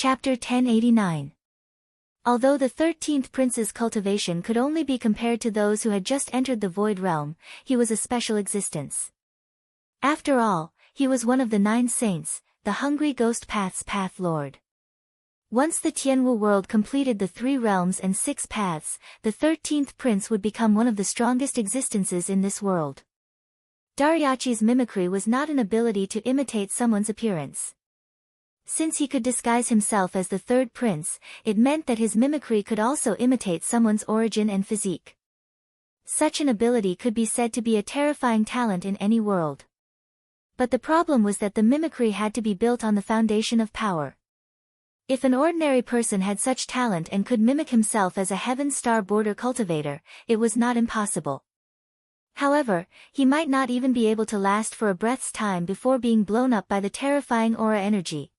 Chapter 1089. Although the 13th prince's cultivation could only be compared to those who had just entered the Void Realm, he was a special existence. After all, he was one of the 9 saints, the Hungry Ghost Path's Path Lord. Once the Tianwu world completed the 3 realms and 6 paths, the 13th prince would become one of the strongest existences in this world. Dariachi's mimicry was not an ability to imitate someone's appearance. Since he could disguise himself as the 3rd prince, it meant that his mimicry could also imitate someone's origin and physique. Such an ability could be said to be a terrifying talent in any world. But the problem was that the mimicry had to be built on the foundation of power. If an ordinary person had such talent and could mimic himself as a Heaven Star border cultivator, it was not impossible. However, he might not even be able to last for a breath's time before being blown up by the terrifying aura energy.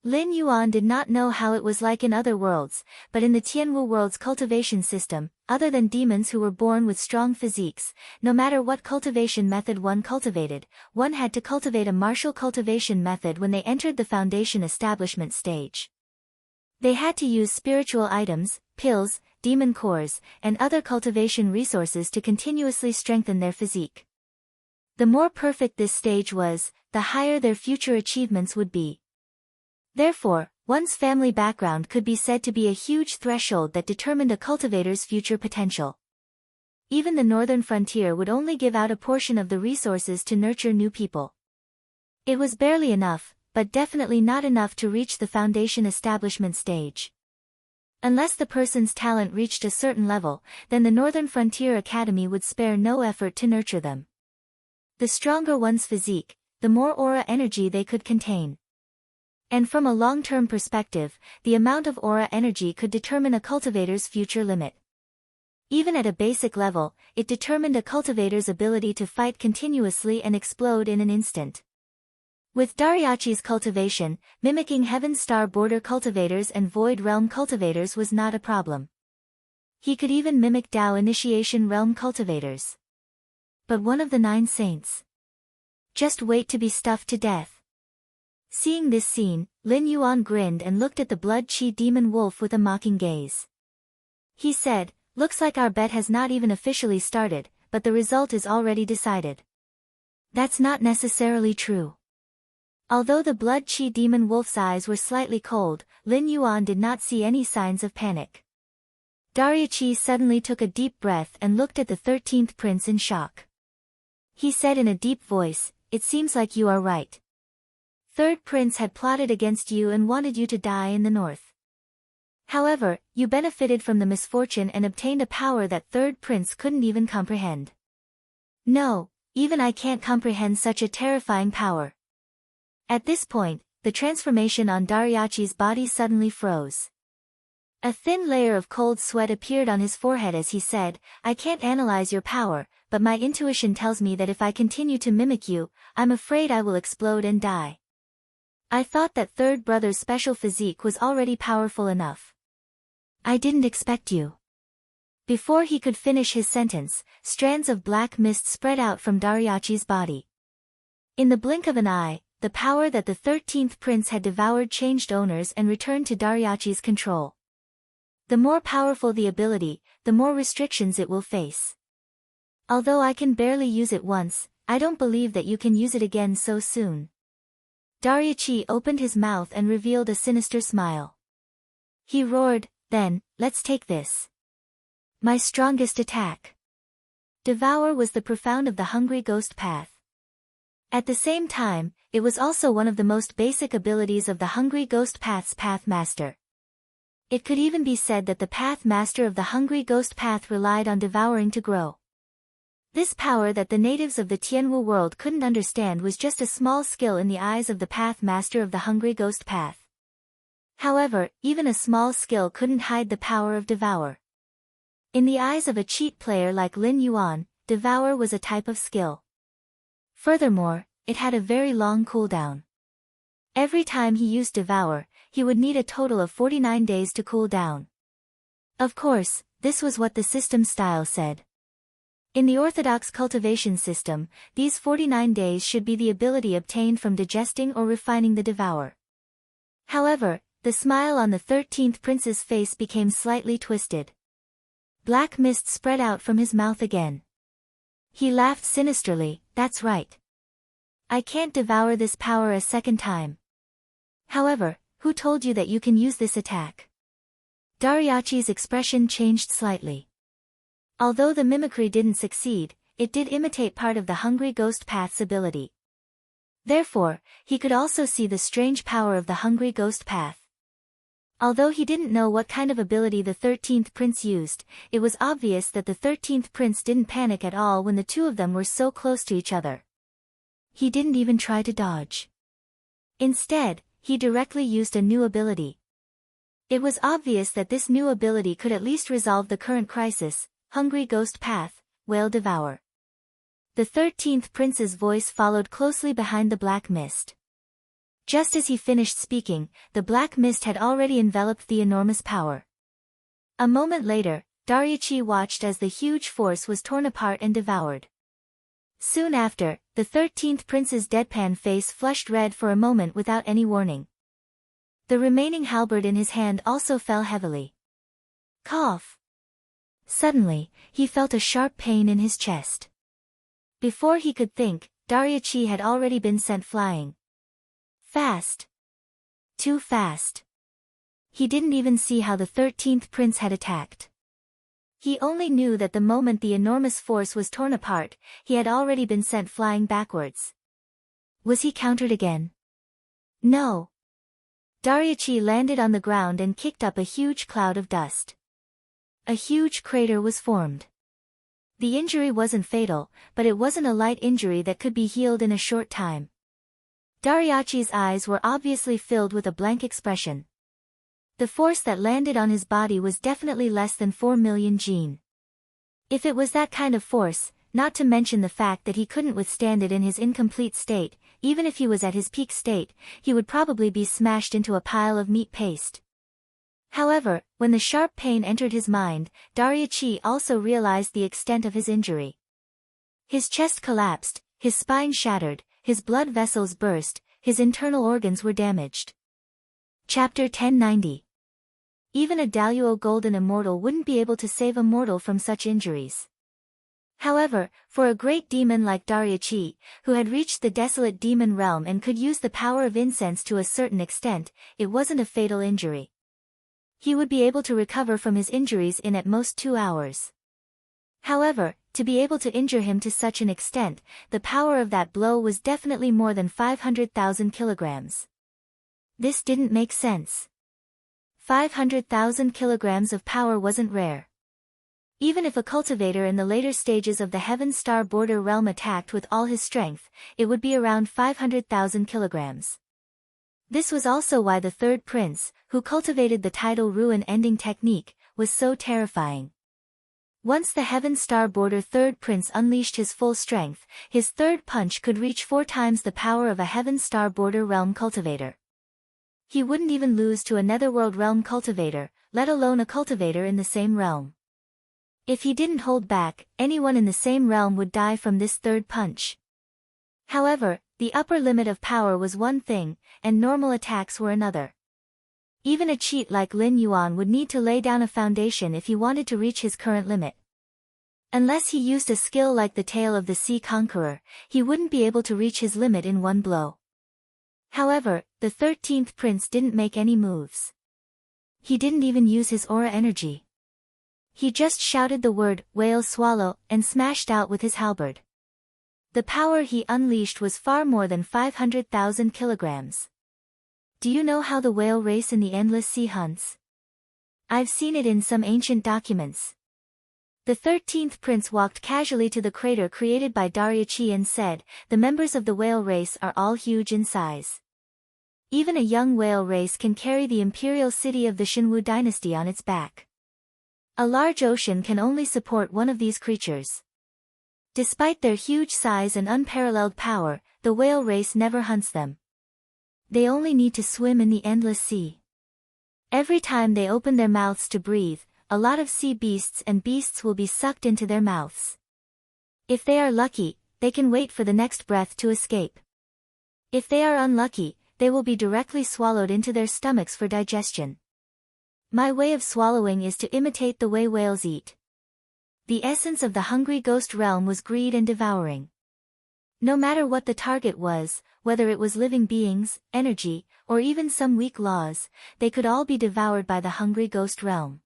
Lin Yuan did not know how it was like in other worlds, but in the Tianwu world's cultivation system, other than demons who were born with strong physiques, no matter what cultivation method one cultivated, one had to cultivate a martial cultivation method when they entered the foundation establishment stage. They had to use spiritual items, pills, demon cores, and other cultivation resources to continuously strengthen their physique. The more perfect this stage was, the higher their future achievements would be. Therefore, one's family background could be said to be a huge threshold that determined a cultivator's future potential. Even the northern frontier would only give out a portion of the resources to nurture new people. It was barely enough, but definitely not enough to reach the foundation establishment stage. Unless the person's talent reached a certain level, then the Northern Frontier Academy would spare no effort to nurture them. The stronger one's physique, the more aura energy they could contain. And from a long-term perspective, the amount of aura energy could determine a cultivator's future limit. Even at a basic level, it determined a cultivator's ability to fight continuously and explode in an instant. With Dariachi's cultivation, mimicking Heaven Star border cultivators and Void Realm cultivators was not a problem. He could even mimic Dao Initiation Realm cultivators. But one of the 9 saints. Just wait to be stuffed to death. Seeing this scene, Lin Yuan grinned and looked at the Blood Chi demon wolf with a mocking gaze. He said, "Looks like our bet has not even officially started, but the result is already decided." That's not necessarily true. Although the Blood Chi demon wolf's eyes were slightly cold, Lin Yuan did not see any signs of panic. Dariachi suddenly took a deep breath and looked at the 13th prince in shock. He said in a deep voice, "It seems like you are right. 3rd prince had plotted against you and wanted you to die in the north. However, you benefited from the misfortune and obtained a power that 3rd prince couldn't even comprehend." "No, even I can't comprehend such a terrifying power." At this point, the transformation on Dariachi's body suddenly froze. A thin layer of cold sweat appeared on his forehead as he said, "I can't analyze your power, but my intuition tells me that if I continue to mimic you, I'm afraid I will explode and die. I thought that 3rd brother's special physique was already powerful enough. I didn't expect you." Before he could finish his sentence, strands of black mist spread out from Dariachi's body. In the blink of an eye, the power that the 13th prince had devoured changed owners and returned to Dariachi's control. The more powerful the ability, the more restrictions it will face. Although I can barely use it once, I don't believe that you can use it again so soon. Dariachi opened his mouth and revealed a sinister smile. He roared, "Then, let's take this. My strongest attack." Devour was the profound of the Hungry Ghost Path. At the same time, it was also one of the most basic abilities of the Hungry Ghost Path's Path Master. It could even be said that the Path Master of the Hungry Ghost Path relied on devouring to grow. This power that the natives of the Tianwu world couldn't understand was just a small skill in the eyes of the Path Master of the Hungry Ghost Path. However, even a small skill couldn't hide the power of Devour. In the eyes of a cheat player like Lin Yuan, Devour was a type of skill. Furthermore, it had a very long cooldown. Every time he used Devour, he would need a total of 49 days to cool down. Of course, this was what the system style said. In the orthodox cultivation system, these 49 days should be the ability obtained from digesting or refining the Devour. However, The smile on the 13th prince's face became slightly twisted. Black mist spread out from his mouth again. He laughed sinisterly, "That's right. I can't devour this power a second time. However, who told you that you can use this attack?" Dariachi's expression changed slightly. Although the mimicry didn't succeed, it did imitate part of the Hungry Ghost Path's ability. Therefore, he could also see the strange power of the Hungry Ghost Path. Although he didn't know what kind of ability the 13th prince used, it was obvious that the 13th prince didn't panic at all when the two of them were so close to each other. He didn't even try to dodge. Instead, he directly used a new ability. It was obvious that this new ability could at least resolve the current crisis: Hungry Ghost Path, Whale Devour. The 13th prince's voice followed closely behind the black mist. Just as he finished speaking, the black mist had already enveloped the enormous power. A moment later, Dariachi watched as the huge force was torn apart and devoured. Soon after, the 13th prince's deadpan face flushed red for a moment without any warning. The remaining halberd in his hand also fell heavily. Cough! Suddenly, he felt a sharp pain in his chest. Before he could think, Dariachi had already been sent flying. Fast. Too fast. He didn't even see how the 13th prince had attacked. He only knew that the moment the enormous force was torn apart, he had already been sent flying backwards. Was he countered again? No. Dariachi landed on the ground and kicked up a huge cloud of dust. A huge crater was formed. The injury wasn't fatal, but it wasn't a light injury that could be healed in a short time. Dariachi's eyes were obviously filled with a blank expression. The force that landed on his body was definitely less than 4 million Jin. If it was that kind of force, not to mention the fact that he couldn't withstand it in his incomplete state, even if he was at his peak state, he would probably be smashed into a pile of meat paste. However, when the sharp pain entered his mind, Dariachi also realized the extent of his injury. His chest collapsed, his spine shattered, his blood vessels burst, his internal organs were damaged. Chapter 1090. Even a Daluo Golden Immortal wouldn't be able to save a mortal from such injuries. However, for a great demon like Dariachi, who had reached the desolate demon realm and could use the power of incense to a certain extent, it wasn't a fatal injury. He would be able to recover from his injuries in at most 2 hours. However, to be able to injure him to such an extent, the power of that blow was definitely more than 500,000 kilograms. This didn't make sense. 500,000 kilograms of power wasn't rare. Even if a cultivator in the later stages of the Heaven Star Border realm attacked with all his strength, it would be around 500,000 kilograms. This was also why the third prince, who cultivated the tidal ruin-ending technique, was so terrifying. Once the Heaven Star Border third prince unleashed his full strength, his third punch could reach 4 times the power of a Heaven Star Border realm cultivator. He wouldn't even lose to a Netherworld realm cultivator, let alone a cultivator in the same realm. If he didn't hold back, anyone in the same realm would die from this third punch. However, the upper limit of power was one thing, and normal attacks were another. Even a cheat like Lin Yuan would need to lay down a foundation if he wanted to reach his current limit. Unless he used a skill like the Tail of the Sea Conqueror, he wouldn't be able to reach his limit in one blow. However, the 13th prince didn't make any moves. He didn't even use his aura energy. He just shouted the word, "Whale Swallow," and smashed out with his halberd. The power he unleashed was far more than 500,000 kilograms. Do you know how the whale race in the Endless Sea hunts? I've seen it in some ancient documents. The 13th prince walked casually to the crater created by Dariachi and said, "The members of the whale race are all huge in size. Even a young whale race can carry the imperial city of the Shinwu dynasty on its back. A large ocean can only support one of these creatures." Despite their huge size and unparalleled power, the whale race never hunts them. They only need to swim in the endless sea. Every time they open their mouths to breathe, a lot of sea beasts and beasts will be sucked into their mouths. If they are lucky, they can wait for the next breath to escape. If they are unlucky, they will be directly swallowed into their stomachs for digestion. My way of swallowing is to imitate the way whales eat. The essence of the hungry ghost realm was greed and devouring. No matter what the target was, whether it was living beings, energy, or even some weak laws, they could all be devoured by the hungry ghost realm.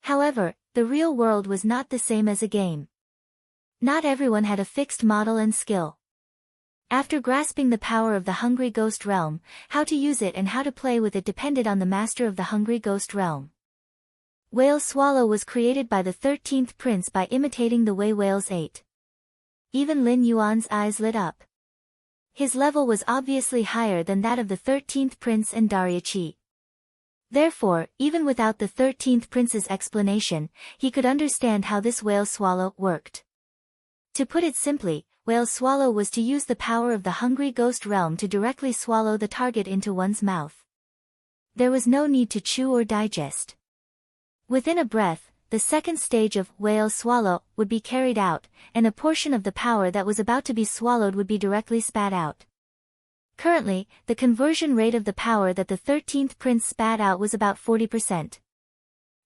However, the real world was not the same as a game. Not everyone had a fixed model and skill. After grasping the power of the hungry ghost realm, how to use it and how to play with it depended on the master of the hungry ghost realm. Whale Swallow was created by the 13th prince by imitating the way whales ate. Even Lin Yuan's eyes lit up. His level was obviously higher than that of the 13th prince and Dariachi. Therefore, even without the 13th prince's explanation, he could understand how this whale swallow worked. To put it simply, whale swallow was to use the power of the hungry ghost realm to directly swallow the target into one's mouth. There was no need to chew or digest. Within a breath, the second stage of whale swallow would be carried out, and a portion of the power that was about to be swallowed would be directly spat out. Currently, the conversion rate of the power that the 13th prince spat out was about 40%.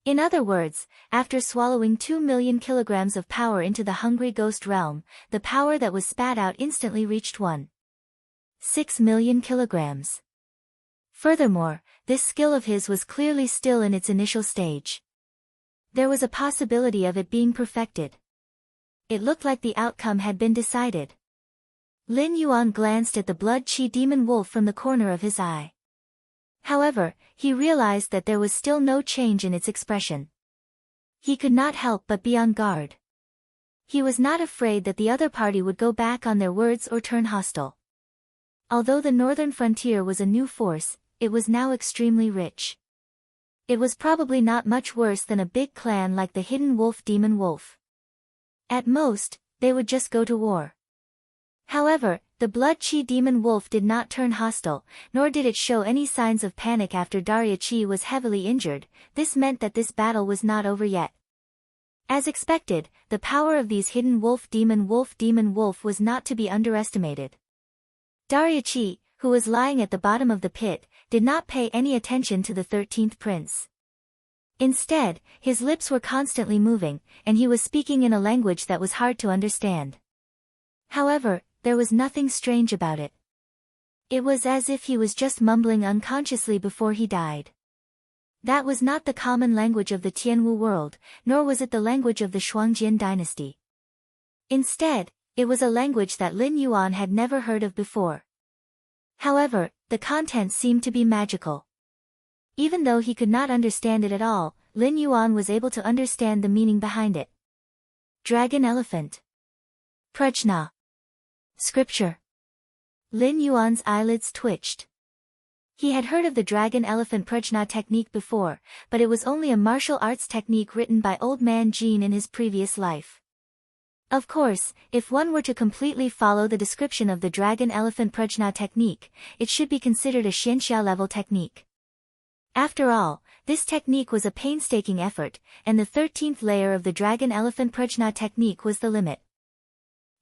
In other words, after swallowing 2 million kilograms of power into the hungry ghost realm, the power that was spat out instantly reached 1.6 million kilograms. Furthermore, this skill of his was clearly still in its initial stage. There was a possibility of it being perfected. It looked like the outcome had been decided. Lin Yuan glanced at the blood-chi demon wolf from the corner of his eye. However, he realized that there was still no change in its expression. He could not help but be on guard. He was not afraid that the other party would go back on their words or turn hostile. Although the northern frontier was a new force, it was now extremely rich. It was probably not much worse than a big clan like the hidden wolf demon wolf. At most, they would just go to war. However, the blood-chi demon wolf did not turn hostile, nor did it show any signs of panic after Dariachi was heavily injured. This meant that this battle was not over yet. As expected, the power of these hidden wolf demon wolf was not to be underestimated. Dariachi, who was lying at the bottom of the pit, did not pay any attention to the 13th prince. Instead, his lips were constantly moving, and he was speaking in a language that was hard to understand. However, there was nothing strange about it. It was as if he was just mumbling unconsciously before he died. That was not the common language of the Tianwu world, nor was it the language of the Shuangjian dynasty. Instead, it was a language that Lin Yuan had never heard of before. However, the content seemed to be magical. Even though he could not understand it at all, Lin Yuan was able to understand the meaning behind it. Dragon elephant. Prajna. Scripture. Lin Yuan's eyelids twitched. He had heard of the dragon elephant prajna technique before, but it was only a martial arts technique written by Old Man Jean in his previous life. Of course, if one were to completely follow the description of the dragon elephant prajna technique, it should be considered a xianxia level technique. After all, this technique was a painstaking effort, and the 13th layer of the dragon elephant prajna technique was the limit.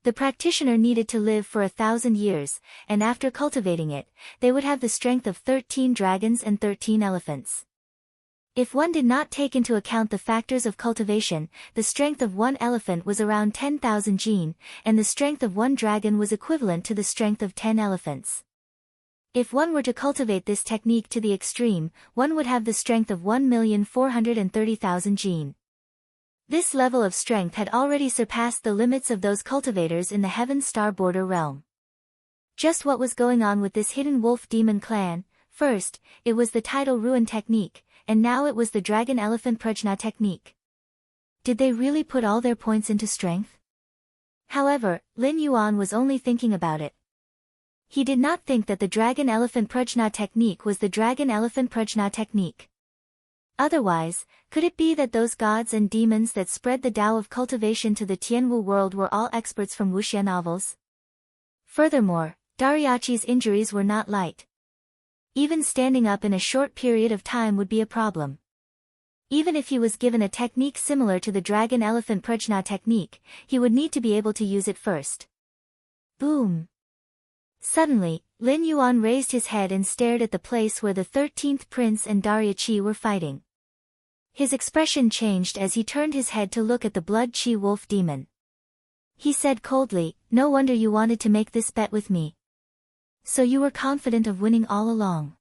The practitioner needed to live for 1,000 years, and after cultivating it, they would have the strength of 13 dragons and 13 elephants. If one did not take into account the factors of cultivation, the strength of one elephant was around 10,000 jin, and the strength of one dragon was equivalent to the strength of 10 elephants. If one were to cultivate this technique to the extreme, one would have the strength of 1,430,000 jin. This level of strength had already surpassed the limits of those cultivators in the Heaven Star border realm. Just what was going on with this hidden wolf demon clan? First, it was the tidal ruin technique, and now it was the dragon elephant prajna technique. Did they really put all their points into strength? However, Lin Yuan was only thinking about it. He did not think that the dragon elephant prajna technique was the dragon elephant prajna technique. Otherwise, could it be that those gods and demons that spread the Tao of cultivation to the Tianwu world were all experts from wuxia novels? Furthermore, Dariachi's injuries were not light. Even standing up in a short period of time would be a problem. Even if he was given a technique similar to the dragon elephant prajna technique, he would need to be able to use it first. Boom! Suddenly, Lin Yuan raised his head and stared at the place where the 13th prince and Darya Qi were fighting. His expression changed as he turned his head to look at the blood Qi wolf demon. He said coldly, "No wonder you wanted to make this bet with me. So you were confident of winning all along.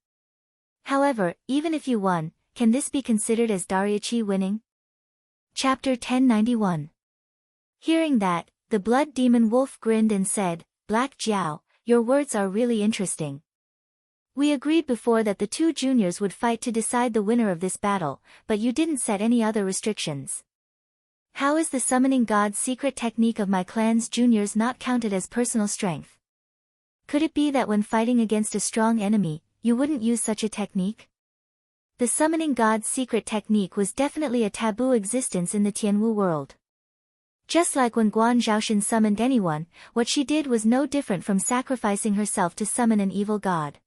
However, even if you won, can this be considered as Darya Qi winning?" Chapter 1091. Hearing that, the blood demon wolf grinned and said, "Black Jiao, your words are really interesting. We agreed before that the two juniors would fight to decide the winner of this battle, but you didn't set any other restrictions. How is the summoning god's secret technique of my clan's juniors not counted as personal strength? Could it be that when fighting against a strong enemy, you wouldn't use such a technique?" The summoning god's secret technique was definitely a taboo existence in the Tianwu world. Just like when Guan Zhaoshan summoned anyone, what she did was no different from sacrificing herself to summon an evil god.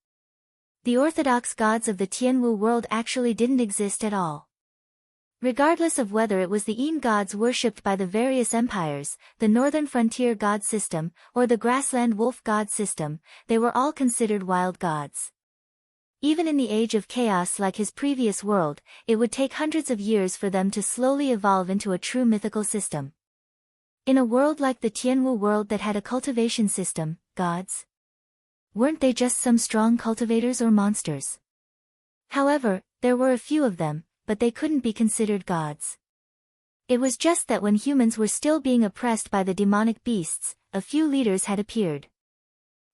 The orthodox gods of the Tianwu world actually didn't exist at all. Regardless of whether it was the Yin gods worshipped by the various empires, the northern frontier god system, or the grassland wolf god system, they were all considered wild gods. Even in the age of chaos like his previous world, it would take hundreds of years for them to slowly evolve into a true mythical system. In a world like the Tianwu world that had a cultivation system, gods weren't they just some strong cultivators or monsters? However, there were a few of them, but they couldn't be considered gods. It was just that when humans were still being oppressed by the demonic beasts, a few leaders had appeared.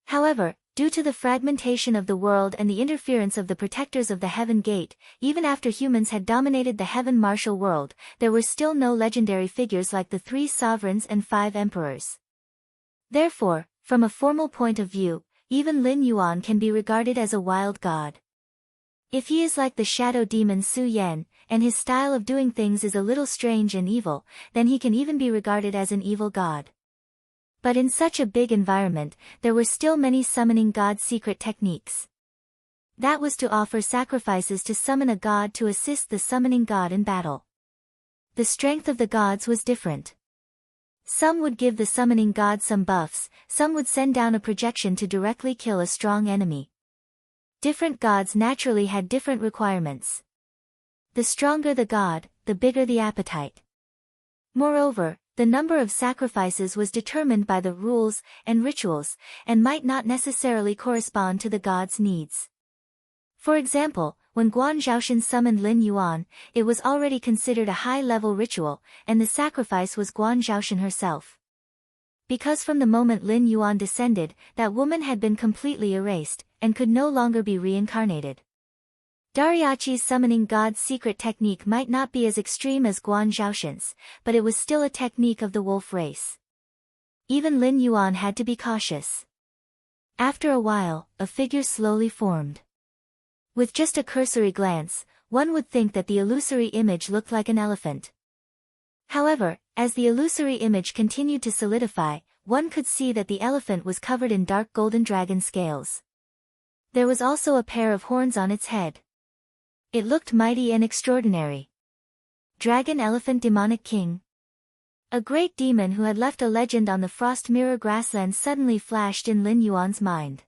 However, due to the fragmentation of the world and the interference of the protectors of the Heaven Gate, even after humans had dominated the Heaven Martial world, there were still no legendary figures like the 3 sovereigns and 5 emperors. Therefore, from a formal point of view, even Lin Yuan can be regarded as a wild god. If he is like the shadow demon Su Yan, and his style of doing things is a little strange and evil, then he can even be regarded as an evil god. But in such a big environment, there were still many summoning god secret techniques. That was to offer sacrifices to summon a god to assist the summoning god in battle. The strength of the gods was different. Some would give the summoning god some buffs, some would send down a projection to directly kill a strong enemy. Different gods naturally had different requirements. The stronger the god, the bigger the appetite. Moreover, the number of sacrifices was determined by the rules and rituals, and might not necessarily correspond to the god's needs. For example, when Guan Zhaoshan summoned Lin Yuan, it was already considered a high-level ritual, and the sacrifice was Guan Zhaoshan herself. Because from the moment Lin Yuan descended, that woman had been completely erased, and could no longer be reincarnated. Daryachi's summoning god's secret technique might not be as extreme as Guan Zhaoshan's, but it was still a technique of the wolf race. Even Lin Yuan had to be cautious. After a while, a figure slowly formed. With just a cursory glance, one would think that the illusory image looked like an elephant. However, as the illusory image continued to solidify, one could see that the elephant was covered in dark golden dragon scales. There was also a pair of horns on its head. It looked mighty and extraordinary. Dragon Elephant Demonic King. A great demon who had left a legend on the Frost Mirror grassland suddenly flashed in Lin Yuan's mind.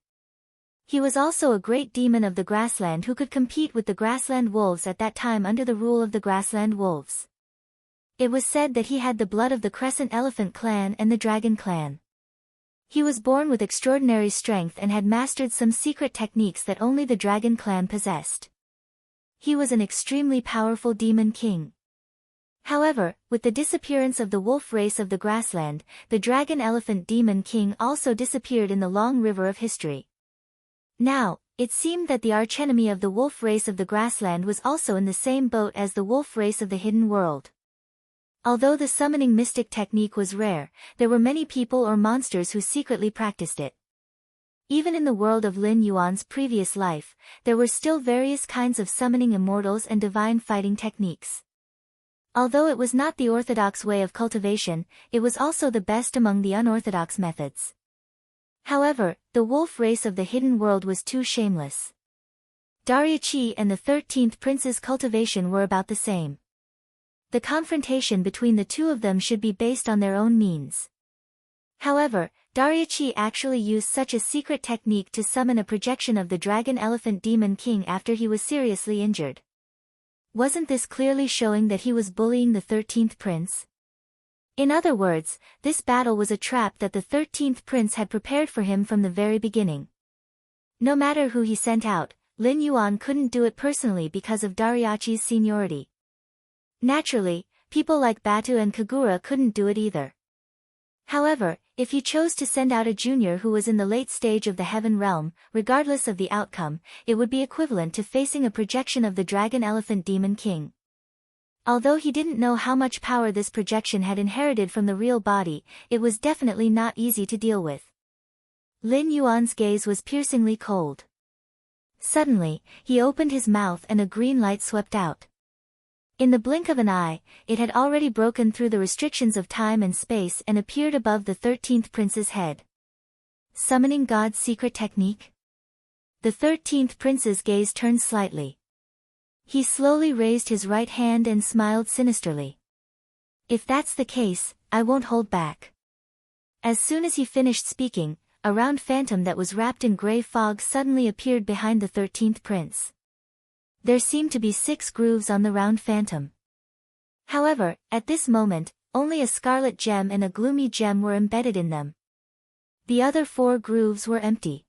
He was also a great demon of the grassland who could compete with the grassland wolves at that time under the rule of the grassland wolves. It was said that he had the blood of the Crescent Elephant clan and the Dragon clan. He was born with extraordinary strength and had mastered some secret techniques that only the Dragon clan possessed. He was an extremely powerful demon king. However, with the disappearance of the wolf race of the grassland, the Dragon Elephant Demon King also disappeared in the long river of history. Now, it seemed that the archenemy of the wolf race of the grassland was also in the same boat as the wolf race of the hidden world. Although the summoning mystic technique was rare, there were many people or monsters who secretly practiced it. Even in the world of Lin Yuan's previous life, there were still various kinds of summoning immortals and divine fighting techniques. Although it was not the orthodox way of cultivation, it was also the best among the unorthodox methods. However, the wolf race of the hidden world was too shameless. Darya Qi and the 13th prince's cultivation were about the same. The confrontation between the two of them should be based on their own means. However, Dariachi actually used such a secret technique to summon a projection of the Dragon Elephant Demon King after he was seriously injured. Wasn't this clearly showing that he was bullying the 13th prince? In other words, this battle was a trap that the 13th prince had prepared for him from the very beginning. No matter who he sent out, Lin Yuan couldn't do it personally because of Dariachi's seniority. Naturally, people like Batu and Kagura couldn't do it either. However, if he chose to send out a junior who was in the late stage of the Heaven Realm, regardless of the outcome, it would be equivalent to facing a projection of the Dragon Elephant Demon King. Although he didn't know how much power this projection had inherited from the real body, it was definitely not easy to deal with. Lin Yuan's gaze was piercingly cold. Suddenly, he opened his mouth and a green light swept out. In the blink of an eye, it had already broken through the restrictions of time and space and appeared above the 13th prince's head. Summoning God's secret technique? The 13th prince's gaze turned slightly. He slowly raised his right hand and smiled sinisterly. If that's the case, I won't hold back. As soon as he finished speaking, a round phantom that was wrapped in gray fog suddenly appeared behind the 13th prince. There seemed to be 6 grooves on the round phantom. However, at this moment, only a scarlet gem and a gloomy gem were embedded in them. The other 4 grooves were empty.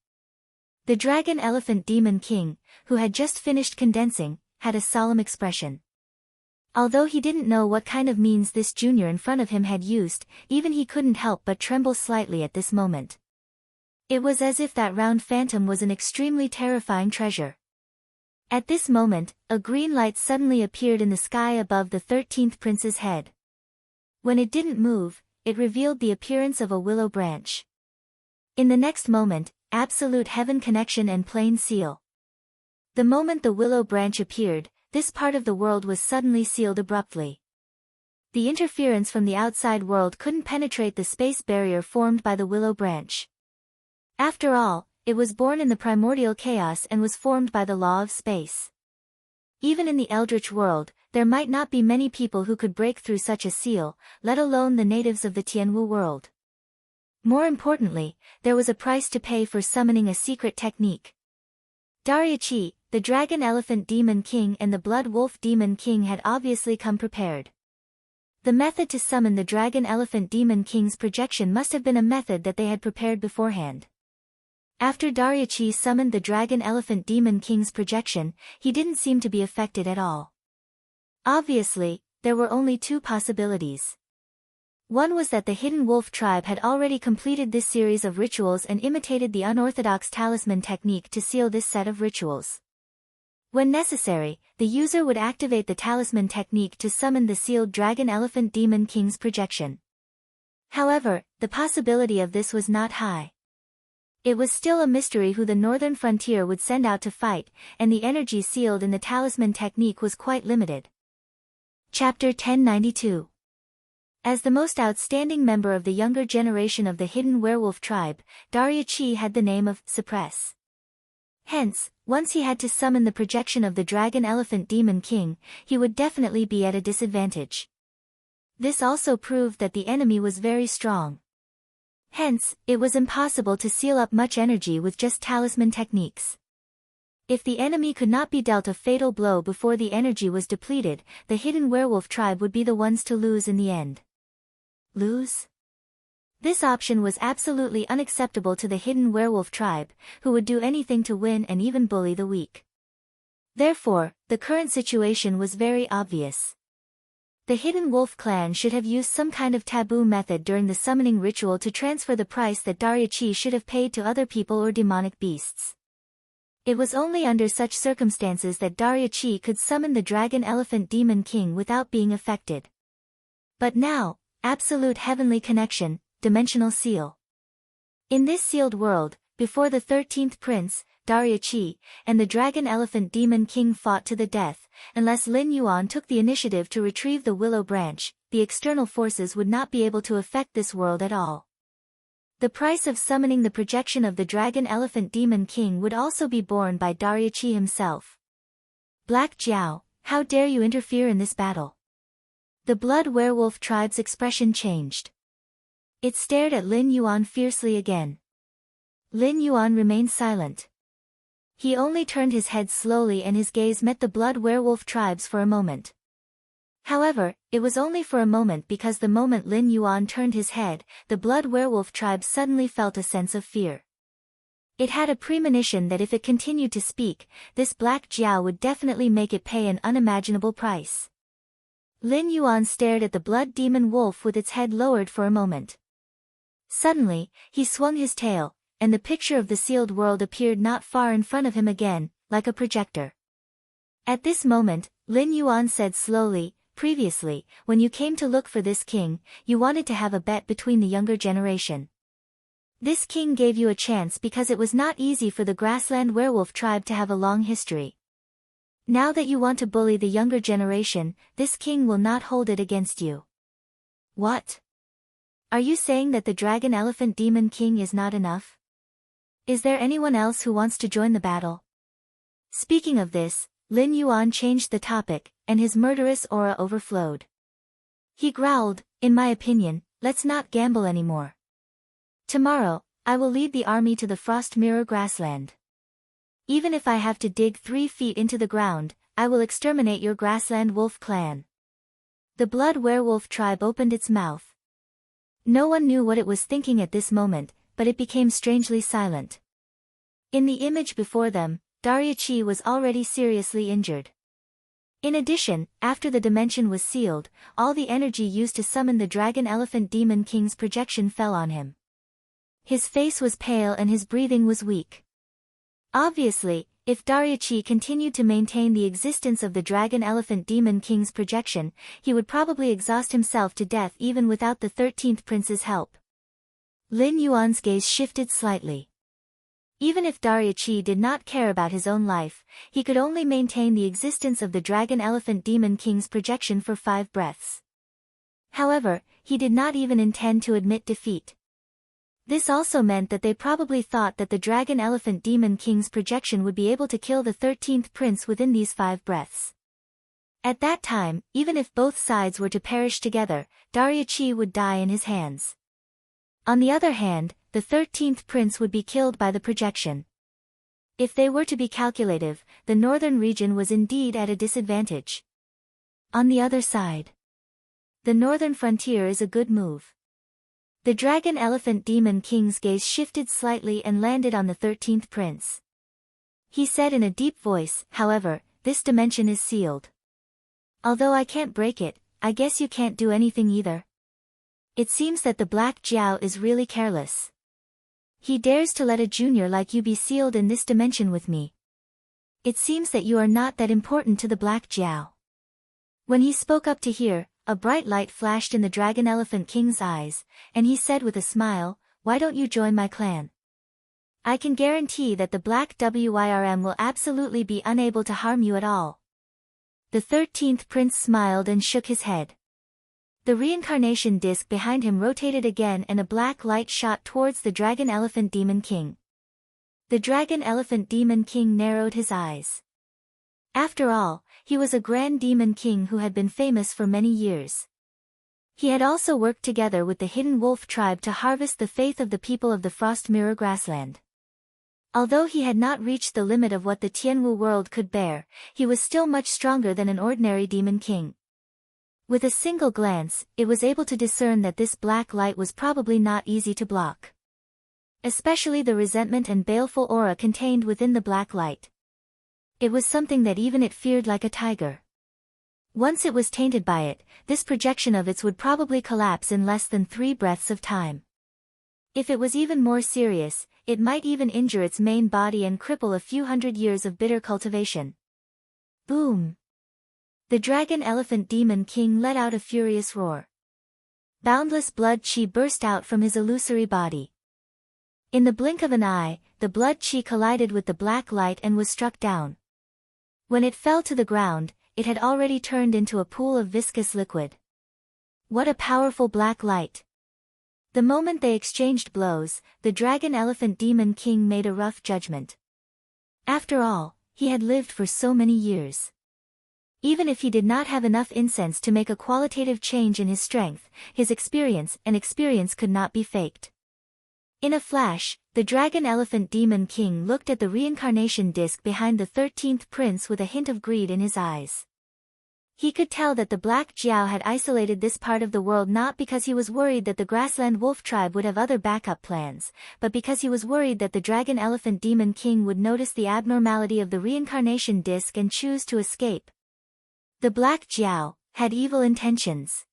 The Dragon Elephant Demon King, who had just finished condensing, had a solemn expression. Although he didn't know what kind of means this junior in front of him had used, even he couldn't help but tremble slightly at this moment. It was as if that round phantom was an extremely terrifying treasure. At this moment, a green light suddenly appeared in the sky above the 13th prince's head. When it didn't move, it revealed the appearance of a willow branch. In the next moment, absolute heaven connection and plain seal. The moment the willow branch appeared, this part of the world was suddenly sealed abruptly. The interference from the outside world couldn't penetrate the space barrier formed by the willow branch. After all, it was born in the primordial chaos and was formed by the law of space. Even in the Eldritch world, there might not be many people who could break through such a seal, let alone the natives of the Tianwu world. More importantly, there was a price to pay for summoning a secret technique. Dariachi, the Dragon Elephant Demon King and the Blood Wolf Demon King had obviously come prepared. The method to summon the Dragon Elephant Demon King's projection must have been a method that they had prepared beforehand. After Dariachi summoned the Dragon Elephant Demon King's projection, he didn't seem to be affected at all. Obviously, there were only 2 possibilities. One was that the Hidden Wolf tribe had already completed this series of rituals and imitated the unorthodox talisman technique to seal this set of rituals. When necessary, the user would activate the talisman technique to summon the sealed Dragon Elephant Demon King's projection. However, the possibility of this was not high. It was still a mystery who the northern frontier would send out to fight, and the energy sealed in the talisman technique was quite limited. Chapter 1092. As the most outstanding member of the younger generation of the Hidden Werewolf tribe, Dariachi had the name of Suppress. Hence, once he had to summon the projection of the Dragon Elephant Demon King, he would definitely be at a disadvantage. This also proved that the enemy was very strong. Hence, it was impossible to seal up much energy with just talisman techniques. If the enemy could not be dealt a fatal blow before the energy was depleted, the Hidden Werewolf tribe would be the ones to lose in the end. Lose? This option was absolutely unacceptable to the Hidden Werewolf tribe, who would do anything to win and even bully the weak. Therefore, the current situation was very obvious. The Hidden Wolf clan should have used some kind of taboo method during the summoning ritual to transfer the price that Dariachi should have paid to other people or demonic beasts. It was only under such circumstances that Dariachi could summon the Dragon Elephant Demon King without being affected. But now, absolute heavenly connection, dimensional seal. In this sealed world, before the 13th prince, Dariachi, and the Dragon Elephant Demon King fought to the death, unless Lin Yuan took the initiative to retrieve the willow branch, the external forces would not be able to affect this world at all. The price of summoning the projection of the Dragon Elephant Demon King would also be borne by Dariachi himself. Black Jiao, how dare you interfere in this battle? The Blood Werewolf tribe's expression changed. It stared at Lin Yuan fiercely again. Lin Yuan remained silent. He only turned his head slowly and his gaze met the blood werewolf tribes for a moment. However, it was only for a moment because the moment Lin Yuan turned his head, the blood werewolf tribe suddenly felt a sense of fear. It had a premonition that if it continued to speak, this black Jiao would definitely make it pay an unimaginable price. Lin Yuan stared at the blood demon wolf with its head lowered for a moment. Suddenly, he swung his tail, and the picture of the sealed world appeared not far in front of him again, like a projector. At this moment, Lin Yuan said slowly, "Previously, when you came to look for this king, you wanted to have a bet between the younger generation. This king gave you a chance because it was not easy for the grassland werewolf tribe to have a long history. Now that you want to bully the younger generation, this king will not hold it against you." What? Are you saying that the dragon elephant demon king is not enough? Is there anyone else who wants to join the battle? Speaking of this, Lin Yuan changed the topic, and his murderous aura overflowed. He growled, "In my opinion, let's not gamble anymore. Tomorrow, I will lead the army to the Frost Mirror grassland. Even if I have to dig 3 feet into the ground, I will exterminate your grassland wolf clan." The blood werewolf tribe opened its mouth. No one knew what it was thinking at this moment, but it became strangely silent. In the image before them, Dariachi was already seriously injured. In addition, after the dimension was sealed, all the energy used to summon the dragon elephant demon king's projection fell on him. His face was pale and his breathing was weak. Obviously, if Dariachi continued to maintain the existence of the dragon elephant demon king's projection, he would probably exhaust himself to death even without the 13th prince's help. Lin Yuan's gaze shifted slightly. Even if Dariachi did not care about his own life, he could only maintain the existence of the dragon elephant demon king's projection for 5 breaths. However, he did not even intend to admit defeat. This also meant that they probably thought that the dragon elephant demon king's projection would be able to kill the 13th prince within these 5 breaths. At that time, even if both sides were to perish together, Dariachi would die in his hands. On the other hand, the 13th prince would be killed by the projection. If they were to be calculative, the northern region was indeed at a disadvantage. On the other side, the northern frontier is a good move. The dragon elephant demon king's gaze shifted slightly and landed on the 13th prince. He said in a deep voice, "However, this dimension is sealed. Although I can't break it, I guess you can't do anything either. It seems that the Black Jiao is really careless. He dares to let a junior like you be sealed in this dimension with me. It seems that you are not that important to the Black Jiao." When he spoke up to hear, a bright light flashed in the dragon elephant king's eyes, and he said with a smile, "Why don't you join my clan? I can guarantee that the Black Wyrm will absolutely be unable to harm you at all." The 13th prince smiled and shook his head. The reincarnation disc behind him rotated again and a black light shot towards the dragon elephant demon king. The dragon elephant demon king narrowed his eyes. After all, he was a grand demon king who had been famous for many years. He had also worked together with the hidden wolf tribe to harvest the faith of the people of the Frost Mirror grassland. Although he had not reached the limit of what the Tianwu world could bear, he was still much stronger than an ordinary demon king. With a single glance, it was able to discern that this black light was probably not easy to block. Especially the resentment and baleful aura contained within the black light. It was something that even it feared like a tiger. Once it was tainted by it, this projection of its would probably collapse in less than 3 breaths of time. If it was even more serious, it might even injure its main body and cripple a few hundred years of bitter cultivation. Boom! The dragon elephant demon king let out a furious roar. Boundless blood chi burst out from his illusory body. In the blink of an eye, the blood chi collided with the black light and was struck down. When it fell to the ground, it had already turned into a pool of viscous liquid. What a powerful black light! The moment they exchanged blows, the dragon elephant demon king made a rough judgment. After all, he had lived for so many years. Even if he did not have enough incense to make a qualitative change in his strength, his experience could not be faked. In a flash, the Dragon Elephant Demon King looked at the reincarnation disc behind the 13th prince with a hint of greed in his eyes. He could tell that the Black Jiao had isolated this part of the world not because he was worried that the Grassland Wolf tribe would have other backup plans, but because he was worried that the Dragon Elephant Demon King would notice the abnormality of the reincarnation disc and choose to escape. The Black Jiao had evil intentions.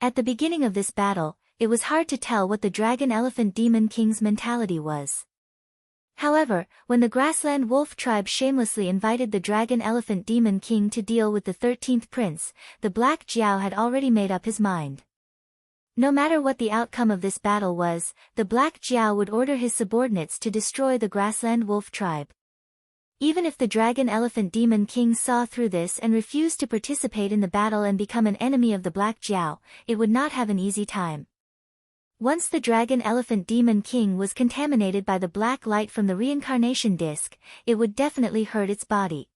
At the beginning of this battle, it was hard to tell what the Dragon Elephant Demon King's mentality was. However, when the Grassland Wolf tribe shamelessly invited the Dragon Elephant Demon King to deal with the 13th prince, the Black Jiao had already made up his mind. No matter what the outcome of this battle was, the Black Jiao would order his subordinates to destroy the Grassland Wolf tribe. Even if the Dragon Elephant Demon King saw through this and refused to participate in the battle and become an enemy of the Black Jiao, it would not have an easy time. Once the Dragon Elephant Demon King was contaminated by the black light from the reincarnation disc, it would definitely hurt its body.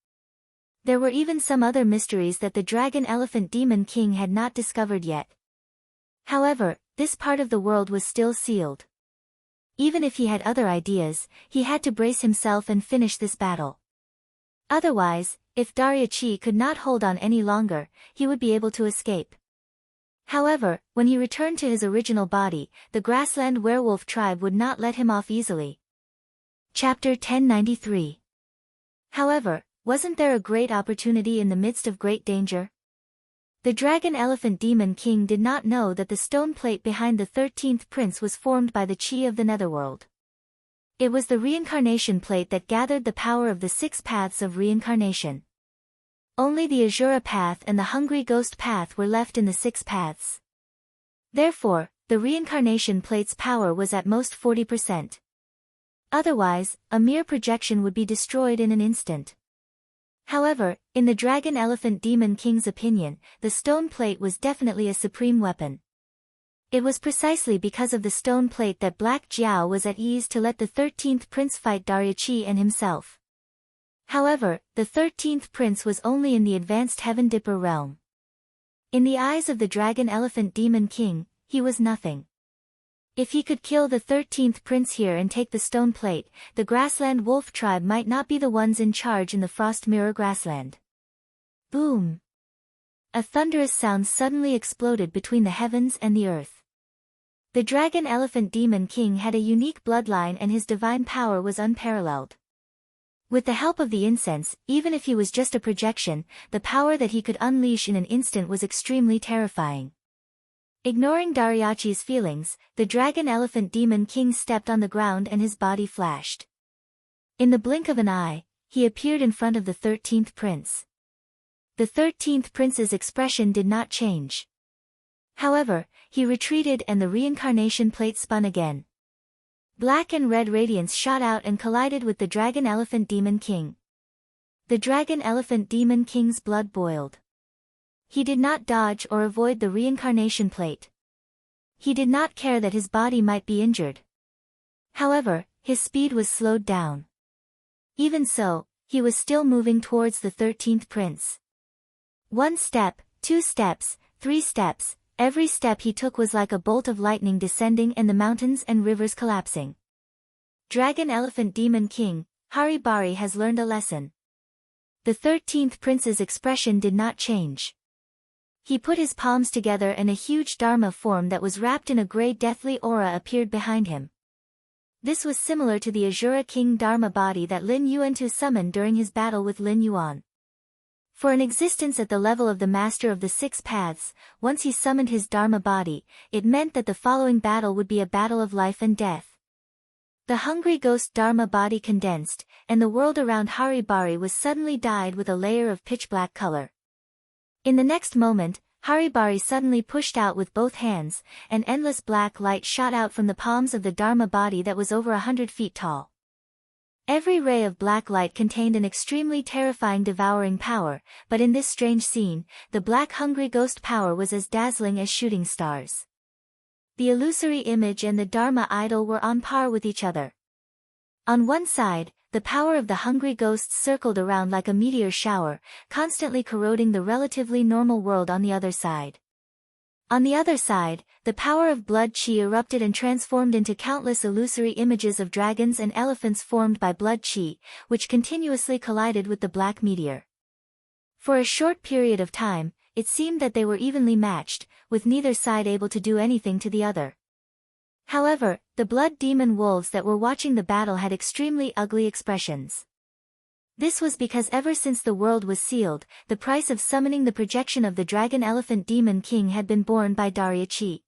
There were even some other mysteries that the Dragon Elephant Demon King had not discovered yet. However, this part of the world was still sealed. Even if he had other ideas, he had to brace himself and finish this battle. Otherwise, if Dariachi could not hold on any longer, he would be able to escape. However, when he returned to his original body, the Grassland Werewolf tribe would not let him off easily. Chapter 1093. However, wasn't there a great opportunity in the midst of great danger? The Dragon Elephant Demon King did not know that the stone plate behind the 13th prince was formed by the chi of the netherworld. It was the reincarnation plate that gathered the power of the 6 paths of reincarnation. Only the Azura path and the Hungry Ghost path were left in the 6 paths. Therefore, the reincarnation plate's power was at most 40%. Otherwise, a mere projection would be destroyed in an instant. However, in the Dragon Elephant Demon King's opinion, the stone plate was definitely a supreme weapon. It was precisely because of the stone plate that Black Jiao was at ease to let the 13th prince fight Dariachi and himself. However, the 13th prince was only in the advanced Heaven Dipper realm. In the eyes of the Dragon Elephant Demon King, he was nothing. If he could kill the 13th prince here and take the stone plate, the Grassland Wolf tribe might not be the ones in charge in the Frost Mirror Grassland. Boom! A thunderous sound suddenly exploded between the heavens and the earth. The Dragon Elephant Demon King had a unique bloodline and his divine power was unparalleled. With the help of the incense, even if he was just a projection, the power that he could unleash in an instant was extremely terrifying. Ignoring Dariachi's feelings, the Dragon Elephant Demon King stepped on the ground and his body flashed. In the blink of an eye, he appeared in front of the 13th prince. The 13th prince's expression did not change. However, he retreated and the reincarnation plate spun again. Black and red radiance shot out and collided with the Dragon Elephant Demon King. The Dragon Elephant Demon King's blood boiled. He did not dodge or avoid the reincarnation plate. He did not care that his body might be injured. However, his speed was slowed down. Even so, he was still moving towards the 13th prince. 1 step, 2 steps, 3 steps, every step he took was like a bolt of lightning descending and the mountains and rivers collapsing. Dragon Elephant Demon King, Haribari has learned a lesson. The 13th prince's expression did not change. He put his palms together and a huge Dharma form that was wrapped in a grey deathly aura appeared behind him. This was similar to the Azura King Dharma body that Lin Yuantu summoned during his battle with Lin Yuan. For an existence at the level of the Master of the 6 Paths, once he summoned his Dharma body, it meant that the following battle would be a battle of life and death. The Hungry Ghost Dharma body condensed, and the world around Haribari was suddenly dyed with a layer of pitch-black color. In the next moment, Haribari suddenly pushed out with both hands, and endless black light shot out from the palms of the Dharma body that was over 100 feet tall. Every ray of black light contained an extremely terrifying devouring power, but in this strange scene, the black hungry ghost power was as dazzling as shooting stars. The illusory image and the Dharma idol were on par with each other. On one side, the power of the hungry ghosts circled around like a meteor shower, constantly corroding the relatively normal world on the other side. On the other side, the power of blood chi erupted and transformed into countless illusory images of dragons and elephants formed by blood chi, which continuously collided with the black meteor. For a short period of time, it seemed that they were evenly matched, with neither side able to do anything to the other. However, the blood demon wolves that were watching the battle had extremely ugly expressions. This was because ever since the world was sealed, the price of summoning the projection of the dragon elephant demon king had been borne by Darya Chi.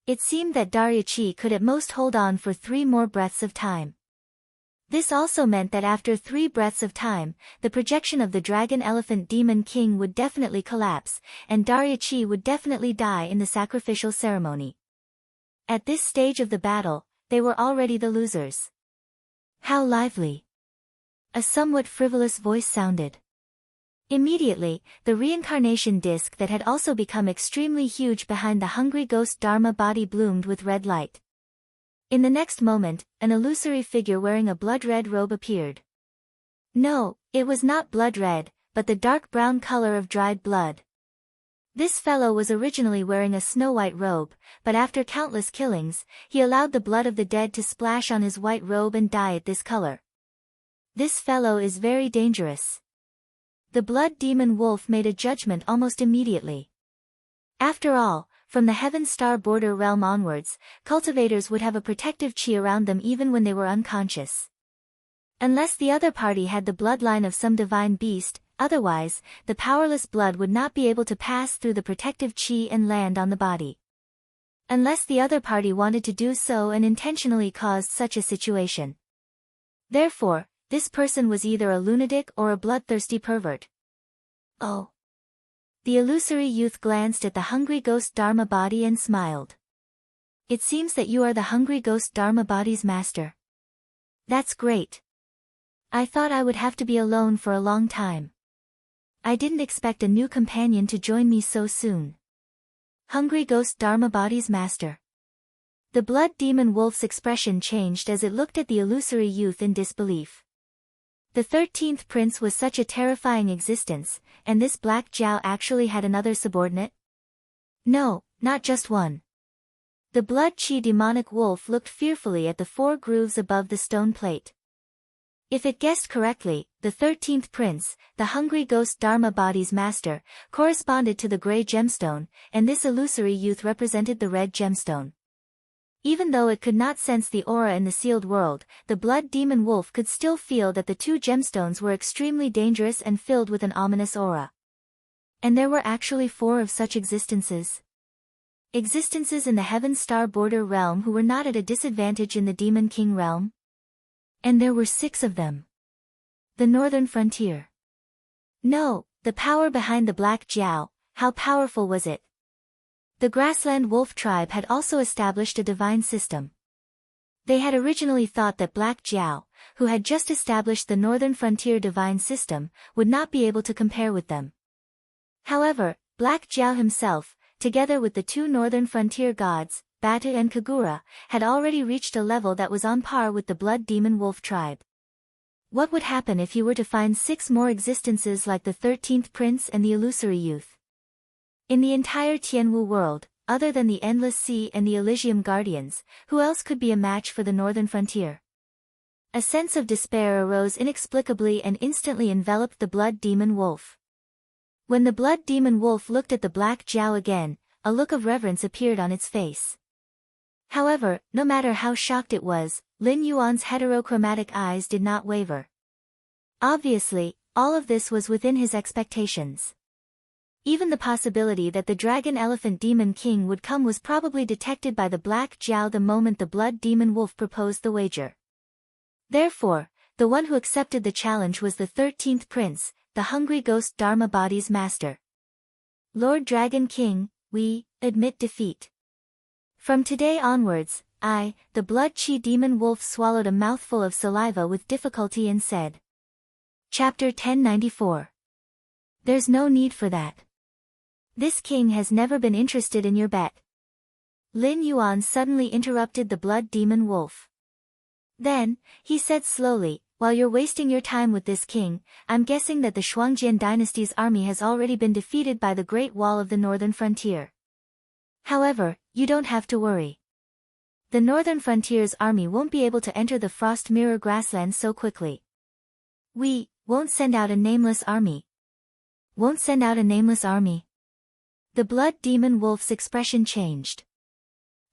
It seemed that Darya Chi could at most hold on for 3 more breaths of time. This also meant that after 3 breaths of time, the projection of the dragon elephant demon king would definitely collapse, and Darya Chi would definitely die in the sacrificial ceremony. At this stage of the battle, they were already the losers. How lively! A somewhat frivolous voice sounded. Immediately, the reincarnation disc that had also become extremely huge behind the hungry ghost Dharma body bloomed with red light. In the next moment, an illusory figure wearing a blood-red robe appeared. No, it was not blood red, but the dark brown color of dried blood. This fellow was originally wearing a snow-white robe, but after countless killings, he allowed the blood of the dead to splash on his white robe and dye it this color. This fellow is very dangerous. The blood demon wolf made a judgment almost immediately. After all, from the Heaven Star border realm onwards, cultivators would have a protective chi around them even when they were unconscious. Unless the other party had the bloodline of some divine beast, otherwise, the powerless blood would not be able to pass through the protective chi and land on the body. Unless the other party wanted to do so and intentionally caused such a situation. Therefore, this person was either a lunatic or a bloodthirsty pervert. Oh. The illusory youth glanced at the hungry ghost Dharma body and smiled. It seems that you are the hungry ghost Dharma body's master. That's great. I thought I would have to be alone for a long time. I didn't expect a new companion to join me so soon. Hungry ghost Dharma body's master. The blood demon wolf's expression changed as it looked at the illusory youth in disbelief. The 13th prince was such a terrifying existence, and this Black Jiao actually had another subordinate? No, not just one. The blood chi demonic wolf looked fearfully at the 4 grooves above the stone plate. If it guessed correctly, the 13th prince, the hungry ghost Dharma body's master, corresponded to the gray gemstone, and this illusory youth represented the red gemstone. Even though it could not sense the aura in the sealed world, the blood demon wolf could still feel that the 2 gemstones were extremely dangerous and filled with an ominous aura. And there were actually 4 of such existences. Existences in the Heaven Star border realm who were not at a disadvantage in the Demon King realm. And there were 6 of them. The northern frontier. No, the power behind the Black Jiao, how powerful was it? The grassland wolf tribe had also established a divine system. They had originally thought that Black Jiao, who had just established the northern frontier divine system, would not be able to compare with them. However, Black Jiao himself, together with the 2 northern frontier gods, Batu and Kagura, had already reached a level that was on par with the blood demon wolf tribe. What would happen if he were to find 6 more existences like the 13th prince and the illusory youth? In the entire Tianwu world, other than the Endless Sea and the Elysium Guardians, who else could be a match for the northern frontier? A sense of despair arose inexplicably and instantly enveloped the blood demon wolf. When the blood demon wolf looked at the Black Jiao again, a look of reverence appeared on its face. However, no matter how shocked it was, Lin Yuan's heterochromatic eyes did not waver. Obviously, all of this was within his expectations. Even the possibility that the dragon elephant demon king would come was probably detected by the Black Jiao the moment the blood demon wolf proposed the wager. Therefore, the one who accepted the challenge was the 13th prince, the hungry ghost Dharma body's master. Lord Dragon King, we admit defeat. From today onwards, I, the blood chi demon wolf, swallowed a mouthful of saliva with difficulty and said. Chapter 1094. There's no need for that. This king has never been interested in your bet. Lin Yuan suddenly interrupted the blood demon wolf. Then, he said slowly, while you're wasting your time with this king, I'm guessing that the Shuangjian dynasty's army has already been defeated by the Great Wall of the northern frontier. However, you don't have to worry. The northern frontier's army won't be able to enter the Frost Mirror grassland so quickly. We won't send out a nameless army. Won't send out a nameless army. The blood demon wolf's expression changed.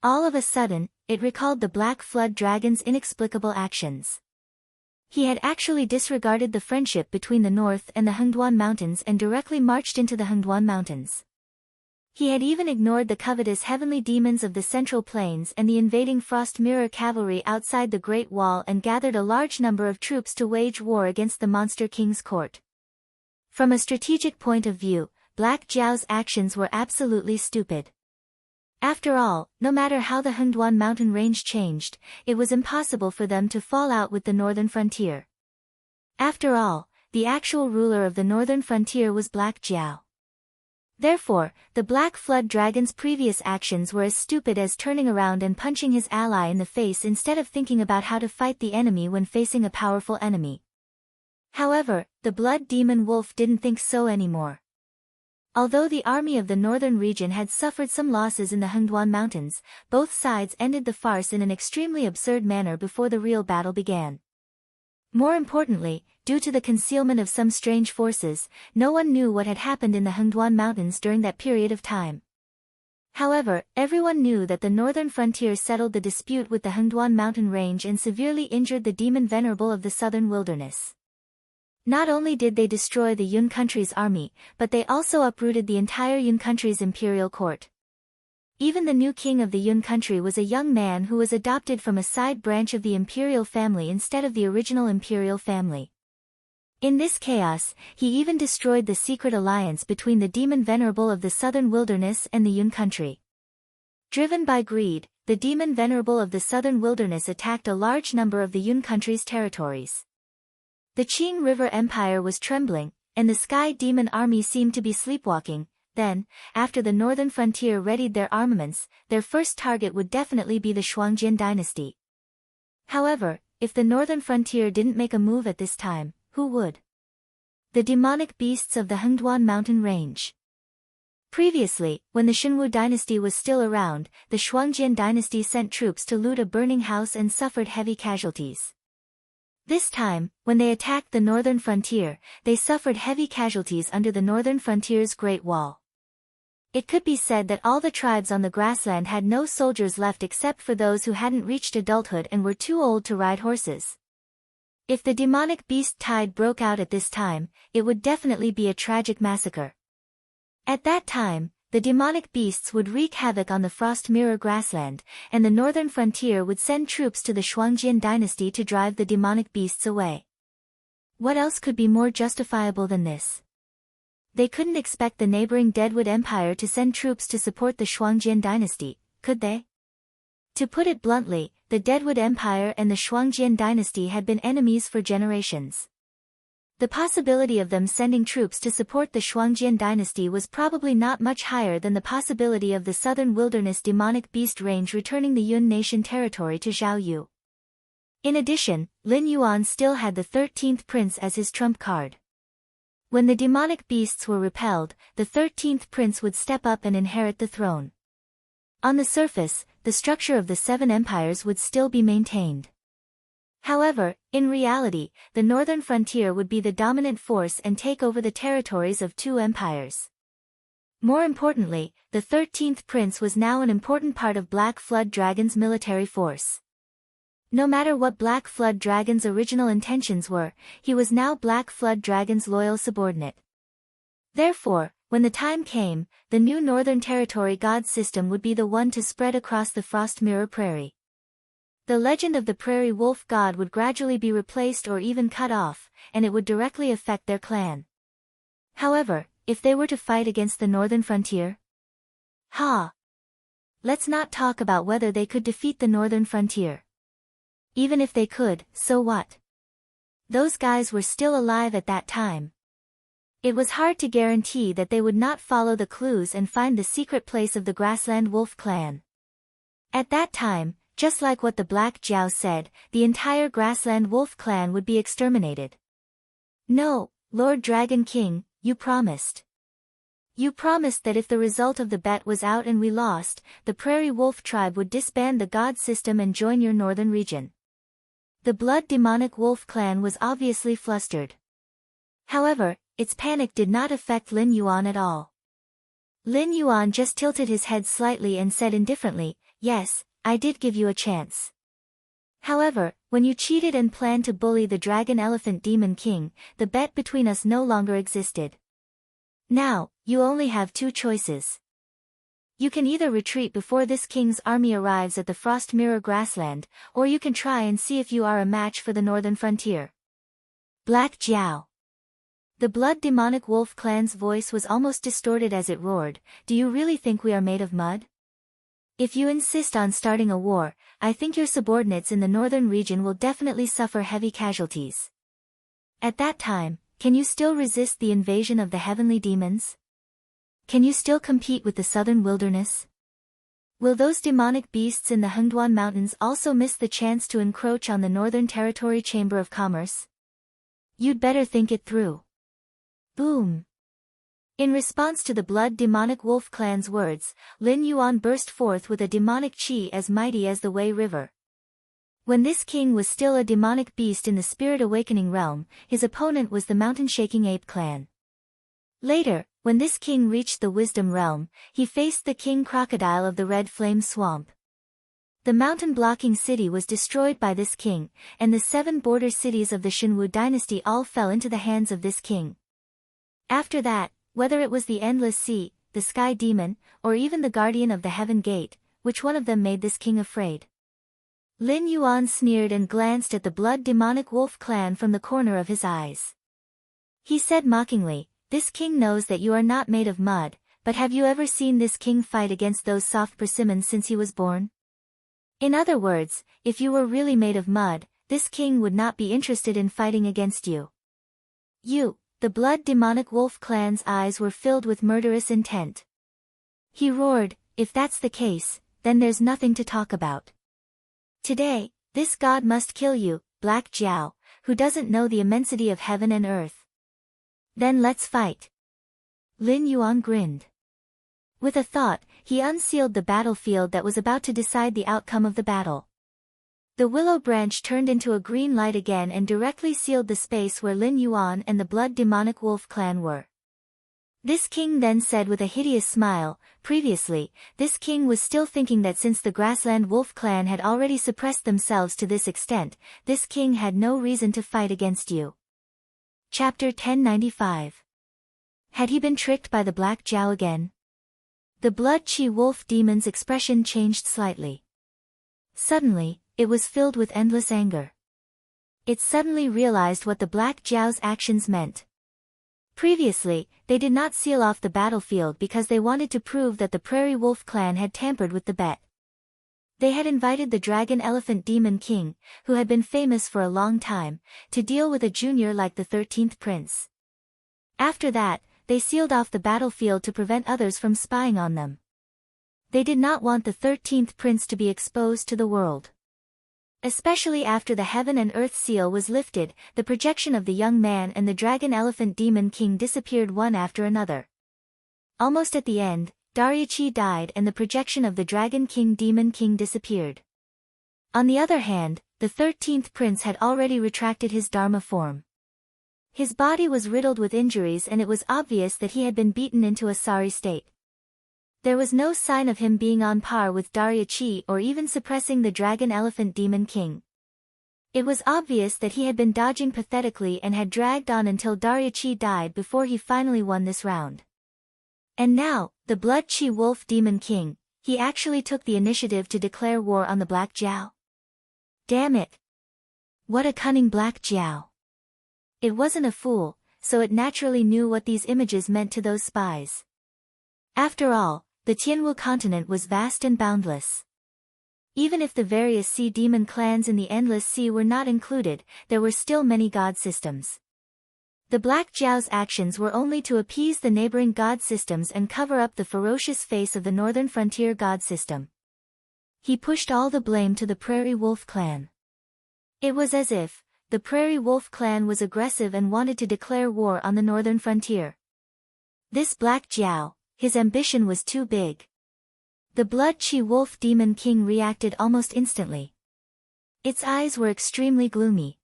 All of a sudden, it recalled the Black Flood Dragon's inexplicable actions. He had actually disregarded the friendship between the North and the Hengduan Mountains and directly marched into the Hengduan Mountains. He had even ignored the covetous heavenly demons of the Central Plains and the invading Frost Mirror cavalry outside the Great Wall and gathered a large number of troops to wage war against the Monster King's court. From a strategic point of view, Black Jiao's actions were absolutely stupid. After all, no matter how the Hengduan mountain range changed, it was impossible for them to fall out with the northern frontier. After all, the actual ruler of the northern frontier was Black Jiao. Therefore, the Black Flood Dragon's previous actions were as stupid as turning around and punching his ally in the face instead of thinking about how to fight the enemy when facing a powerful enemy. However, the Blood Demon Wolf didn't think so anymore. Although the army of the northern region had suffered some losses in the Hengduan Mountains, both sides ended the farce in an extremely absurd manner before the real battle began. More importantly, due to the concealment of some strange forces, no one knew what had happened in the Hengduan Mountains during that period of time. However, everyone knew that the northern frontier settled the dispute with the Hengduan mountain range and severely injured the demon venerable of the southern wilderness. Not only did they destroy the Yun country's army, but they also uprooted the entire Yun country's imperial court. Even the new king of the Yun country was a young man who was adopted from a side branch of the imperial family instead of the original imperial family. In this chaos, he even destroyed the secret alliance between the demon venerable of the southern wilderness and the Yun country. Driven by greed, the demon venerable of the southern wilderness attacked a large number of the Yun country's territories. The Qing River Empire was trembling, and the Sky Demon Army seemed to be sleepwalking. Then, after the northern frontier readied their armaments, their first target would definitely be the Shuangjian dynasty. However, if the northern frontier didn't make a move at this time, who would? The demonic beasts of the Hengduan mountain range. Previously, when the Xinwu dynasty was still around, the Shuangjian dynasty sent troops to loot a burning house and suffered heavy casualties. This time, when they attacked the northern frontier, they suffered heavy casualties under the northern frontier's Great Wall. It could be said that all the tribes on the grassland had no soldiers left except for those who hadn't reached adulthood and were too old to ride horses. If the demonic beast tide broke out at this time, it would definitely be a tragic massacre. At that time, the demonic beasts would wreak havoc on the Frost Mirror grassland, and the northern frontier would send troops to the Shuangjian dynasty to drive the demonic beasts away. What else could be more justifiable than this? They couldn't expect the neighboring Deadwood Empire to send troops to support the Shuangjian dynasty, could they? To put it bluntly, the Deadwood Empire and the Shuangjian dynasty had been enemies for generations. The possibility of them sending troops to support the Shuangjian dynasty was probably not much higher than the possibility of the southern wilderness demonic beast range returning the Yun nation territory to Zhao Yu. In addition, Lin Yuan still had the 13th prince as his trump card. When the demonic beasts were repelled, the 13th prince would step up and inherit the throne. On the surface, the structure of the seven empires would still be maintained. However, in reality, the northern frontier would be the dominant force and take over the territories of two empires. More importantly, the 13th prince was now an important part of Black Flood Dragon's military force. No matter what Black Flood Dragon's original intentions were, he was now Black Flood Dragon's loyal subordinate. Therefore, when the time came, the new Northern Territory God system would be the one to spread across the Frost Mirror Prairie. The legend of the Prairie Wolf God would gradually be replaced or even cut off, and it would directly affect their clan. However, if they were to fight against the northern frontier? Let's not talk about whether they could defeat the northern frontier. Even if they could, so what? Those guys were still alive at that time. It was hard to guarantee that they would not follow the clues and find the secret place of the Grassland Wolf clan. At that time, Just like what the Black Jiao said, the entire grassland wolf clan would be exterminated. No, Lord Dragon King, you promised. You promised that if the result of the bet was out and we lost, the Prairie Wolf tribe would disband the god system and join your northern region. The blood demonic wolf clan was obviously flustered. However, its panic did not affect Lin Yuan at all. Lin Yuan just tilted his head slightly and said indifferently, "Yes, I did give you a chance. However, when you cheated and planned to bully the Dragon Elephant Demon King, the bet between us no longer existed. Now, you only have two choices. You can either retreat before this king's army arrives at the Frost Mirror grassland, or you can try and see if you are a match for the northern frontier." Black Jiao. The blood demonic wolf clan's voice was almost distorted as it roared, "Do you really think we are made of mud? If you insist on starting a war, I think your subordinates in the northern region will definitely suffer heavy casualties. At that time, can you still resist the invasion of the heavenly demons? Can you still compete with the southern wilderness? Will those demonic beasts in the Hengduan Mountains also miss the chance to encroach on the Northern Territory Chamber of Commerce? You'd better think it through." Boom! In response to the blood demonic wolf clan's words, Lin Yuan burst forth with a demonic chi as mighty as the Wei River. When this king was still a demonic beast in the Spirit Awakening realm, his opponent was the mountain-shaking ape clan. Later, when this king reached the Wisdom realm, he faced the king crocodile of the Red Flame Swamp. The mountain-blocking city was destroyed by this king, and the 7 border cities of the Shenwu dynasty all fell into the hands of this king. After that, whether it was the Endless Sea, the Sky Demon, or even the Guardian of the Heaven Gate, which one of them made this king afraid? Lin Yuan sneered and glanced at the blood demonic wolf clan from the corner of his eyes. He said mockingly, "This king knows that you are not made of mud, but have you ever seen this king fight against those soft persimmons since he was born? In other words, if you were really made of mud, this king would not be interested in fighting against you." The blood demonic wolf clan's eyes were filled with murderous intent. He roared, "If that's the case, then there's nothing to talk about. Today, this god must kill you, Black Jiao, who doesn't know the immensity of heaven and earth. Then let's fight." Lin Yuan grinned. With a thought, he unsealed the battlefield that was about to decide the outcome of the battle. The willow branch turned into a green light again and directly sealed the space where Lin Yuan and the blood demonic wolf clan were. This king then said with a hideous smile, "Previously, this king was still thinking that since the grassland wolf clan had already suppressed themselves to this extent, this king had no reason to fight against you." Chapter 1095. Had he been tricked by the Black Jiao again? The blood chi wolf demon's expression changed slightly. Suddenly, it was filled with endless anger. It suddenly realized what the Black Jiao's actions meant. Previously, they did not seal off the battlefield because they wanted to prove that the Prairie Wolf clan had tampered with the bet. They had invited the Dragon Elephant Demon King, who had been famous for a long time, to deal with a junior like the 13th Prince. After that, they sealed off the battlefield to prevent others from spying on them. They did not want the 13th Prince to be exposed to the world. Especially after the Heaven and Earth seal was lifted, the projection of the young man and the Dragon Elephant Demon King disappeared one after another. Almost at the end, Dariuchi died and the projection of the Dragon King Demon King disappeared. On the other hand, the 13th Prince had already retracted his Dharma form. His body was riddled with injuries and it was obvious that he had been beaten into a sorry state. There was no sign of him being on par with Dariuchi or even suppressing the Dragon Elephant Demon King. It was obvious that he had been dodging pathetically and had dragged on until Dariuchi died before he finally won this round. And now, the Blood Chi Wolf Demon King, he actually took the initiative to declare war on the Black Jiao. Damn it! What a cunning Black Jiao! It wasn't a fool, so it naturally knew what these images meant to those spies. After all, the Tianwu continent was vast and boundless. Even if the various sea demon clans in the Endless Sea were not included, there were still many god systems. The Black Jiao's actions were only to appease the neighboring god systems and cover up the ferocious face of the northern frontier god system. He pushed all the blame to the Prairie Wolf clan. It was as if the Prairie Wolf clan was aggressive and wanted to declare war on the northern frontier. This Black Jiao, his ambition was too big. The Blood-Chi Wolf Demon King reacted almost instantly. Its eyes were extremely gloomy.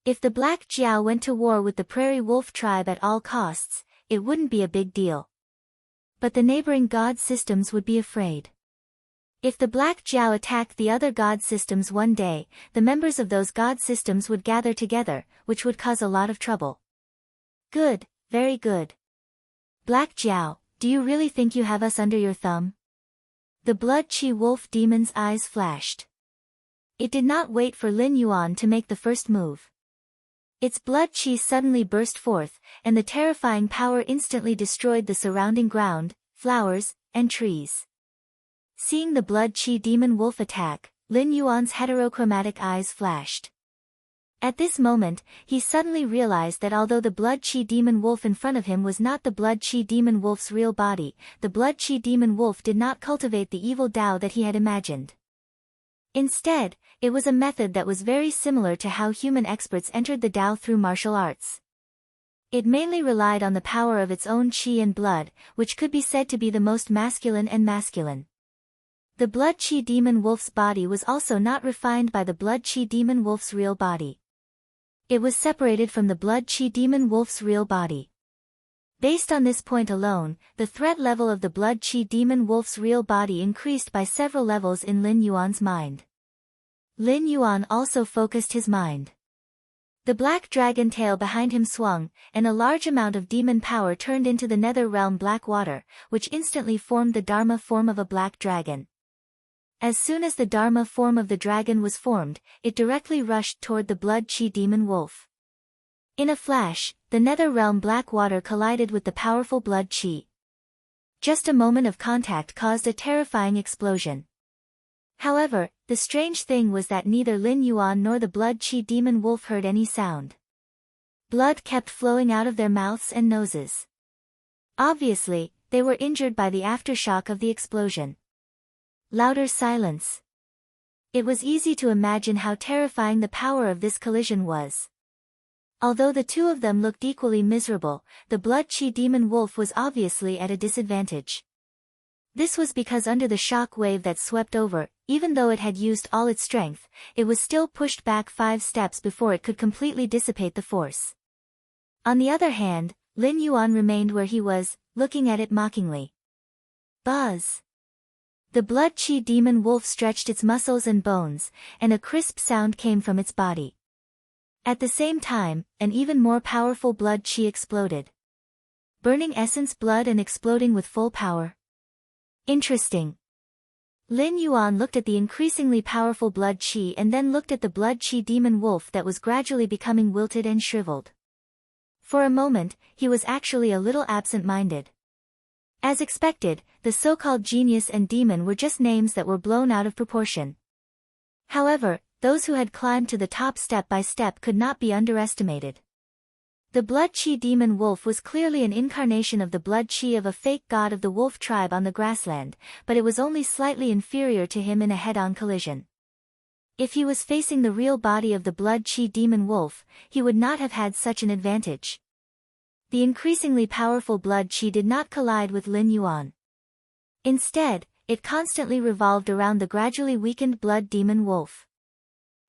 If the Black Jiao went to war with the Prairie Wolf tribe at all costs, it wouldn't be a big deal. But the neighboring god systems would be afraid. If the Black Jiao attacked the other god systems one day, the members of those god systems would gather together, which would cause a lot of trouble. Good, very good. Black Jiao, do you really think you have us under your thumb? The Blood-Chi Wolf Demon's eyes flashed. It did not wait for Lin Yuan to make the first move. Its blood-chi suddenly burst forth, and the terrifying power instantly destroyed the surrounding ground, flowers, and trees. Seeing the blood-chi demon wolf attack, Lin Yuan's heterochromatic eyes flashed. At this moment, he suddenly realized that although the blood-chi demon wolf in front of him was not the blood-chi demon wolf's real body, the blood-chi demon wolf did not cultivate the evil Tao that he had imagined. Instead, it was a method that was very similar to how human experts entered the Tao through martial arts. It mainly relied on the power of its own chi and blood, which could be said to be the most masculine and masculine. The blood-chi demon wolf's body was also not refined by the blood-chi demon wolf's real body. It was separated from the blood-chi demon wolf's real body. Based on this point alone, the threat level of the blood-chi demon wolf's real body increased by several levels in Lin Yuan's mind. Lin Yuan also focused his mind. The black dragon tail behind him swung, and a large amount of demon power turned into the nether realm black water, which instantly formed the Dharma form of a black dragon. As soon as the Dharma form of the dragon was formed, it directly rushed toward the blood-chi demon wolf. In a flash, the nether realm black water collided with the powerful blood-chi. Just a moment of contact caused a terrifying explosion. However, the strange thing was that neither Lin Yuan nor the blood-chi demon wolf heard any sound. Blood kept flowing out of their mouths and noses. Obviously, they were injured by the aftershock of the explosion. Louder silence. It was easy to imagine how terrifying the power of this collision was. Although the two of them looked equally miserable, the blood-chi demon wolf was obviously at a disadvantage. This was because under the shock wave that swept over, even though it had used all its strength, it was still pushed back 5 steps before it could completely dissipate the force. On the other hand, Lin Yuan remained where he was, looking at it mockingly. Buzz! The blood-chi demon wolf stretched its muscles and bones, and a crisp sound came from its body. At the same time, an even more powerful blood-chi exploded. Burning essence blood and exploding with full power. Interesting. Lin Yuan looked at the increasingly powerful blood-chi and then looked at the blood-chi demon wolf that was gradually becoming wilted and shriveled. For a moment, he was actually a little absent-minded. As expected, the so-called genius and demon were just names that were blown out of proportion. However, those who had climbed to the top step by step could not be underestimated. The blood-chi demon wolf was clearly an incarnation of the blood-chi of a fake god of the wolf tribe on the grassland, but it was only slightly inferior to him in a head-on collision. If he was facing the real body of the blood-chi demon wolf, he would not have had such an advantage. The increasingly powerful blood-chi did not collide with Lin Yuan. Instead, it constantly revolved around the gradually weakened blood demon wolf.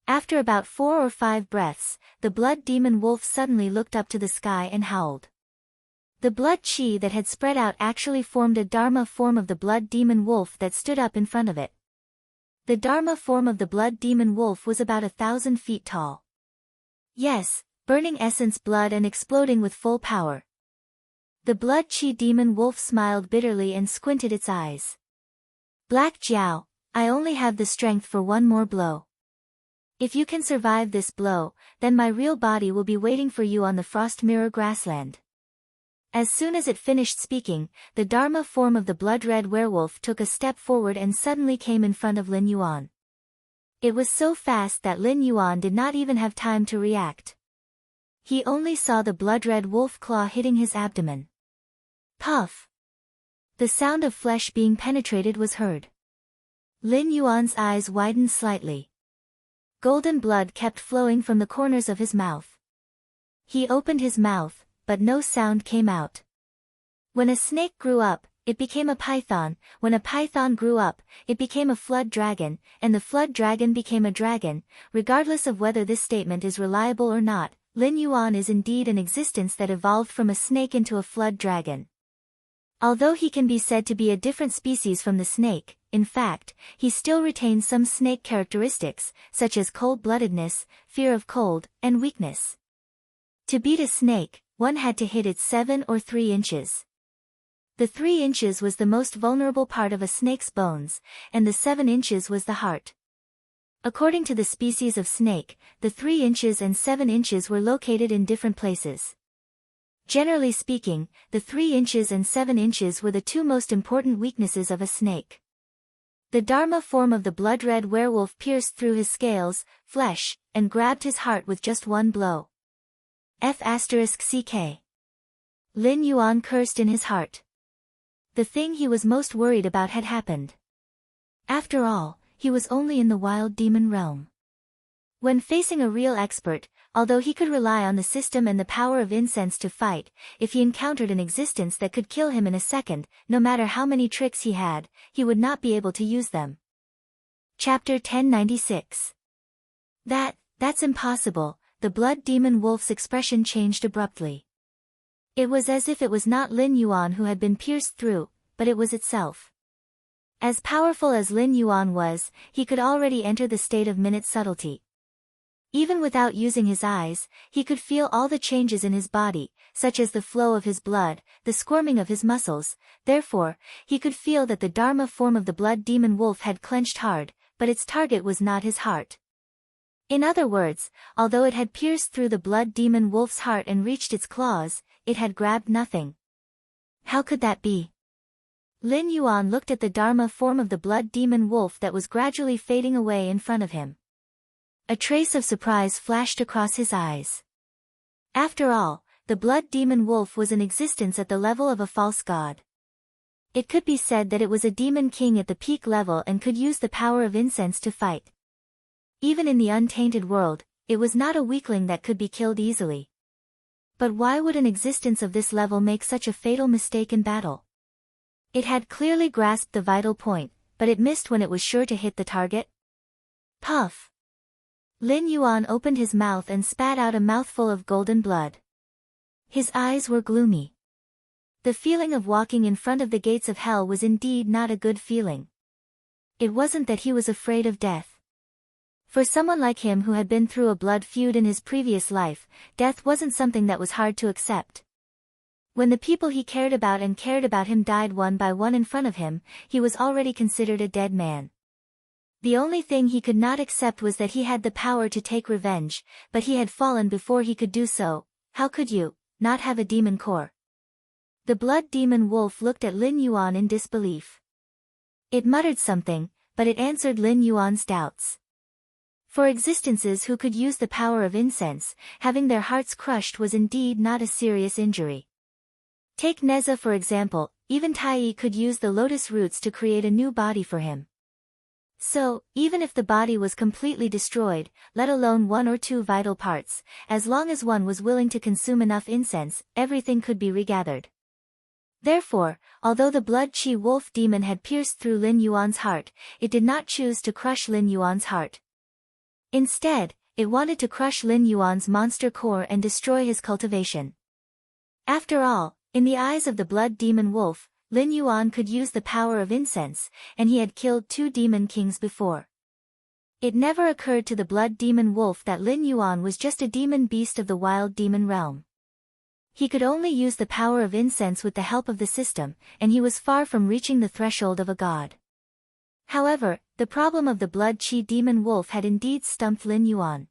After about 4 or 5 breaths, the blood demon wolf suddenly looked up to the sky and howled. The blood chi that had spread out actually formed a Dharma form of the blood demon wolf that stood up in front of it. The Dharma form of the blood demon wolf was about 1,000 feet tall. Yes, burning essence blood and exploding with full power. The blood chi demon wolf smiled bitterly and squinted its eyes. Black Jiao, I only have the strength for one more blow. If you can survive this blow, then my real body will be waiting for you on the Frost Mirror grassland. As soon as it finished speaking, the Dharma form of the blood-red werewolf took a step forward and suddenly came in front of Lin Yuan. It was so fast that Lin Yuan did not even have time to react. He only saw the blood-red wolf claw hitting his abdomen. Puff! The sound of flesh being penetrated was heard. Lin Yuan's eyes widened slightly. Golden blood kept flowing from the corners of his mouth. He opened his mouth, but no sound came out. When a snake grew up, it became a python, when a python grew up, it became a flood dragon, and the flood dragon became a dragon. Regardless of whether this statement is reliable or not, Lin Yuan is indeed an existence that evolved from a snake into a flood dragon. Although he can be said to be a different species from the snake, in fact, he still retains some snake characteristics, such as cold-bloodedness, fear of cold, and weakness. To beat a snake, one had to hit its 7 or 3 inches. The 3 inches was the most vulnerable part of a snake's bones, and the 7 inches was the heart. According to the species of snake, the 3 inches and 7 inches were located in different places. Generally speaking, the 3 inches and 7 inches were the two most important weaknesses of a snake. The Dharma form of the blood-red werewolf pierced through his scales, flesh, and grabbed his heart with just one blow. F***ck. Lin Yuan cursed in his heart. The thing he was most worried about had happened. After all, he was only in the wild demon realm. When facing a real expert, although he could rely on the system and the power of incense to fight, if he encountered an existence that could kill him in a second, no matter how many tricks he had, he would not be able to use them. Chapter 1096. That's impossible. The blood demon wolf's expression changed abruptly. It was as if it was not Lin Yuan who had been pierced through, but it was itself. As powerful as Lin Yuan was, he could already enter the state of minute subtlety. Even without using his eyes, he could feel all the changes in his body, such as the flow of his blood, the squirming of his muscles. Therefore, he could feel that the Dharma form of the blood demon wolf had clenched hard, but its target was not his heart. In other words, although it had pierced through the blood demon wolf's heart and reached its claws, it had grabbed nothing. How could that be? Lin Yuan looked at the Dharma form of the blood demon wolf that was gradually fading away in front of him. A trace of surprise flashed across his eyes. After all, the blood demon wolf was in existence at the level of a false god. It could be said that it was a demon king at the peak level and could use the power of incense to fight. Even in the untainted world, it was not a weakling that could be killed easily. But why would an existence of this level make such a fatal mistake in battle? It had clearly grasped the vital point, but it missed when it was sure to hit the target. Puff! Lin Yuan opened his mouth and spat out a mouthful of golden blood. His eyes were gloomy. The feeling of walking in front of the gates of hell was indeed not a good feeling. It wasn't that he was afraid of death. For someone like him who had been through a blood feud in his previous life, death wasn't something that was hard to accept. When the people he cared about him died one by one in front of him, he was already considered a dead man. The only thing he could not accept was that he had the power to take revenge, but he had fallen before he could do so. How could you not have a demon core? The blood demon wolf looked at Lin Yuan in disbelief. It muttered something, but it answered Lin Yuan's doubts. For existences who could use the power of incense, having their hearts crushed was indeed not a serious injury. Take Neza for example, even Tai could use the lotus roots to create a new body for him. So, even if the body was completely destroyed, let alone 1 or 2 vital parts, as long as one was willing to consume enough incense, everything could be regathered. Therefore, although the blood chi wolf demon had pierced through Lin Yuan's heart, it did not choose to crush Lin Yuan's heart. Instead, it wanted to crush Lin Yuan's monster core and destroy his cultivation. After all, in the eyes of the blood demon wolf, Lin Yuan could use the power of incense, and he had killed 2 demon kings before. It never occurred to the blood demon wolf that Lin Yuan was just a demon beast of the wild demon realm. He could only use the power of incense with the help of the system, and he was far from reaching the threshold of a god. However, the problem of the blood chi demon wolf had indeed stumped Lin Yuan.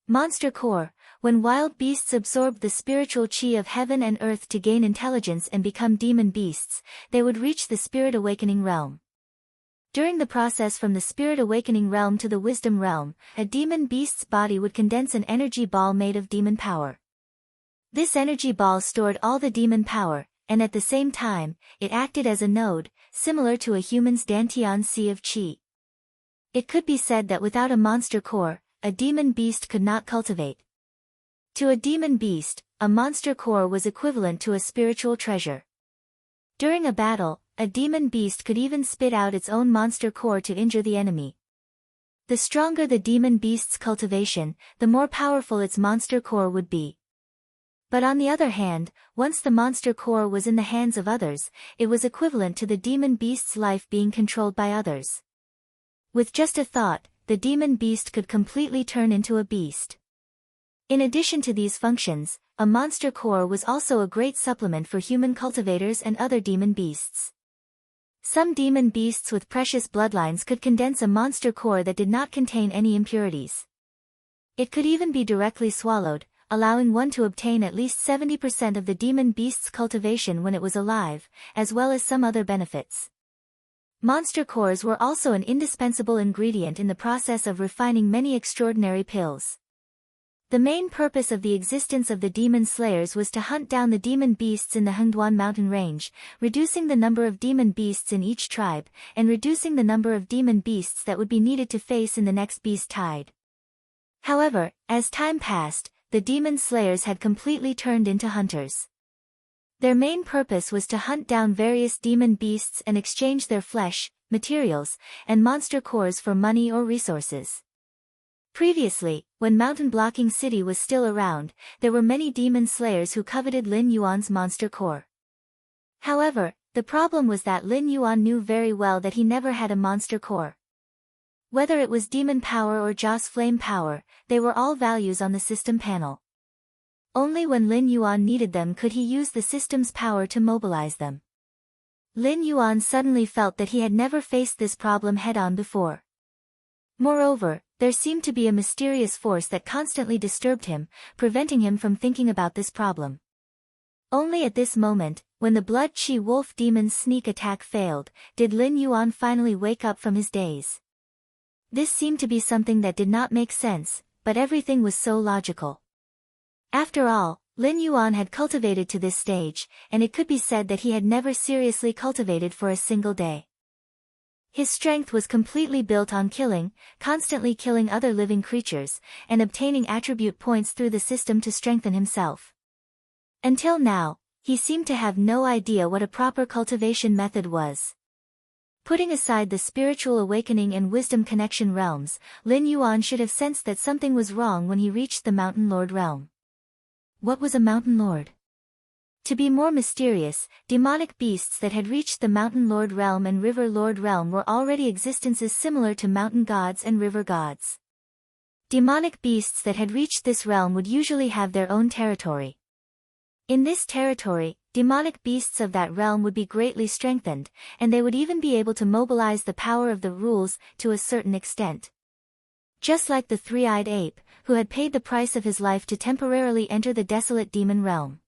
Monster core, when wild beasts absorbed the spiritual chi of heaven and earth to gain intelligence and become demon beasts, they would reach the spirit awakening realm. During the process from the spirit awakening realm to the wisdom realm, a demon beast's body would condense an energy ball made of demon power. This energy ball stored all the demon power, and at the same time, it acted as a node, similar to a human's Dantian sea of chi. It could be said that without a monster core, a demon beast could not cultivate. To a demon beast, a monster core was equivalent to a spiritual treasure. During a battle, a demon beast could even spit out its own monster core to injure the enemy. The stronger the demon beast's cultivation, the more powerful its monster core would be. But on the other hand, once the monster core was in the hands of others, it was equivalent to the demon beast's life being controlled by others. With just a thought, the demon beast could completely turn into a beast. In addition to these functions, a monster core was also a great supplement for human cultivators and other demon beasts. Some demon beasts with precious bloodlines could condense a monster core that did not contain any impurities. It could even be directly swallowed, allowing one to obtain at least 70% of the demon beast's cultivation when it was alive, as well as some other benefits. Monster cores were also an indispensable ingredient in the process of refining many extraordinary pills. The main purpose of the existence of the demon slayers was to hunt down the demon beasts in the Hengduan mountain range, reducing the number of demon beasts in each tribe, and reducing the number of demon beasts that would be needed to face in the next beast tide. However, as time passed, the demon slayers had completely turned into hunters. Their main purpose was to hunt down various demon beasts and exchange their flesh, materials, and monster cores for money or resources. Previously, when Mountain Blocking City was still around, there were many demon slayers who coveted Lin Yuan's monster core. However, the problem was that Lin Yuan knew very well that he never had a monster core. Whether it was demon power or Joss flame power, they were all values on the system panel. Only when Lin Yuan needed them could he use the system's power to mobilize them. Lin Yuan suddenly felt that he had never faced this problem head-on before. Moreover, there seemed to be a mysterious force that constantly disturbed him, preventing him from thinking about this problem. Only at this moment, when the Blood Chi Wolf demon's sneak attack failed, did Lin Yuan finally wake up from his daze. This seemed to be something that did not make sense, but everything was so logical. After all, Lin Yuan had cultivated to this stage, and it could be said that he had never seriously cultivated for a single day. His strength was completely built on killing, constantly killing other living creatures, and obtaining attribute points through the system to strengthen himself. Until now, he seemed to have no idea what a proper cultivation method was. Putting aside the spiritual awakening and wisdom connection realms, Lin Yuan should have sensed that something was wrong when he reached the Mountain Lord realm. What was a Mountain Lord? To be more mysterious, demonic beasts that had reached the Mountain Lord realm and River Lord realm were already existences similar to mountain gods and river gods. Demonic beasts that had reached this realm would usually have their own territory. In this territory, demonic beasts of that realm would be greatly strengthened, and they would even be able to mobilize the power of the rules to a certain extent. Just like the three-eyed ape, who had paid the price of his life to temporarily enter the desolate demon realm.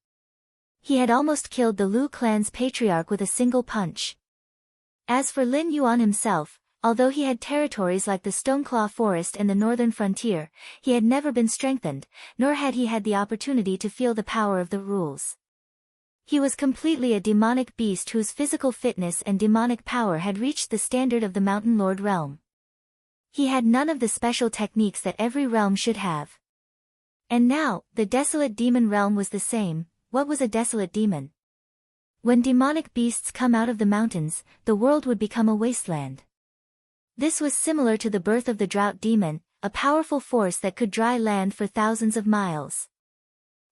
He had almost killed the Lu clan's patriarch with a single punch. As for Lin Yuan himself, although he had territories like the Stoneclaw Forest and the northern frontier, he had never been strengthened, nor had he had the opportunity to feel the power of the rules. He was completely a demonic beast whose physical fitness and demonic power had reached the standard of the Mountain Lord realm. He had none of the special techniques that every realm should have. And now, the desolate demon realm was the same. What was a desolate demon? When demonic beasts come out of the mountains, the world would become a wasteland. This was similar to the birth of the drought demon, a powerful force that could dry land for thousands of miles.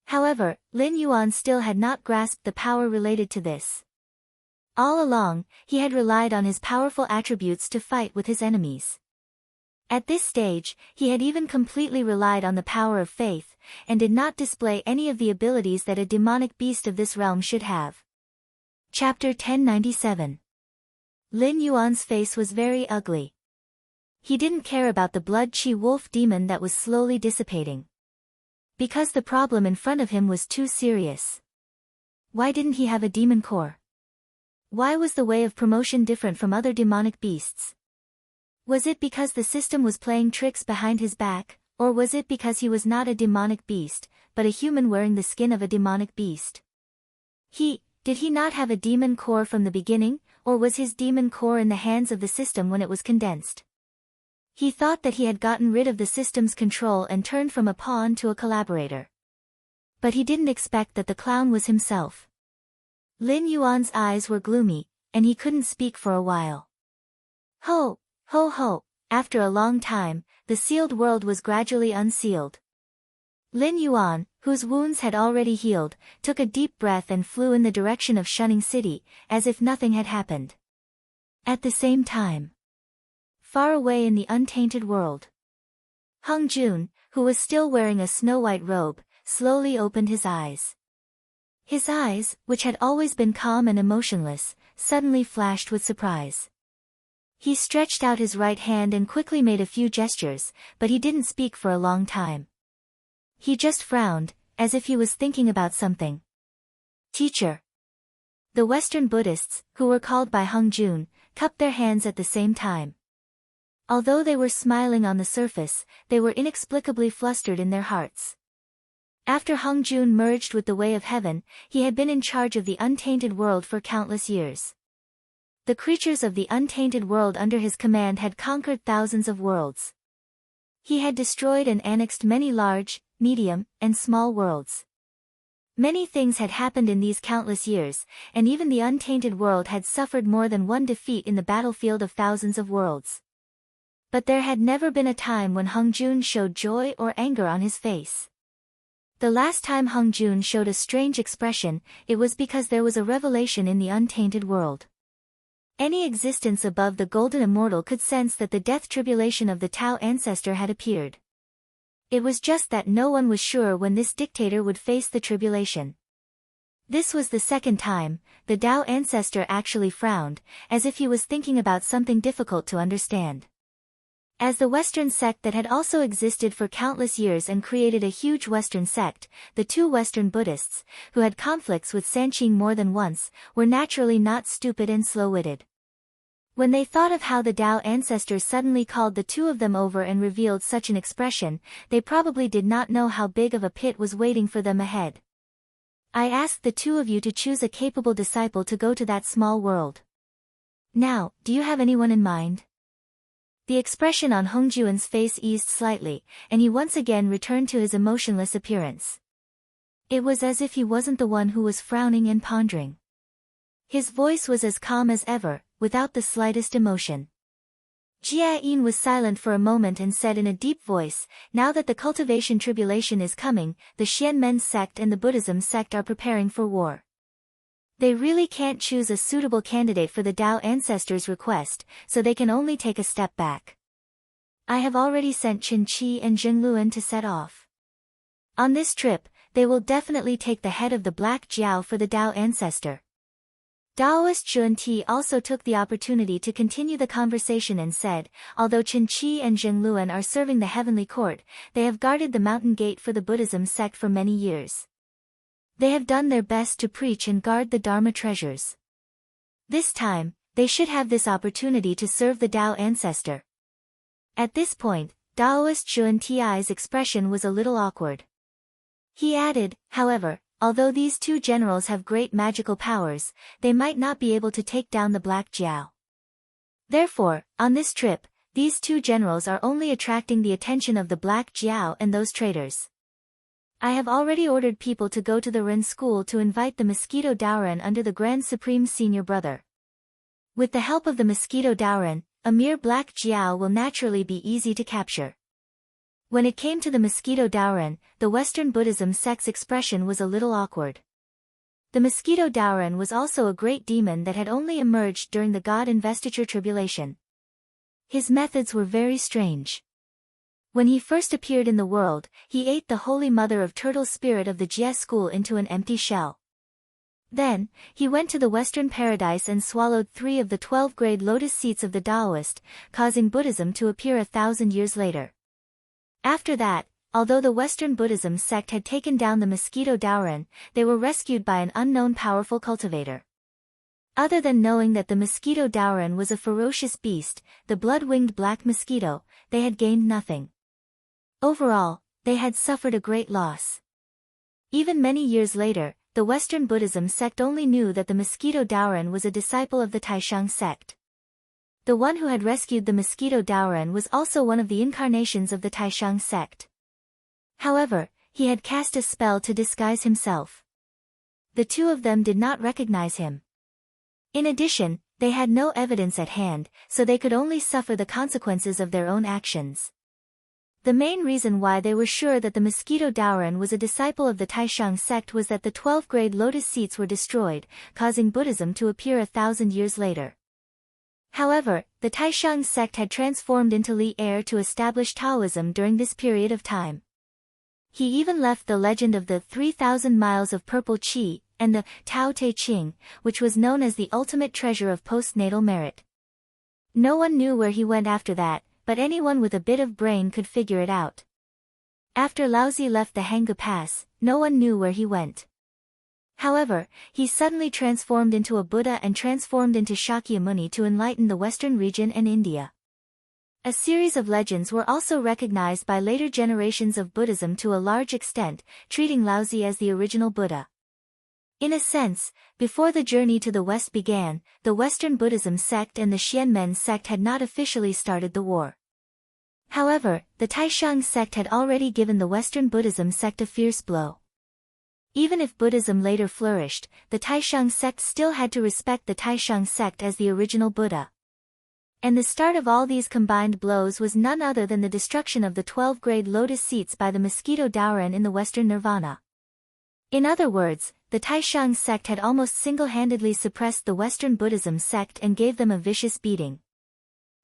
However, Lin Yuan still had not grasped the power related to this. All along, he had relied on his powerful attributes to fight with his enemies. At this stage, he had even completely relied on the power of faith, and did not display any of the abilities that a demonic beast of this realm should have. Chapter 1097. Lin Yuan's face was very ugly. He didn't care about the Blood Chi Wolf demon that was slowly dissipating. Because the problem in front of him was too serious. Why didn't he have a demon core? Why was the way of promotion different from other demonic beasts? Was it because the system was playing tricks behind his back, or was it because he was not a demonic beast, but a human wearing the skin of a demonic beast? Did he not have a demon core from the beginning, or was his demon core in the hands of the system when it was condensed? He thought that he had gotten rid of the system's control and turned from a pawn to a collaborator. But he didn't expect that the clown was himself. Lin Yuan's eyes were gloomy, and he couldn't speak for a while. Ho, ho ho, after a long time, the sealed world was gradually unsealed. Lin Yuan, whose wounds had already healed, took a deep breath and flew in the direction of Shunning City, as if nothing had happened. At the same time, far away in the untainted world, Hung Jun, who was still wearing a snow-white robe, slowly opened his eyes. His eyes, which had always been calm and emotionless, suddenly flashed with surprise. He stretched out his right hand and quickly made a few gestures, but he didn't speak for a long time. He just frowned, as if he was thinking about something. Teacher. The Western Buddhists, who were called by Hung Jun, cupped their hands at the same time. Although they were smiling on the surface, they were inexplicably flustered in their hearts. After Hung Jun merged with the Way of Heaven, he had been in charge of the untainted world for countless years. The creatures of the untainted world under his command had conquered thousands of worlds. He had destroyed and annexed many large, medium, and small worlds. Many things had happened in these countless years, and even the untainted world had suffered more than one defeat in the battlefield of thousands of worlds. But there had never been a time when Hung Jun showed joy or anger on his face. The last time Hung Jun showed a strange expression, it was because there was a revelation in the untainted world. Any existence above the golden immortal could sense that the death tribulation of the Tao ancestor had appeared. It was just that no one was sure when this dictator would face the tribulation. This was the second time. The Tao ancestor actually frowned, as if he was thinking about something difficult to understand. As the Western sect that had also existed for countless years and created a huge Western sect, the two Western Buddhists, who had conflicts with Sanqing more than once, were naturally not stupid and slow-witted. When they thought of how the Tao ancestors suddenly called the two of them over and revealed such an expression, they probably did not know how big of a pit was waiting for them ahead. I asked the two of you to choose a capable disciple to go to that small world. Now, do you have anyone in mind? The expression on Hung Jun's face eased slightly, and he once again returned to his emotionless appearance. It was as if he wasn't the one who was frowning and pondering. His voice was as calm as ever, without the slightest emotion. Jia Yin was silent for a moment and said in a deep voice, "Now that the cultivation tribulation is coming, the Xianmen sect and the Buddhism sect are preparing for war. They really can't choose a suitable candidate for the Tao ancestors' request, so they can only take a step back. I have already sent Qin Qi and Zheng Luan to set off. On this trip, they will definitely take the head of the Black Jiao for the Tao ancestor." Daoist Zhun Ti also took the opportunity to continue the conversation and said, "Although Qin Qi and Zheng Luan are serving the heavenly court, they have guarded the mountain gate for the Buddhism sect for many years. They have done their best to preach and guard the Dharma treasures. This time, they should have this opportunity to serve the Tao ancestor." At this point, Daoist Zhun Ti's expression was a little awkward. He added, "However, although these two generals have great magical powers, they might not be able to take down the Black Jiao. Therefore, on this trip, these two generals are only attracting the attention of the Black Jiao and those traitors. I have already ordered people to go to the Ren school to invite the Mosquito Daoren under the Grand Supreme Senior Brother. With the help of the Mosquito Daoren, a mere Black Jiao will naturally be easy to capture." When it came to the Mosquito Daoren, the Western Buddhism sect's expression was a little awkward. The Mosquito Daoren was also a great demon that had only emerged during the God Investiture Tribulation. His methods were very strange. When he first appeared in the world, he ate the Holy Mother of Turtle Spirit of the Jie school into an empty shell. Then, he went to the Western Paradise and swallowed 3 of the 12 grade lotus seats of the Taoist, causing Buddhism to appear 1,000 years later. After that, although the Western Buddhism sect had taken down the Mosquito Daoren, they were rescued by an unknown powerful cultivator. Other than knowing that the Mosquito Daoren was a ferocious beast, the blood-winged black mosquito, they had gained nothing. Overall, they had suffered a great loss. Even many years later, the Western Buddhism sect only knew that the Mosquito Daoren was a disciple of the Taishang sect. The one who had rescued the mosquito Daoren was also one of the incarnations of the Taishang sect. However, he had cast a spell to disguise himself. The two of them did not recognize him. In addition, they had no evidence at hand, so they could only suffer the consequences of their own actions. The main reason why they were sure that the mosquito Daoren was a disciple of the Taishang sect was that the 12 great lotus seats were destroyed, causing Buddhism to appear 1,000 years later. However, the Taishang sect had transformed into Li Air to establish Taoism during this period of time. He even left the legend of the 3,000 miles of purple qi, and the Tao Te Ching, which was known as the ultimate treasure of postnatal merit. No one knew where he went after that, but anyone with a bit of brain could figure it out. After Laozi left the Hanggu Pass, no one knew where he went. However, he suddenly transformed into a Buddha and transformed into Shakyamuni to enlighten the Western region and India. A series of legends were also recognized by later generations of Buddhism to a large extent, treating Laozi as the original Buddha. In a sense, before the journey to the West began, the Western Buddhism sect and the Xianmen sect had not officially started the war. However, the Taishang sect had already given the Western Buddhism sect a fierce blow. Even if Buddhism later flourished, the Taishang sect still had to respect the Taishang sect as the original Buddha. And the start of all these combined blows was none other than the destruction of the 12 great lotus seats by the mosquito Daoren in the Western Nirvana. In other words, the Taishang sect had almost single-handedly suppressed the Western Buddhism sect and gave them a vicious beating.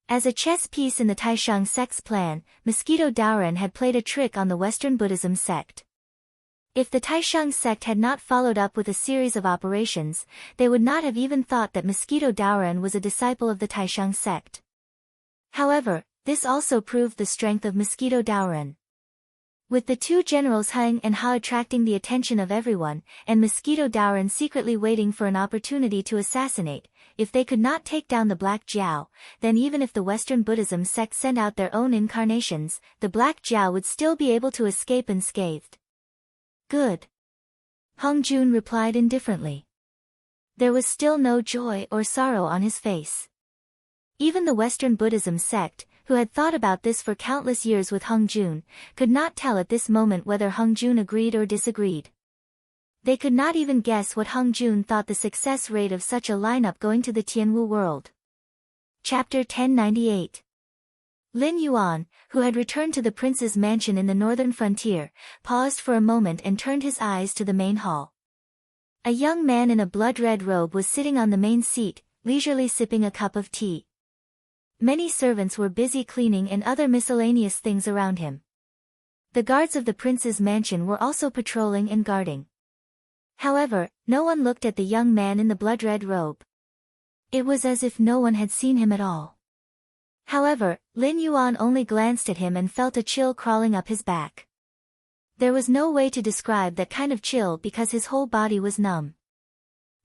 As a chess piece in the Taishang sect's plan, mosquito Daoren had played a trick on the Western Buddhism sect. If the Taishang sect had not followed up with a series of operations, they would not have even thought that mosquito Daoren was a disciple of the Taishang sect. However, this also proved the strength of mosquito Daoren. With the two generals Heng and Ha attracting the attention of everyone, and mosquito Daoren secretly waiting for an opportunity to assassinate, if they could not take down the Black Jiao, then even if the Western Buddhism sect sent out their own incarnations, the Black Jiao would still be able to escape unscathed. Good. Hong Jun replied indifferently. There was still no joy or sorrow on his face. Even the Western Buddhism sect, who had thought about this for countless years with Hong Jun, could not tell at this moment whether Hong Jun agreed or disagreed. They could not even guess what Hong Jun thought the success rate of such a lineup going to the Tianwu world. Chapter 1098. Lin Yuan, who had returned to the prince's mansion in the northern frontier, paused for a moment and turned his eyes to the main hall. A young man in a blood-red robe was sitting on the main seat, leisurely sipping a cup of tea. Many servants were busy cleaning and other miscellaneous things around him. The guards of the prince's mansion were also patrolling and guarding. However, no one looked at the young man in the blood-red robe. It was as if no one had seen him at all. However, Lin Yuan only glanced at him and felt a chill crawling up his back. There was no way to describe that kind of chill because his whole body was numb.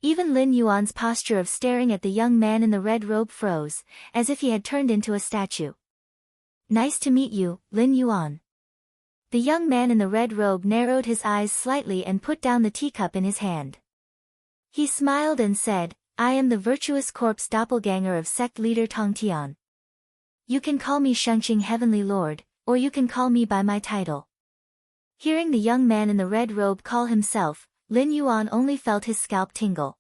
Even Lin Yuan's posture of staring at the young man in the red robe froze, as if he had turned into a statue. Nice to meet you, Lin Yuan. The young man in the red robe narrowed his eyes slightly and put down the teacup in his hand. He smiled and said, I am the virtuous corpse doppelganger of sect leader Tongtian. You can call me Shengqing Heavenly Lord, or you can call me by my title. Hearing the young man in the red robe call himself, Lin Yuan only felt his scalp tingle.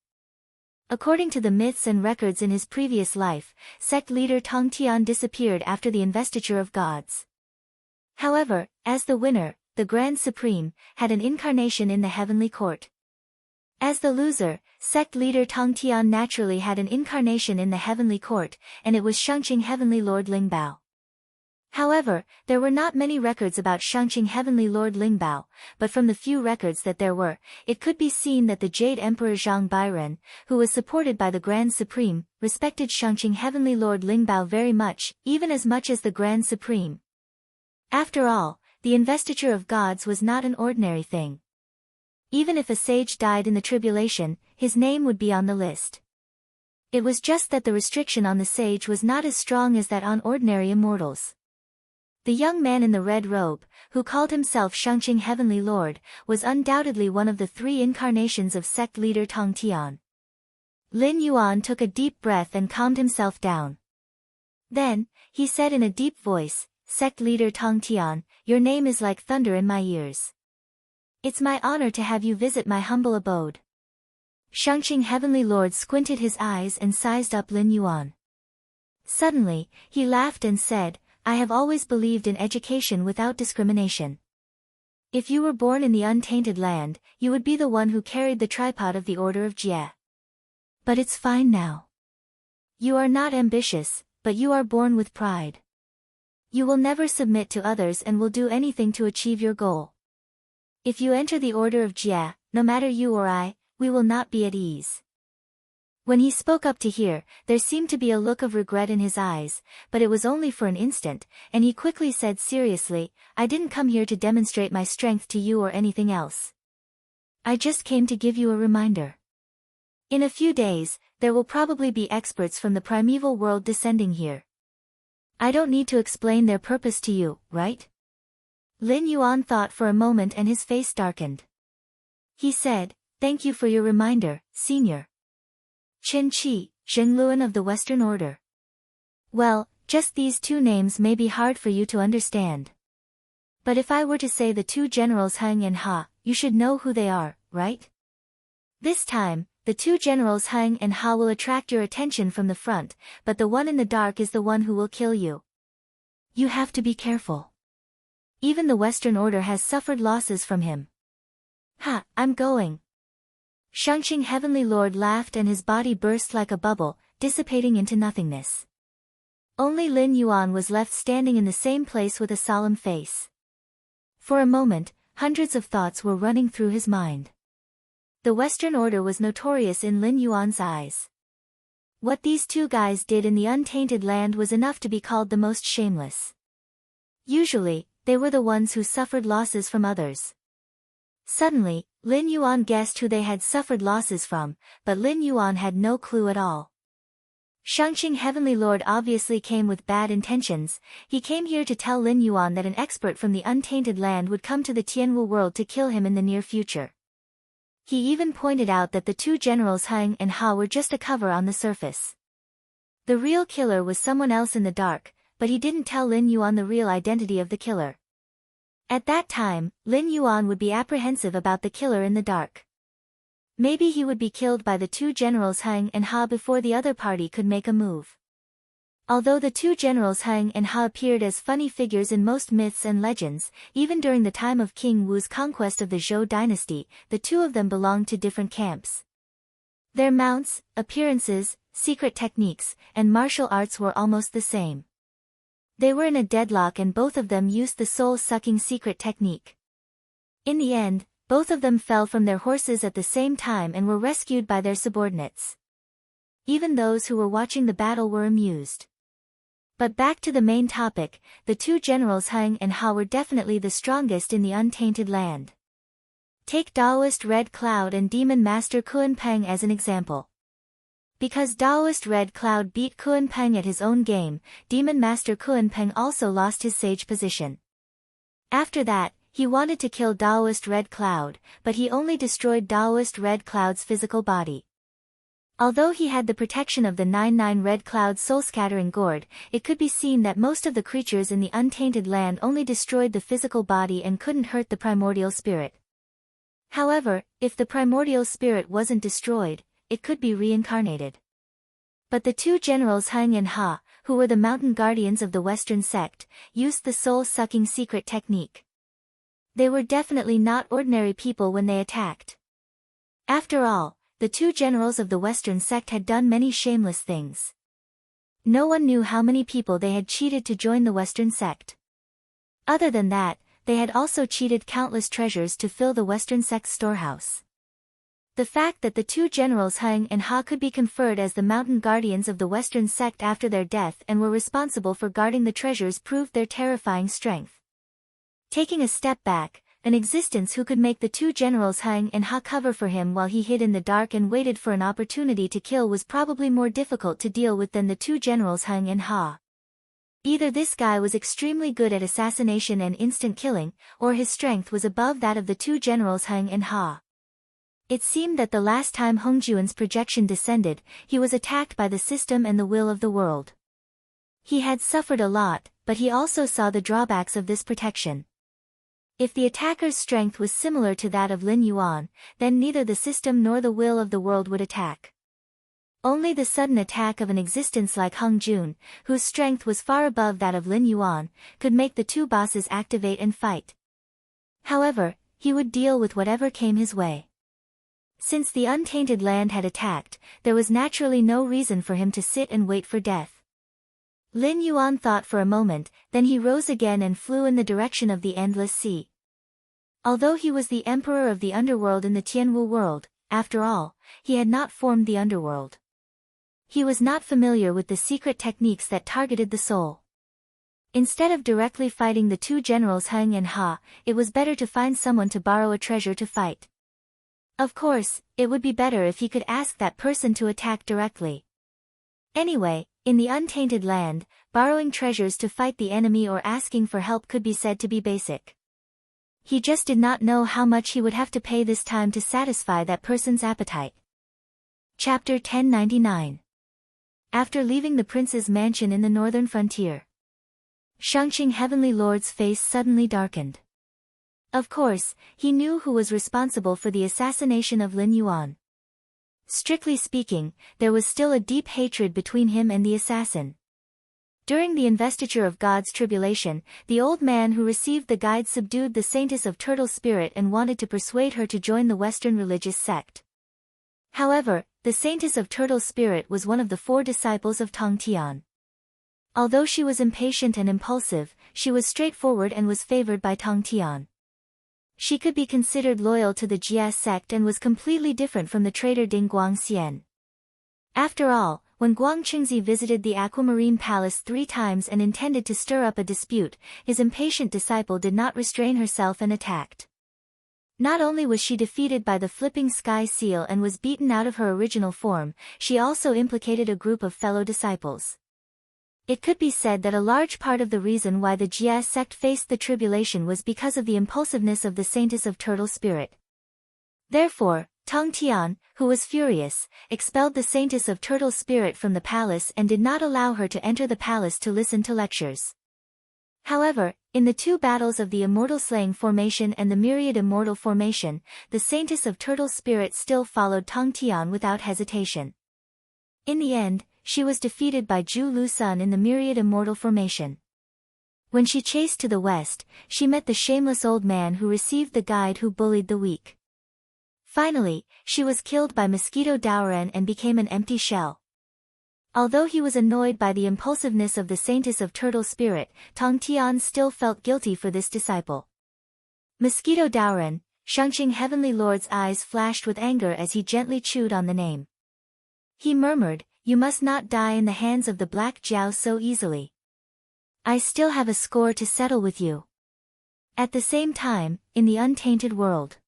According to the myths and records in his previous life, sect leader Tongtian disappeared after the investiture of gods. However, as the winner, the Grand Supreme, had an incarnation in the heavenly court. As the loser, sect leader Tongtian naturally had an incarnation in the heavenly court, and it was Shengqing Heavenly Lord Lingbao. However, there were not many records about Shengqing Heavenly Lord Lingbao, but from the few records that there were, it could be seen that the Jade Emperor Zhang Bairen, who was supported by the Grand Supreme, respected Shengqing Heavenly Lord Lingbao very much, even as much as the Grand Supreme. After all, the investiture of gods was not an ordinary thing. Even if a sage died in the tribulation, his name would be on the list. It was just that the restriction on the sage was not as strong as that on ordinary immortals. The young man in the red robe, who called himself Shengqing Heavenly Lord, was undoubtedly one of the three incarnations of sect leader Tongtian. Lin Yuan took a deep breath and calmed himself down. Then, he said in a deep voice, "Sect leader Tong Tian, your name is like thunder in my ears. It's my honor to have you visit my humble abode." Shangqing Heavenly Lord squinted his eyes and sized up Lin Yuan. Suddenly, he laughed and said, "I have always believed in education without discrimination. If you were born in the untainted land, you would be the one who carried the tripod of the Order of Jie. But it's fine now. You are not ambitious, but you are born with pride. You will never submit to others and will do anything to achieve your goal. If you enter the Order of Jie, no matter you or I, we will not be at ease." When he spoke up to hear, there seemed to be a look of regret in his eyes, but it was only for an instant, and he quickly said seriously, "I didn't come here to demonstrate my strength to you or anything else. I just came to give you a reminder. In a few days, there will probably be experts from the primeval world descending here. I don't need to explain their purpose to you, right?" Lin Yuan thought for a moment and his face darkened. He said, "Thank you for your reminder, Senior. Chen Qi, Zhengluan of the Western Order." Well, just these two names may be hard for you to understand. But if I were to say the two generals Heng and Ha, you should know who they are, right? This time, the two generals Heng and Ha will attract your attention from the front, but the one in the dark is the one who will kill you. You have to be careful. Even the Western Order has suffered losses from him. Ha, I'm going. Shangqing Heavenly Lord laughed and his body burst like a bubble, dissipating into nothingness. Only Lin Yuan was left standing in the same place with a solemn face. For a moment, hundreds of thoughts were running through his mind. The Western Order was notorious in Lin Yuan's eyes. What these two guys did in the untainted land was enough to be called the most shameless. Usually, they were the ones who suffered losses from others. Suddenly, Lin Yuan guessed who they had suffered losses from, but Lin Yuan had no clue at all. Shangqing Heavenly Lord obviously came with bad intentions. He came here to tell Lin Yuan that an expert from the untainted land would come to the Tianwu world to kill him in the near future. He even pointed out that the two generals Heng and Ha were just a cover on the surface. The real killer was someone else in the dark, but he didn't tell Lin Yuan the real identity of the killer. At that time, Lin Yuan would be apprehensive about the killer in the dark. Maybe he would be killed by the two generals Heng and Ha before the other party could make a move. Although the two generals Heng and Ha appeared as funny figures in most myths and legends, even during the time of King Wu's conquest of the Zhou dynasty, the two of them belonged to different camps. Their mounts, appearances, secret techniques, and martial arts were almost the same. They were in a deadlock and both of them used the soul-sucking secret technique. In the end, both of them fell from their horses at the same time and were rescued by their subordinates. Even those who were watching the battle were amused. But back to the main topic, the two generals Heng and Ha were definitely the strongest in the untainted land. Take Daoist Red Cloud and Demon Master Kuan Peng as an example. Because Daoist Red Cloud beat Kuan Peng at his own game, Demon Master Kuan Peng also lost his sage position. After that, he wanted to kill Daoist Red Cloud, but he only destroyed Daoist Red Cloud's physical body. Although he had the protection of the 99 Red Cloud soul-scattering gourd, it could be seen that most of the creatures in the untainted land only destroyed the physical body and couldn't hurt the primordial spirit. However, if the primordial spirit wasn't destroyed, it could be reincarnated. But the two generals Heng and Ha, who were the mountain guardians of the Western sect, used the soul-sucking secret technique. They were definitely not ordinary people when they attacked. After all, the two generals of the Western sect had done many shameless things. No one knew how many people they had cheated to join the Western sect. Other than that, they had also cheated countless treasures to fill the Western sect's storehouse. The fact that the two generals Heng and Ha could be conferred as the mountain guardians of the Western sect after their death and were responsible for guarding the treasures proved their terrifying strength. Taking a step back, an existence who could make the two generals Heng and Ha cover for him while he hid in the dark and waited for an opportunity to kill was probably more difficult to deal with than the two generals Heng and Ha. Either this guy was extremely good at assassination and instant killing, or his strength was above that of the two generals Heng and Ha. It seemed that the last time Hongjuan's projection descended, he was attacked by the system and the will of the world. He had suffered a lot, but he also saw the drawbacks of this protection. If the attacker's strength was similar to that of Lin Yuan, then neither the system nor the will of the world would attack. Only the sudden attack of an existence like Hung Jun, whose strength was far above that of Lin Yuan, could make the two bosses activate and fight. However, he would deal with whatever came his way. Since the untainted land had attacked, there was naturally no reason for him to sit and wait for death. Lin Yuan thought for a moment, then he rose again and flew in the direction of the endless sea. Although he was the emperor of the underworld in the Tianwu world, after all, he had not formed the underworld. He was not familiar with the secret techniques that targeted the soul. Instead of directly fighting the two generals Heng and Ha, it was better to find someone to borrow a treasure to fight. Of course, it would be better if he could ask that person to attack directly. Anyway, in the untainted land, borrowing treasures to fight the enemy or asking for help could be said to be basic. He just did not know how much he would have to pay this time to satisfy that person's appetite. Chapter 1099. After leaving the prince's mansion in the northern frontier, Shangqing Heavenly Lord's face suddenly darkened. Of course, he knew who was responsible for the assassination of Lin Yuan. Strictly speaking, there was still a deep hatred between him and the assassin. During the investiture of God's tribulation, the old man who received the guide subdued the saintess of Turtle Spirit and wanted to persuade her to join the Western religious sect. However, the saintess of Turtle Spirit was one of the 4 disciples of Tong Tian. Although she was impatient and impulsive, she was straightforward and was favored by Tong Tian. She could be considered loyal to the Jia sect and was completely different from the traitor Ding Guangxian. After all, when Guang Chengzi visited the Aquamarine Palace 3 times and intended to stir up a dispute, his impatient disciple did not restrain herself and attacked. Not only was she defeated by the flipping sky seal and was beaten out of her original form, she also implicated a group of fellow disciples. It could be said that a large part of the reason why the Jia sect faced the tribulation was because of the impulsiveness of the saintess of Turtle Spirit. Therefore, Tong Tian, who was furious, expelled the saintess of Turtle Spirit from the palace and did not allow her to enter the palace to listen to lectures. However, in the 2 battles of the Immortal Slaying Formation and the Myriad Immortal Formation, the saintess of Turtle Spirit still followed Tong Tian without hesitation. In the end, she was defeated by Zhu Lu Sun in the Myriad Immortal Formation. When she chased to the west, she met the shameless old man who received the guide who bullied the weak. Finally, she was killed by Mosquito Daoren and became an empty shell. Although he was annoyed by the impulsiveness of the saintess of Turtle Spirit, Tong Tian still felt guilty for this disciple. Mosquito Daoren, Shangqing Heavenly Lord's eyes flashed with anger as he gently chewed on the name. He murmured, "You must not die in the hands of the Black Jiao so easily. I still have a score to settle with you." At the same time, in the untainted world,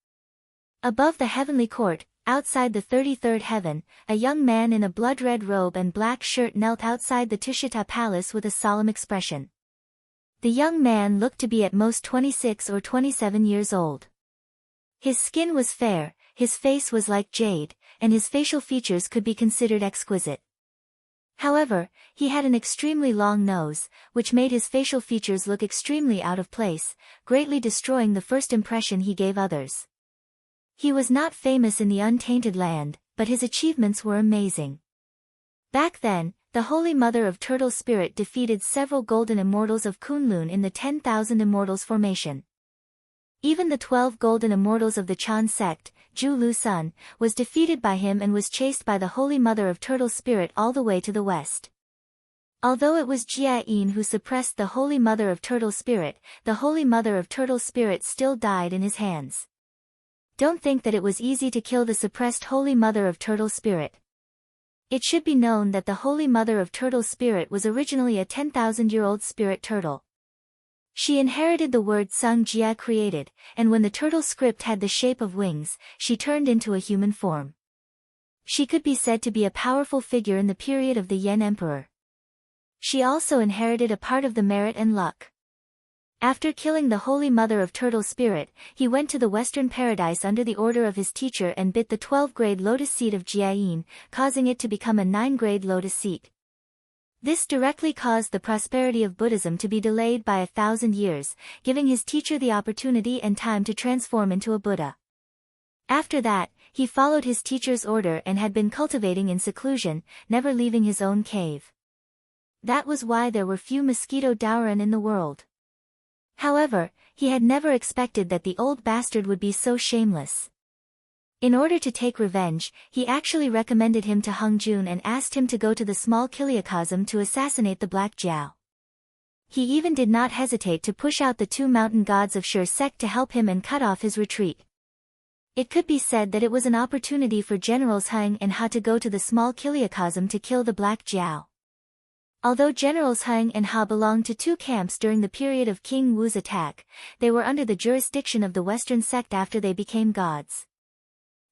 above the heavenly court, outside the 33rd heaven, a young man in a blood-red robe and black shirt knelt outside the Tushita Palace with a solemn expression. The young man looked to be at most 26 or 27 years old. His skin was fair, his face was like jade, and his facial features could be considered exquisite. However, he had an extremely long nose, which made his facial features look extremely out of place, greatly destroying the first impression he gave others. He was not famous in the untainted land, but his achievements were amazing. Back then, the Holy Mother of Turtle Spirit defeated several golden immortals of Kunlun in the 10,000 Immortals formation. Even the 12 golden immortals of the Chan sect, Zhu Lu Sun, was defeated by him and was chased by the Holy Mother of Turtle Spirit all the way to the west. Although it was Jia Yin who suppressed the Holy Mother of Turtle Spirit, the Holy Mother of Turtle Spirit still died in his hands. Don't think that it was easy to kill the suppressed Holy Mother of Turtle Spirit. It should be known that the Holy Mother of Turtle Spirit was originally a 10,000-year-old spirit turtle. She inherited the word Sung Jia created, and when the turtle script had the shape of wings, she turned into a human form. She could be said to be a powerful figure in the period of the Yen Emperor. She also inherited a part of the merit and luck. After killing the Holy Mother of Turtle Spirit, he went to the Western Paradise under the order of his teacher and bit the 12-grade lotus seed of Jia Yin, causing it to become a 9-grade lotus seed. This directly caused the prosperity of Buddhism to be delayed by 1,000 years, giving his teacher the opportunity and time to transform into a Buddha. After that, he followed his teacher's order and had been cultivating in seclusion, never leaving his own cave. That was why there were few mosquito Daoran in the world. However, he had never expected that the old bastard would be so shameless. In order to take revenge, he actually recommended him to Hung Jun and asked him to go to the small Kiliakasm to assassinate the Black Jiao. He even did not hesitate to push out the 2 mountain gods of Shur sect to help him and cut off his retreat. It could be said that it was an opportunity for Generals Hung and Ha to go to the small Kiliakasm to kill the Black Jiao. Although Generals Hung and Ha belonged to 2 camps during the period of King Wu's attack, they were under the jurisdiction of the Western sect after they became gods.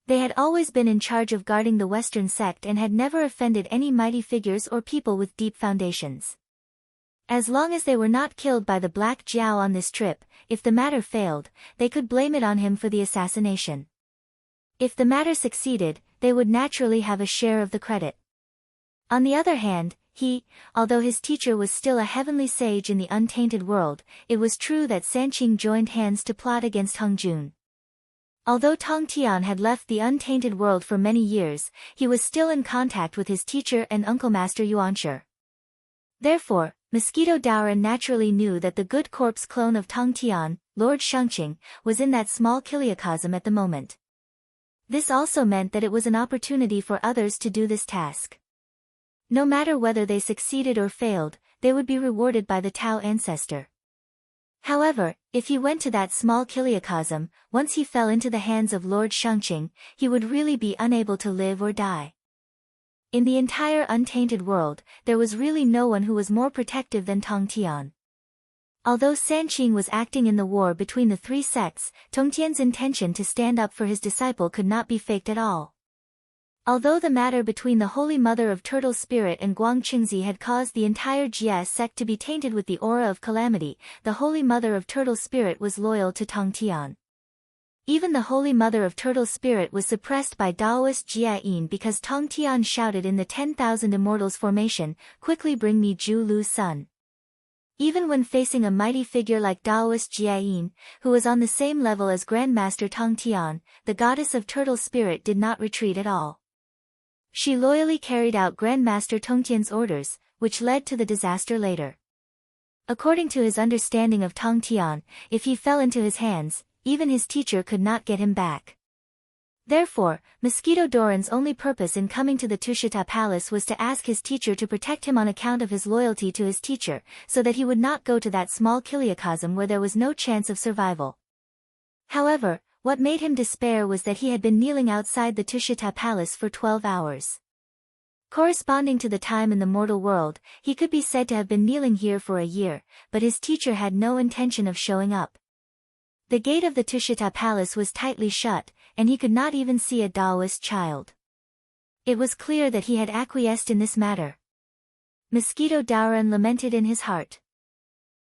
They had always been in charge of guarding the Western sect and had never offended any mighty figures or people with deep foundations. As long as they were not killed by the Black Jiao on this trip, if the matter failed, they could blame it on him for the assassination. If the matter succeeded, they would naturally have a share of the credit. On the other hand, although his teacher was still a heavenly sage in the untainted world, it was true that Sanqing joined hands to plot against Hung Jun. Although Tong Tian had left the untainted world for many years, he was still in contact with his teacher and Uncle Master Yuanshi. Therefore, Mosquito Daoran naturally knew that the good corpse clone of Tong Tian, Lord Shengqing, was in that small Kiliakasm at the moment. This also meant that it was an opportunity for others to do this task. No matter whether they succeeded or failed, they would be rewarded by the Tao ancestor. However, if he went to that small Kiliakasm, once he fell into the hands of Lord Shengqing, he would really be unable to live or die. In the entire untainted world, there was really no one who was more protective than Tong Tian. Although Sanqing was acting in the war between the 3 sects, Tong Tian's intention to stand up for his disciple could not be faked at all. Although the matter between the Holy Mother of Turtle Spirit and Guang Qingzi had caused the entire Jia sect to be tainted with the aura of calamity, the Holy Mother of Turtle Spirit was loyal to Tong Tian. Even the Holy Mother of Turtle Spirit was suppressed by Daoist Jia Yin because Tong Tian shouted in the 10,000 Immortals formation, "Quickly bring me Zhu Lu's son." Even when facing a mighty figure like Daoist Jia Yin, who was on the same level as Grandmaster Tong Tian, the goddess of Turtle Spirit did not retreat at all. She loyally carried out Grandmaster Tongtian's orders, which led to the disaster later. According to his understanding of Tong Tian, if he fell into his hands, even his teacher could not get him back. Therefore, Mosquito Doran's only purpose in coming to the Tushita Palace was to ask his teacher to protect him on account of his loyalty to his teacher, so that he would not go to that small Kiliakasm where there was no chance of survival. However, what made him despair was that he had been kneeling outside the Tushita Palace for 12 hours. Corresponding to the time in the mortal world, he could be said to have been kneeling here for a year, but his teacher had no intention of showing up. The gate of the Tushita Palace was tightly shut, and he could not even see a Daoist child. It was clear that he had acquiesced in this matter. Mosquito Daoran lamented in his heart.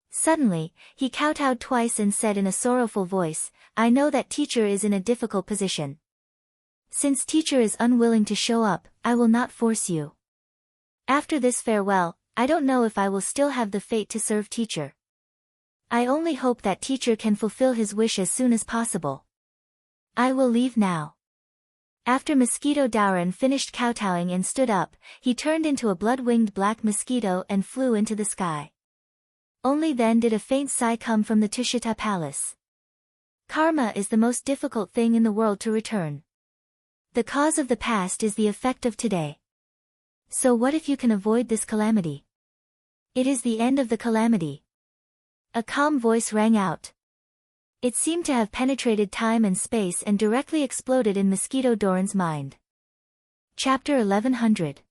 Suddenly, he kowtowed twice and said in a sorrowful voice, "I know that teacher is in a difficult position. Since teacher is unwilling to show up, I will not force you. After this farewell, I don't know if I will still have the fate to serve teacher. I only hope that teacher can fulfill his wish as soon as possible. I will leave now." After Mosquito Daoran finished kowtowing and stood up, he turned into a blood-winged black mosquito and flew into the sky. Only then did a faint sigh come from the Tushita Palace. Karma is the most difficult thing in the world to return. The cause of the past is the effect of today. So what if you can avoid this calamity? It is the end of the calamity. A calm voice rang out. It seemed to have penetrated time and space and directly exploded in Mosquito Doran's mind. Chapter 1100.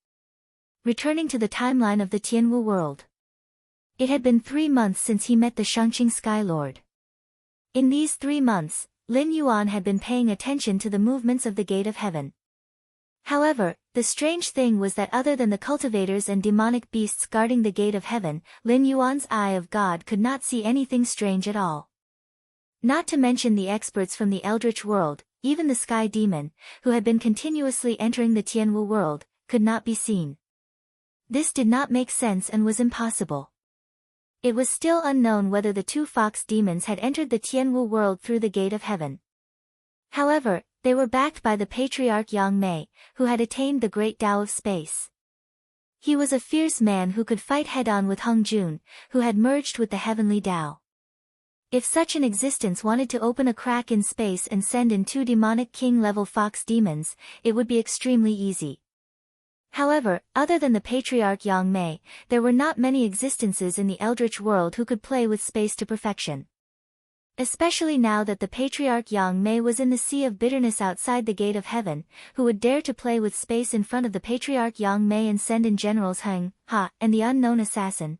Returning to the timeline of the Tianwu world. It had been 3 months since he met the Shengqing Sky Lord. In these 3 months, Lin Yuan had been paying attention to the movements of the Gate of Heaven. However, the strange thing was that other than the cultivators and demonic beasts guarding the Gate of Heaven, Lin Yuan's eye of God could not see anything strange at all. Not to mention the experts from the Eldritch world, even the Sky Demon, who had been continuously entering the Tianwu world, could not be seen. This did not make sense and was impossible. It was still unknown whether the two fox demons had entered the Tianwu world through the gate of heaven. However, they were backed by the patriarch Yang Mei, who had attained the great Tao of space. He was a fierce man who could fight head-on with Hung Jun, who had merged with the heavenly Tao. If such an existence wanted to open a crack in space and send in two demonic king-level fox demons, it would be extremely easy. However, other than the patriarch Yang Mei, there were not many existences in the eldritch world who could play with space to perfection. Especially now that the patriarch Yang Mei was in the sea of bitterness outside the gate of heaven, who would dare to play with space in front of the patriarch Yang Mei and send in generals Heng, Ha, and the unknown assassin?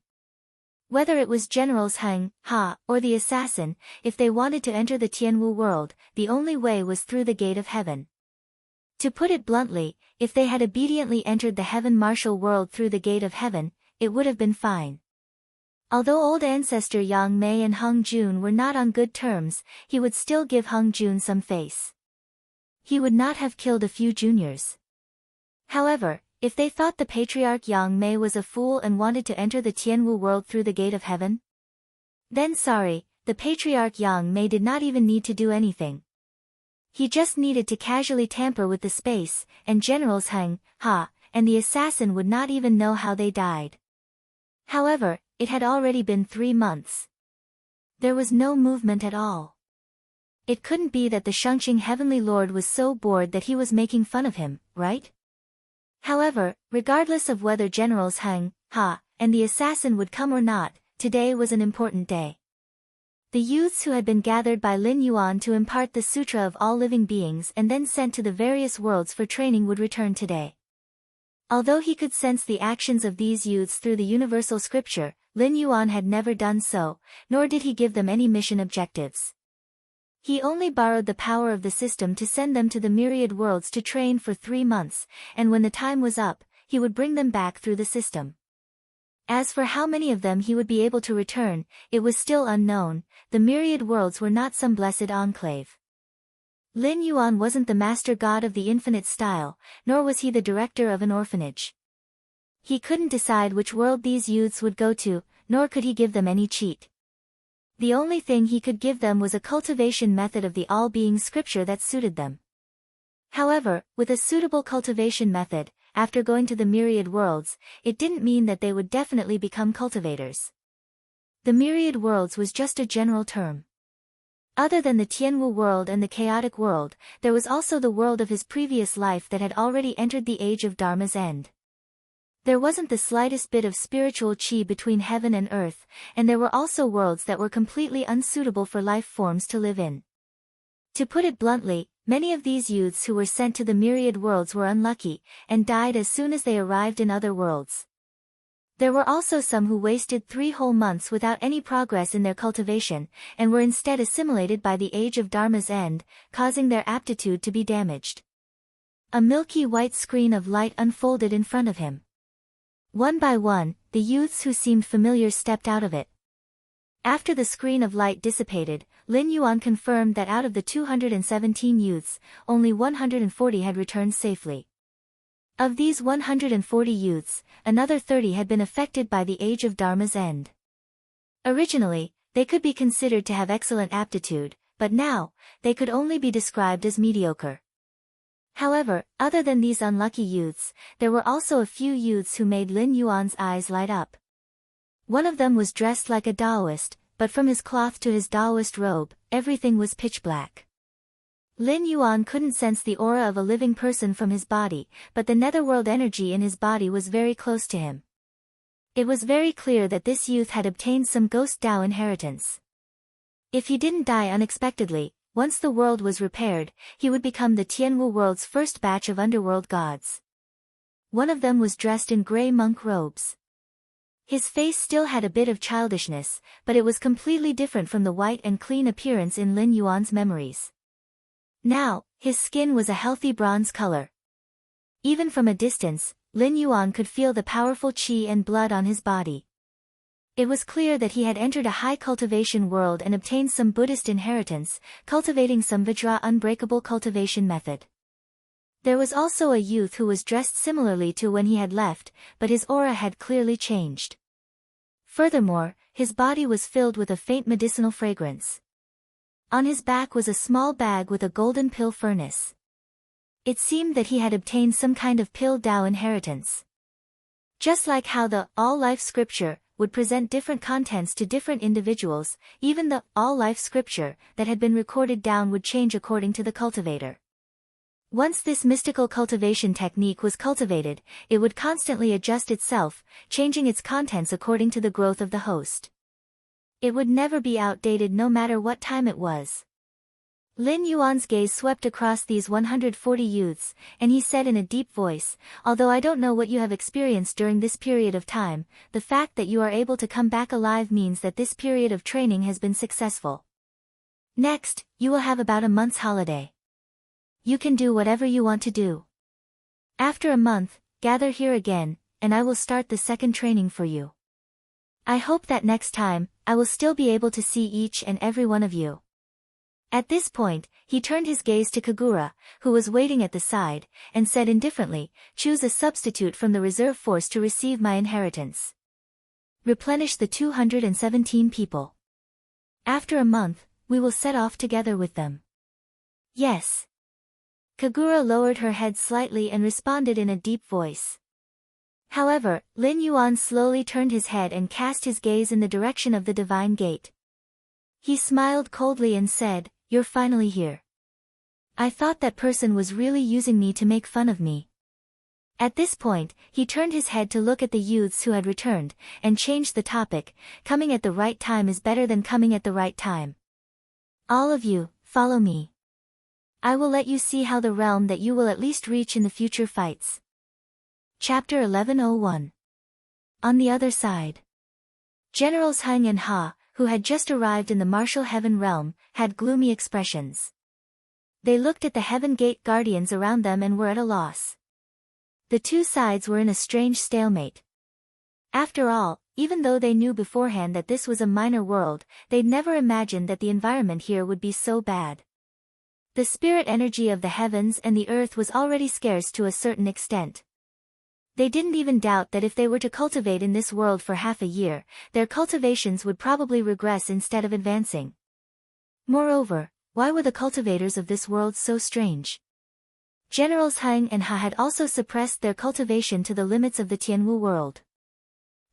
Whether it was generals Heng, Ha, or the assassin, if they wanted to enter the Tianwu world, the only way was through the gate of heaven. To put it bluntly, if they had obediently entered the heaven martial world through the gate of heaven, it would have been fine. Although old ancestor Yang Mei and Hung Jun were not on good terms, he would still give Hung Jun some face. He would not have killed a few juniors. However, if they thought the patriarch Yang Mei was a fool and wanted to enter the Tianwu world through the gate of heaven, then sorry, the patriarch Yang Mei did not even need to do anything. He just needed to casually tamper with the space, and generals Heng, Ha, and the assassin would not even know how they died. However, it had already been 3 months. There was no movement at all. It couldn't be that the Shengqing Heavenly Lord was so bored that he was making fun of him, right? However, regardless of whether generals Heng, Ha, and the assassin would come or not, today was an important day. The youths who had been gathered by Lin Yuan to impart the Sutra of all living beings and then sent to the various worlds for training would return today. Although he could sense the actions of these youths through the universal scripture, Lin Yuan had never done so, nor did he give them any mission objectives. He only borrowed the power of the system to send them to the myriad worlds to train for 3 months, and when the time was up, he would bring them back through the system. As for how many of them he would be able to return, it was still unknown. The myriad worlds were not some blessed enclave. Lin Yuan wasn't the master god of the infinite style, nor was he the director of an orphanage. He couldn't decide which world these youths would go to, nor could he give them any cheat. The only thing he could give them was a cultivation method of the all-being scripture that suited them. However, with a suitable cultivation method, after going to the myriad worlds, it didn't mean that they would definitely become cultivators. The myriad worlds was just a general term. Other than the Tianwu world and the chaotic world, there was also the world of his previous life that had already entered the age of Dharma's end. There wasn't the slightest bit of spiritual chi between heaven and earth, and there were also worlds that were completely unsuitable for life forms to live in. To put it bluntly, many of these youths who were sent to the myriad worlds were unlucky, and died as soon as they arrived in other worlds. There were also some who wasted 3 whole months without any progress in their cultivation, and were instead assimilated by the age of Dharma's end, causing their aptitude to be damaged. A milky white screen of light unfolded in front of him. One by one, the youths who seemed familiar stepped out of it. After the screen of light dissipated, Lin Yuan confirmed that out of the 217 youths, only 140 had returned safely. Of these 140 youths, another 30 had been affected by the age of Dharma's end. Originally, they could be considered to have excellent aptitude, but now, they could only be described as mediocre. However, other than these unlucky youths, there were also a few youths who made Lin Yuan's eyes light up. One of them was dressed like a Taoist, but from his cloth to his Taoist robe, everything was pitch black. Lin Yuan couldn't sense the aura of a living person from his body, but the netherworld energy in his body was very close to him. It was very clear that this youth had obtained some ghost Tao inheritance. If he didn't die unexpectedly, once the world was repaired, he would become the Tianwu world's first batch of underworld gods. One of them was dressed in grey monk robes. His face still had a bit of childishness, but it was completely different from the white and clean appearance in Lin Yuan's memories. Now, his skin was a healthy bronze color. Even from a distance, Lin Yuan could feel the powerful qi and blood on his body. It was clear that he had entered a high cultivation world and obtained some Buddhist inheritance, cultivating some Vajra unbreakable cultivation method. There was also a youth who was dressed similarly to when he had left, but his aura had clearly changed. Furthermore, his body was filled with a faint medicinal fragrance. On his back was a small bag with a golden pill furnace. It seemed that he had obtained some kind of pill Dao inheritance. Just like how the all-life scripture would present different contents to different individuals, even the all-life scripture that had been recorded down would change according to the cultivator. Once this mystical cultivation technique was cultivated, it would constantly adjust itself, changing its contents according to the growth of the host. It would never be outdated no matter what time it was. Lin Yuan's gaze swept across these 140 youths, and he said in a deep voice, "Although I don't know what you have experienced during this period of time, the fact that you are able to come back alive means that this period of training has been successful. Next, you will have about a month's holiday. You can do whatever you want to do. After a month, gather here again, and I will start the second training for you. I hope that next time, I will still be able to see each and every one of you." At this point, he turned his gaze to Kagura, who was waiting at the side, and said indifferently, "Choose a substitute from the reserve force to receive my inheritance. Replenish the 217 people. After a month, we will set off together with them." "Yes." Kagura lowered her head slightly and responded in a deep voice. However, Lin Yuan slowly turned his head and cast his gaze in the direction of the divine gate. He smiled coldly and said, "You're finally here. I thought that person was really using me to make fun of me." At this point, he turned his head to look at the youths who had returned, and changed the topic. "Coming at the right time is better than coming at the right time. All of you, follow me. I will let you see how the realm that you will at least reach in the future fights." Chapter 1101. On the other side. Generals Heng and Ha, who had just arrived in the martial heaven realm, had gloomy expressions. They looked at the heaven gate guardians around them and were at a loss. The two sides were in a strange stalemate. After all, even though they knew beforehand that this was a minor world, they'd never imagined that the environment here would be so bad. The spirit energy of the heavens and the earth was already scarce to a certain extent. They didn't even doubt that if they were to cultivate in this world for half a year, their cultivations would probably regress instead of advancing. Moreover, why were the cultivators of this world so strange? Generals Heng and Ha had also suppressed their cultivation to the limits of the Tianwu world.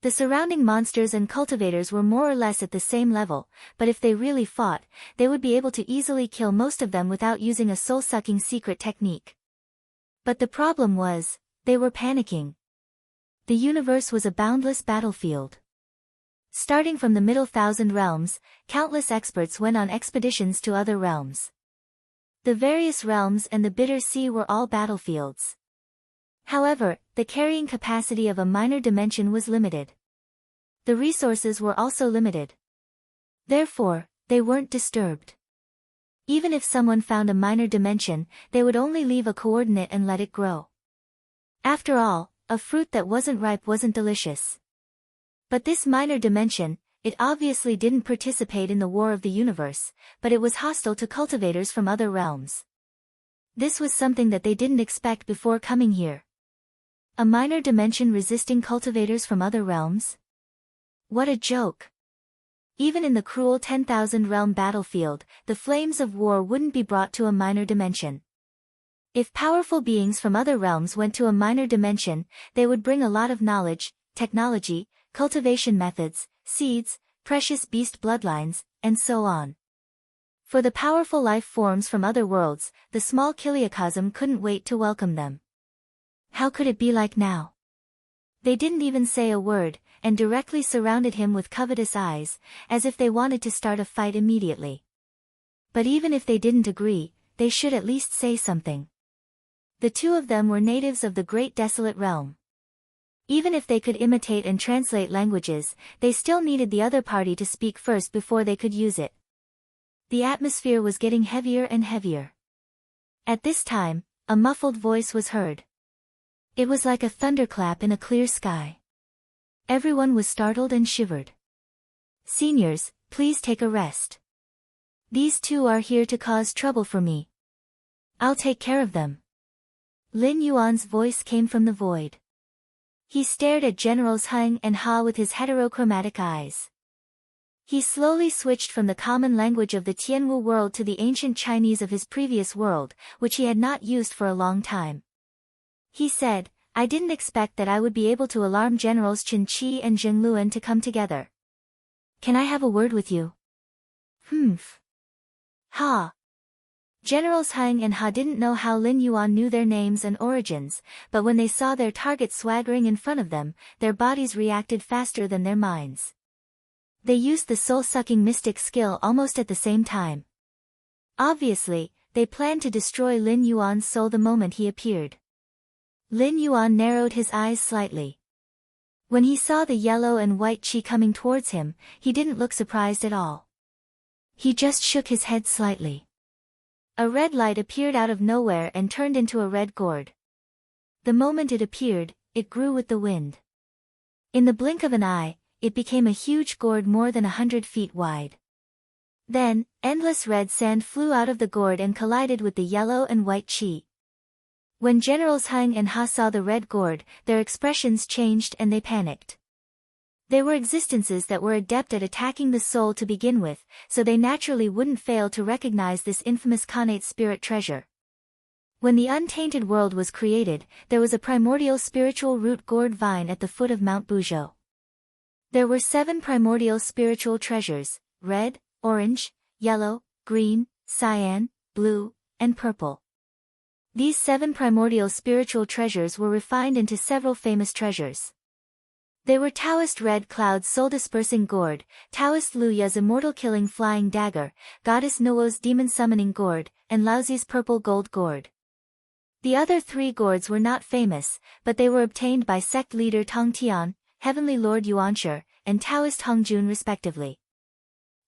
The surrounding monsters and cultivators were more or less at the same level, but if they really fought, they would be able to easily kill most of them without using a soul-sucking secret technique. But the problem was, they were panicking. The universe was a boundless battlefield. Starting from the middle thousand realms, countless experts went on expeditions to other realms. The various realms and the bitter sea were all battlefields. However, the carrying capacity of a minor dimension was limited. The resources were also limited. Therefore, they weren't disturbed. Even if someone found a minor dimension, they would only leave a coordinate and let it grow. After all, a fruit that wasn't ripe wasn't delicious. But this minor dimension, it obviously didn't participate in the war of the universe, but it was hostile to cultivators from other realms. This was something that they didn't expect before coming here. A minor dimension resisting cultivators from other realms? What a joke! Even in the cruel 10,000 realm battlefield, the flames of war wouldn't be brought to a minor dimension. If powerful beings from other realms went to a minor dimension, they would bring a lot of knowledge, technology, cultivation methods, seeds, precious beast bloodlines, and so on. For the powerful life forms from other worlds, the small Kiliacosm couldn't wait to welcome them. How could it be like now? They didn't even say a word, and directly surrounded him with covetous eyes, as if they wanted to start a fight immediately. But even if they didn't agree, they should at least say something. The two of them were natives of the great desolate realm. Even if they could imitate and translate languages, they still needed the other party to speak first before they could use it. The atmosphere was getting heavier and heavier. At this time, a muffled voice was heard. It was like a thunderclap in a clear sky. Everyone was startled and shivered. "Seniors, please take a rest. These two are here to cause trouble for me. I'll take care of them." Lin Yuan's voice came from the void. He stared at Generals Heng and Ha with his heterochromatic eyes. He slowly switched from the common language of the Tianwu world to the ancient Chinese of his previous world, which he had not used for a long time. He said, I didn't expect that I would be able to alarm Generals Chen Qi and Zheng Luan to come together. Can I have a word with you? Humph. Ha. Generals Heng and Ha didn't know how Lin Yuan knew their names and origins, but when they saw their target swaggering in front of them, their bodies reacted faster than their minds. They used the soul-sucking mystic skill almost at the same time. Obviously, they planned to destroy Lin Yuan's soul the moment he appeared. Lin Yuan narrowed his eyes slightly. When he saw the yellow and white qi coming towards him, he didn't look surprised at all. He just shook his head slightly. A red light appeared out of nowhere and turned into a red gourd. The moment it appeared, it grew with the wind. In the blink of an eye, it became a huge gourd more than 100 feet wide. Then, endless red sand flew out of the gourd and collided with the yellow and white qi. When Generals Heng and Ha saw the red gourd, their expressions changed and they panicked. They were existences that were adept at attacking the soul to begin with, so they naturally wouldn't fail to recognize this infamous Khanate spirit treasure. When the untainted world was created, there was a primordial spiritual root gourd vine at the foot of Mount Buzhou. There were 7 primordial spiritual treasures, red, orange, yellow, green, cyan, blue, and purple. These 7 primordial spiritual treasures were refined into several famous treasures. They were Taoist Red Cloud's soul-dispersing gourd, Taoist Luya's immortal-killing flying dagger, Goddess Nuo's demon-summoning gourd, and Laozi's purple gold gourd. The other 3 gourds were not famous, but they were obtained by sect leader Tong Tian, Heavenly Lord Yuanshi, and Taoist Hongjun respectively.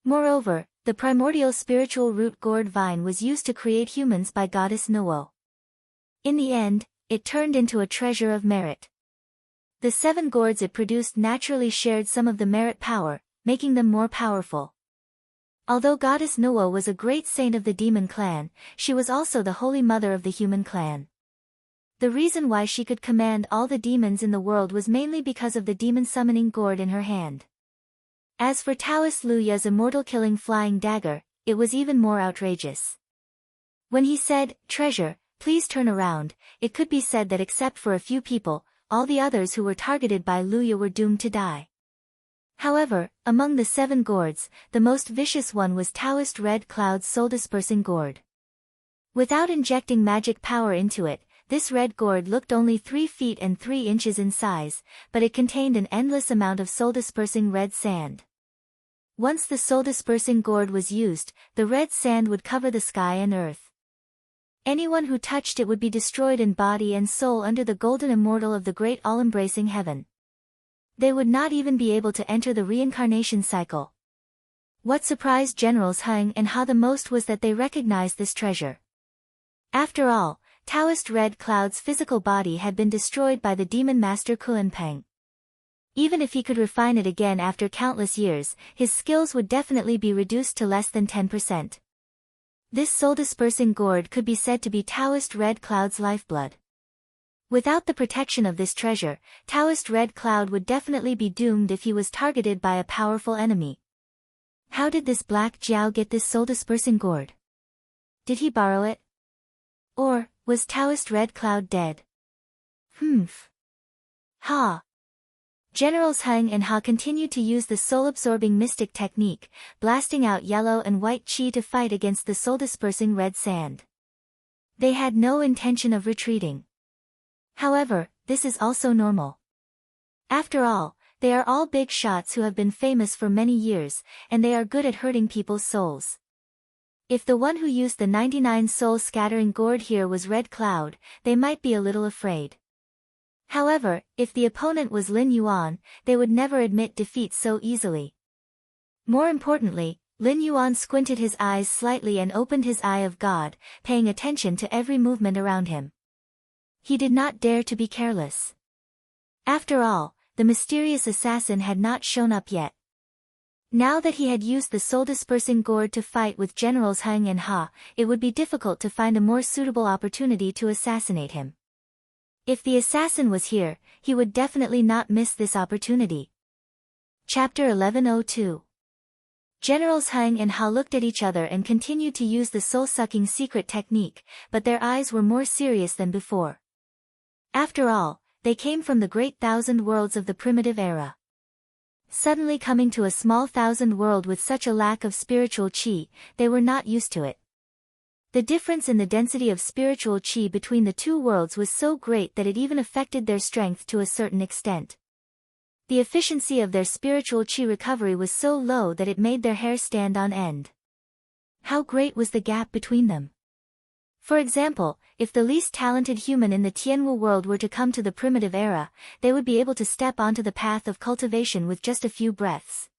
Moreover, the primordial spiritual root gourd vine was used to create humans by Goddess Nuo. In the end, it turned into a treasure of merit. The 7 gourds it produced naturally shared some of the merit power, making them more powerful. Although Goddess Nuo was a great saint of the demon clan, she was also the holy mother of the human clan. The reason why she could command all the demons in the world was mainly because of the demon-summoning gourd in her hand. As for Taoist Luya's immortal-killing flying dagger, it was even more outrageous. When he said, "Treasure, please turn around," it could be said that except for a few people, all the others who were targeted by Luya were doomed to die. However, among the 7 gourds, the most vicious one was Taoist Red Cloud's soul-dispersing gourd. Without injecting magic power into it, this red gourd looked only 3 feet and 3 inches in size, but it contained an endless amount of soul-dispersing red sand. Once the soul-dispersing gourd was used, the red sand would cover the sky and earth. Anyone who touched it would be destroyed in body and soul under the golden immortal of the great all-embracing heaven. They would not even be able to enter the reincarnation cycle. What surprised Generals Heng and Ha the most was that they recognized this treasure. After all, Taoist Red Cloud's physical body had been destroyed by the demon master Kunpeng. Even if he could refine it again after countless years, his skills would definitely be reduced to less than 10%. This soul-dispersing gourd could be said to be Taoist Red Cloud's lifeblood. Without the protection of this treasure, Taoist Red Cloud would definitely be doomed if he was targeted by a powerful enemy. How did this Black Jiao get this soul-dispersing gourd? Did he borrow it? Or, was Taoist Red Cloud dead? Humph. Ha. Generals Heng and Ha continued to use the soul-absorbing mystic technique, blasting out yellow and white qi to fight against the soul-dispersing red sand. They had no intention of retreating. However, this is also normal. After all, they are all big shots who have been famous for many years, and they are good at hurting people's souls. If the one who used the 99 soul-scattering gourd here was Red Cloud, they might be a little afraid. However, if the opponent was Lin Yuan, they would never admit defeat so easily. More importantly, Lin Yuan squinted his eyes slightly and opened his eye of God, paying attention to every movement around him. He did not dare to be careless. After all, the mysterious assassin had not shown up yet. Now that he had used the soul-dispersing gourd to fight with Generals Heng and Ha, it would be difficult to find a more suitable opportunity to assassinate him. If the assassin was here, he would definitely not miss this opportunity. Chapter 1102. Generals Heng and Ha looked at each other and continued to use the soul-sucking secret technique, but their eyes were more serious than before. After all, they came from the great thousand worlds of the primitive era. Suddenly coming to a small thousand world with such a lack of spiritual qi, they were not used to it. The difference in the density of spiritual qi between the two worlds was so great that it even affected their strength to a certain extent. The efficiency of their spiritual qi recovery was so low that it made their hair stand on end. How great was the gap between them? For example, if the least talented human in the Tianwu world were to come to the primitive era, they would be able to step onto the path of cultivation with just a few breaths.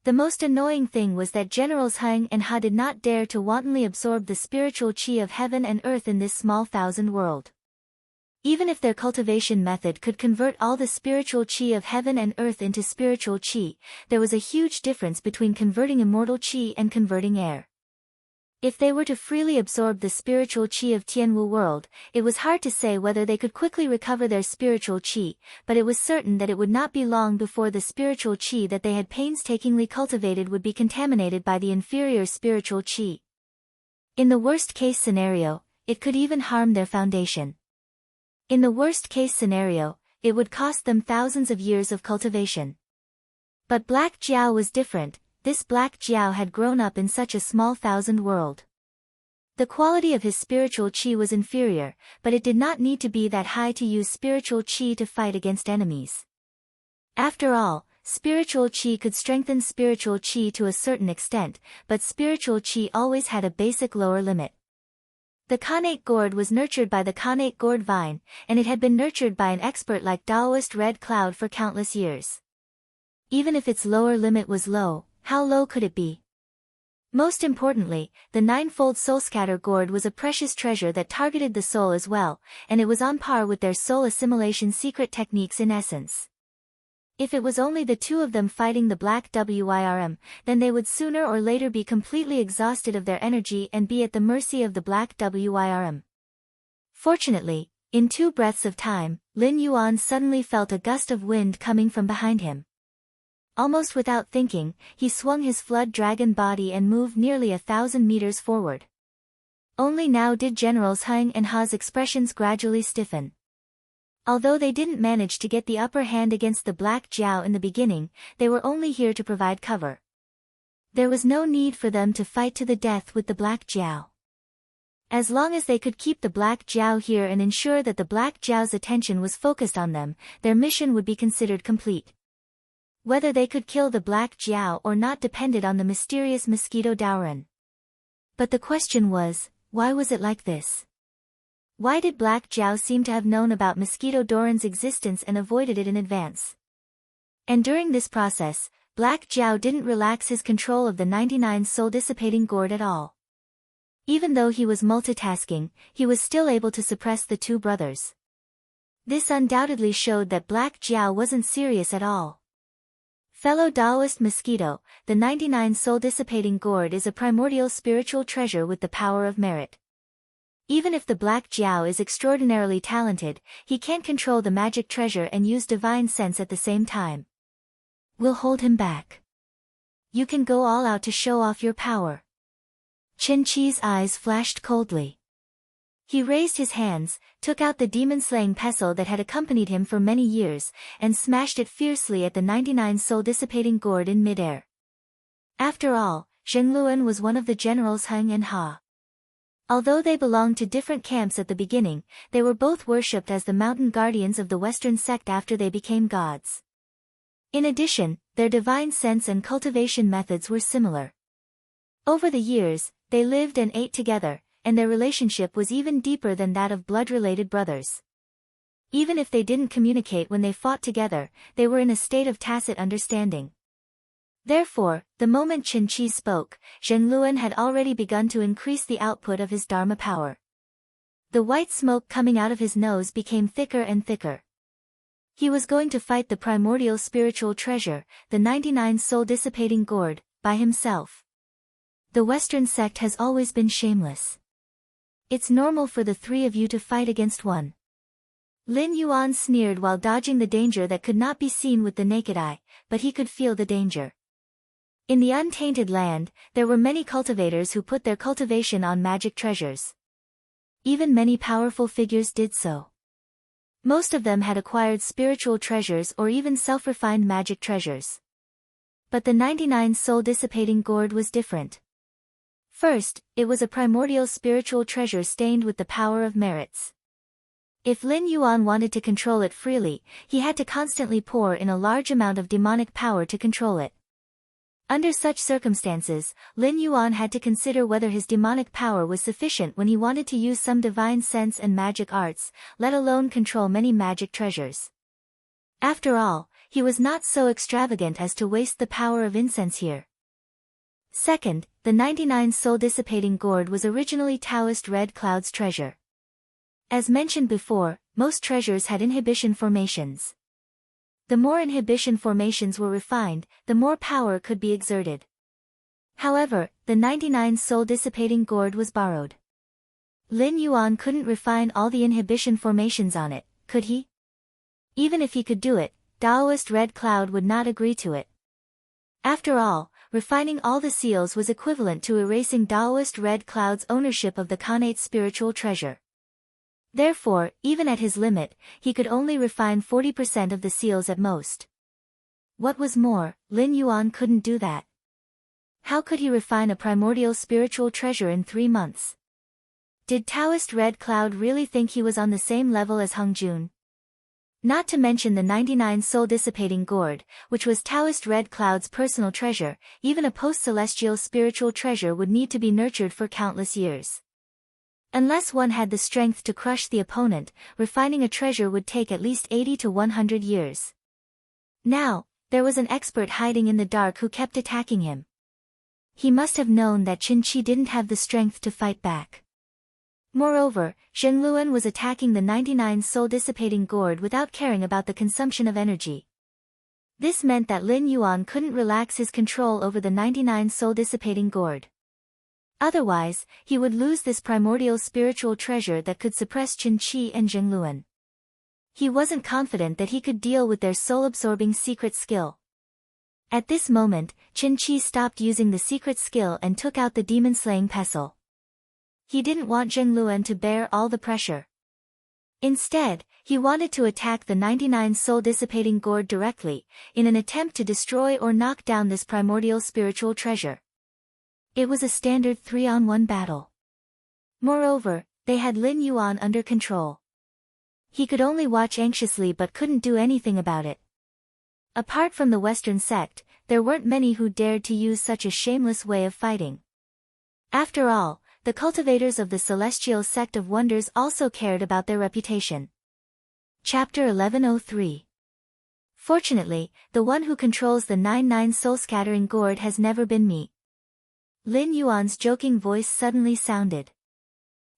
The most annoying thing was that Generals Heng and Ha did not dare to wantonly absorb the spiritual qi of heaven and earth in this small thousand world. Even if their cultivation method could convert all the spiritual qi of heaven and earth into spiritual qi, there was a huge difference between converting immortal qi and converting air. If they were to freely absorb the spiritual qi of Tianwu world, it was hard to say whether they could quickly recover their spiritual qi, but it was certain that it would not be long before the spiritual qi that they had painstakingly cultivated would be contaminated by the inferior spiritual qi. In the worst-case scenario, it could even harm their foundation. In the worst-case scenario, it would cost them thousands of years of cultivation. But Black Jiao was different. This Black Jiao had grown up in such a small thousand world. The quality of his spiritual qi was inferior, but it did not need to be that high to use spiritual qi to fight against enemies. After all, spiritual qi could strengthen spiritual qi to a certain extent, but spiritual qi always had a basic lower limit. The Khanate gourd was nurtured by the Khanate gourd vine, and it had been nurtured by an expert like Taoist Red Cloud for countless years. Even if its lower limit was low, how low could it be? Most importantly, the ninefold soulscatter gourd was a precious treasure that targeted the soul as well, and it was on par with their soul assimilation secret techniques in essence. If it was only the two of them fighting the Black Wirm, then they would sooner or later be completely exhausted of their energy and be at the mercy of the Black Wirm. Fortunately, in 2 breaths of time, Lin Yuan suddenly felt a gust of wind coming from behind him. Almost without thinking, he swung his flood dragon body and moved nearly 1,000 meters forward. Only now did Generals Heng and Ha's expressions gradually stiffen. Although they didn't manage to get the upper hand against the Black Jiao in the beginning, they were only here to provide cover. There was no need for them to fight to the death with the Black Jiao. As long as they could keep the Black Jiao here and ensure that the Black Jiao's attention was focused on them, their mission would be considered complete. Whether they could kill the Black Jiao or not depended on the mysterious mosquito Daoran. But the question was, why was it like this? Why did Black Jiao seem to have known about mosquito Doran's existence and avoided it in advance? And during this process, Black Jiao didn't relax his control of the 99 soul-dissipating gourd at all. Even though he was multitasking, he was still able to suppress the 2 brothers. This undoubtedly showed that Black Jiao wasn't serious at all. Fellow Taoist mosquito, the 99 soul-dissipating gourd is a primordial spiritual treasure with the power of merit. Even if the Black Jiao is extraordinarily talented, he can't control the magic treasure and use divine sense at the same time. We'll hold him back. You can go all out to show off your power. Chen Qi's eyes flashed coldly. He raised his hands, took out the demon-slaying pestle that had accompanied him for many years, and smashed it fiercely at the 99 soul-dissipating gourd in midair. After all, Zhengluan was one of the generals Heng and Ha. Although they belonged to different camps at the beginning, they were both worshipped as the mountain guardians of the Western sect after they became gods. In addition, their divine sense and cultivation methods were similar. Over the years, they lived and ate together, and their relationship was even deeper than that of blood-related brothers. Even if they didn't communicate when they fought together, they were in a state of tacit understanding. Therefore, the moment Chen Qi spoke, Zhengluan had already begun to increase the output of his Dharma power. The white smoke coming out of his nose became thicker and thicker. He was going to fight the primordial spiritual treasure, the 99 soul-dissipating gourd, by himself. The Western sect has always been shameless. It's normal for the 3 of you to fight against one. Lin Yuan sneered while dodging the danger that could not be seen with the naked eye, but he could feel the danger. In the untainted land, there were many cultivators who put their cultivation on magic treasures. Even many powerful figures did so. Most of them had acquired spiritual treasures or even self-refined magic treasures. But the 99 soul-dissipating gourd was different. First, it was a primordial spiritual treasure stained with the power of merits. If Lin Yuan wanted to control it freely, he had to constantly pour in a large amount of demonic power to control it. Under such circumstances, Lin Yuan had to consider whether his demonic power was sufficient when he wanted to use some divine sense and magic arts, let alone control many magic treasures. After all, he was not so extravagant as to waste the power of incense here. Second, the 99 soul-dissipating gourd was originally Taoist Red Cloud's treasure. As mentioned before, most treasures had inhibition formations. The more inhibition formations were refined, the more power could be exerted. However, the 99 soul-dissipating gourd was borrowed. Lin Yuan couldn't refine all the inhibition formations on it, could he? Even if he could do it, Taoist Red Cloud would not agree to it. After all, refining all the seals was equivalent to erasing Taoist Red Cloud's ownership of the Khanate spiritual treasure. Therefore, even at his limit, he could only refine 40% of the seals at most. What was more, Lin Yuan couldn't do that. How could he refine a primordial spiritual treasure in 3 months? Did Taoist Red Cloud really think he was on the same level as Hung Jun? Not to mention the 99 soul-dissipating gourd, which was Taoist Red Cloud's personal treasure, even a post-celestial spiritual treasure would need to be nurtured for countless years. Unless one had the strength to crush the opponent, refining a treasure would take at least 80 to 100 years. Now, there was an expert hiding in the dark who kept attacking him. He must have known that Qin didn't have the strength to fight back. Moreover, Zhengluan was attacking the 99 soul-dissipating gourd without caring about the consumption of energy. This meant that Lin Yuan couldn't relax his control over the 99 soul-dissipating gourd. Otherwise, he would lose this primordial spiritual treasure that could suppress Qin and Zhengluan. He wasn't confident that he could deal with their soul-absorbing secret skill. At this moment, Qin stopped using the secret skill and took out the demon-slaying pestle. He didn't want Zhengluan to bear all the pressure. Instead, he wanted to attack the 99 soul-dissipating gourd directly, in an attempt to destroy or knock down this primordial spiritual treasure. It was a standard 3-on-1 battle. Moreover, they had Lin Yuan under control. He could only watch anxiously but couldn't do anything about it. Apart from the Western sect, there weren't many who dared to use such a shameless way of fighting. After all, the cultivators of the Celestial Sect of Wonders also cared about their reputation. Chapter 1103. Fortunately, the one who controls the 99 soul-scattering gourd has never been me. Lin Yuan's joking voice suddenly sounded.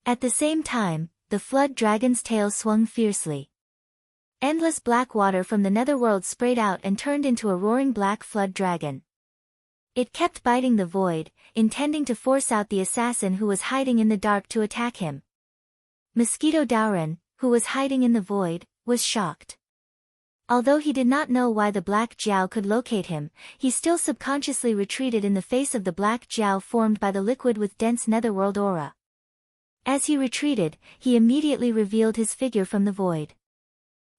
At the same time, the flood dragon's tail swung fiercely. Endless black water from the netherworld sprayed out and turned into a roaring black flood dragon. It kept biting the void, intending to force out the assassin who was hiding in the dark to attack him. Mosquito Daoran, who was hiding in the void, was shocked. Although he did not know why the black jiao could locate him, he still subconsciously retreated in the face of the black jiao formed by the liquid with dense netherworld aura. As he retreated, he immediately revealed his figure from the void.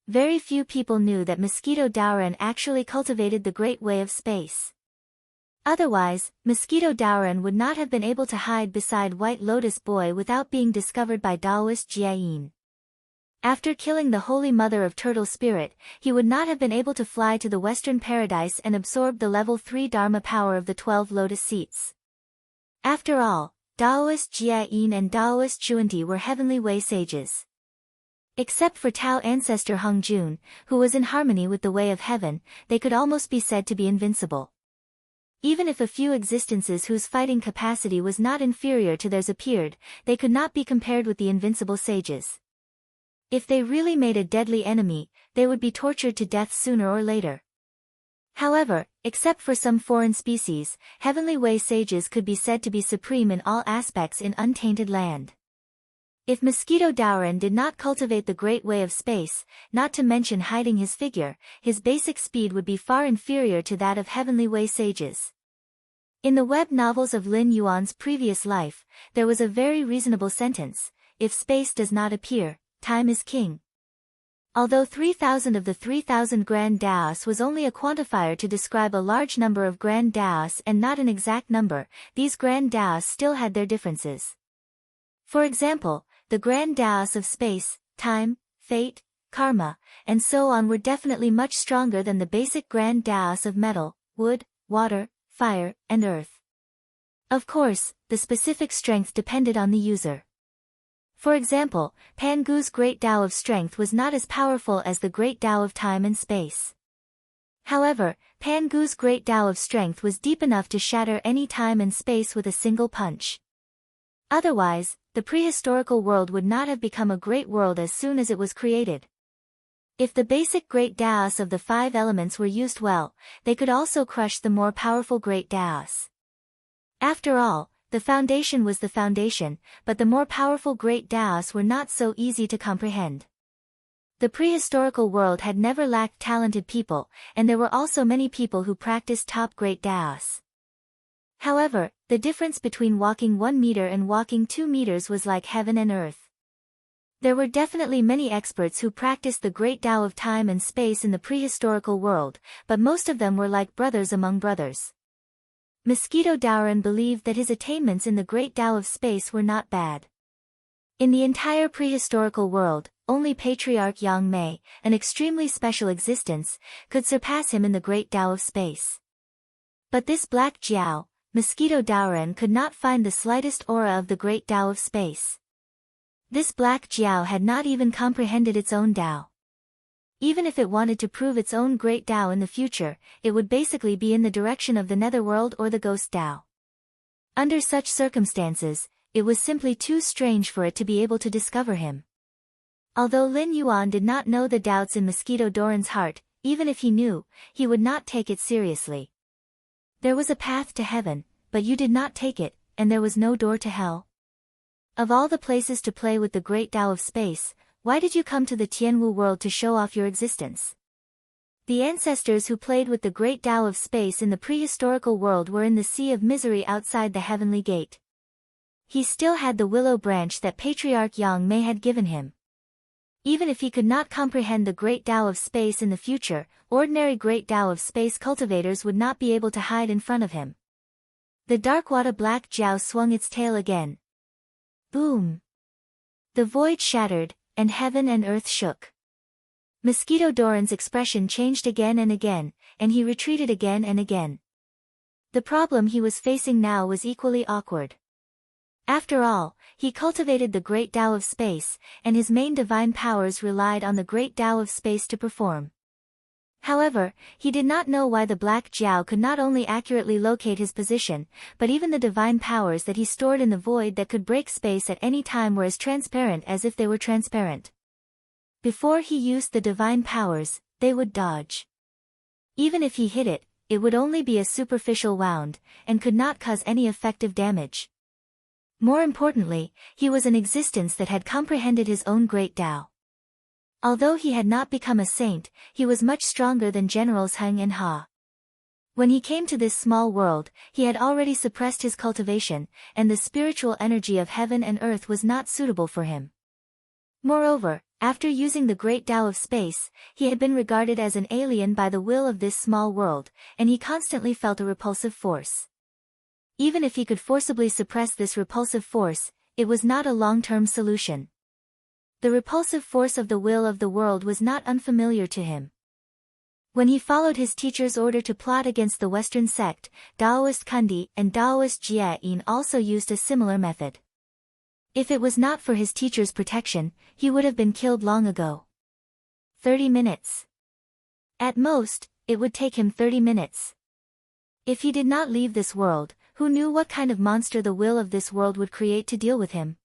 Very few people knew that Mosquito Daoran actually cultivated the Great Way of Space. Otherwise, Mosquito Daoran would not have been able to hide beside White Lotus Boy without being discovered by Daoist Jiayin. After killing the Holy Mother of Turtle Spirit, he would not have been able to fly to the Western Paradise and absorb the level 3 Dharma power of the 12 Lotus Seats. After all, Daoist Jiayin and Daoist Chuanti were Heavenly Way sages. Except for Tao ancestor Hung Jun, who was in harmony with the Way of Heaven, they could almost be said to be invincible. Even if a few existences whose fighting capacity was not inferior to theirs appeared, they could not be compared with the invincible sages. If they really made a deadly enemy, they would be tortured to death sooner or later. However, except for some foreign species, Heavenly Way sages could be said to be supreme in all aspects in untainted land. If Mosquito Daoran did not cultivate the great way of space, not to mention hiding his figure, his basic speed would be far inferior to that of Heavenly Way sages. In the web novels of Lin Yuan's previous life, there was a very reasonable sentence: if space does not appear, time is king. Although 3,000 of the 3,000 grand daos was only a quantifier to describe a large number of grand daos and not an exact number, these grand daos still had their differences. For example, the grand daos of space, time, fate, karma, and so on were definitely much stronger than the basic grand daos of metal, wood, water, fire, and earth. Of course, the specific strength depended on the user. For example, Pangu's Great Tao of Strength was not as powerful as the Great Tao of Time and Space. However, Pangu's Great Tao of Strength was deep enough to shatter any time and space with a single punch. Otherwise, the prehistorical world would not have become a great world as soon as it was created. If the basic great daos of the 5 elements were used well, they could also crush the more powerful great daos. After all, the foundation was the foundation, but the more powerful great daos were not so easy to comprehend. The prehistorical world had never lacked talented people, and there were also many people who practiced top great daos. However, the difference between walking 1 meter and walking 2 meters was like heaven and earth. There were definitely many experts who practiced the great Tao of time and space in the prehistorical world, but most of them were like brothers among brothers. Mosquito Daoran believed that his attainments in the great Tao of space were not bad. In the entire prehistorical world, only Patriarch Yang Mei, an extremely special existence, could surpass him in the great Tao of space. But this Black Jiao, Mosquito Daoran could not find the slightest aura of the great Tao of space. This Black Jiao had not even comprehended its own Tao. Even if it wanted to prove its own great Tao in the future, it would basically be in the direction of the netherworld or the ghost Tao. Under such circumstances, it was simply too strange for it to be able to discover him. Although Lin Yuan did not know the doubts in Mosquito Daoran's heart, even if he knew, he would not take it seriously. There was a path to heaven, but you did not take it, and there was no door to hell. Of all the places to play with the great Tao of space, why did you come to the Tianwu world to show off your existence? The ancestors who played with the great Tao of space in the prehistorical world were in the sea of misery outside the heavenly gate. He still had the willow branch that Patriarch Yang Mei had given him. Even if he could not comprehend the great Tao of space in the future, ordinary great Tao of space cultivators would not be able to hide in front of him. The Darkwada Black Jiao swung its tail again. Boom! The void shattered, and heaven and earth shook. Mosquito Daoran's expression changed again and again, and he retreated again and again. The problem he was facing now was equally awkward. After all, he cultivated the great Tao of space, and his main divine powers relied on the great Tao of space to perform. However, he did not know why the Black Jiao could not only accurately locate his position, but even the divine powers that he stored in the void that could break space at any time were as transparent as if they were transparent. Before he used the divine powers, they would dodge. Even if he hit it, it would only be a superficial wound, and could not cause any effective damage. More importantly, he was an existence that had comprehended his own great Tao. Although he had not become a saint, he was much stronger than Generals Heng and Ha. When he came to this small world, he had already suppressed his cultivation, and the spiritual energy of heaven and earth was not suitable for him. Moreover, after using the great Tao of space, he had been regarded as an alien by the will of this small world, and he constantly felt a repulsive force. Even if he could forcibly suppress this repulsive force, it was not a long-term solution. The repulsive force of the will of the world was not unfamiliar to him. When he followed his teacher's order to plot against the Western sect, Daoist Kundi and Daoist Jie Yin also used a similar method. If it was not for his teacher's protection, he would have been killed long ago. 30 minutes. At most, it would take him 30 minutes. If he did not leave this world, who knew what kind of monster the will of this world would create to deal with him?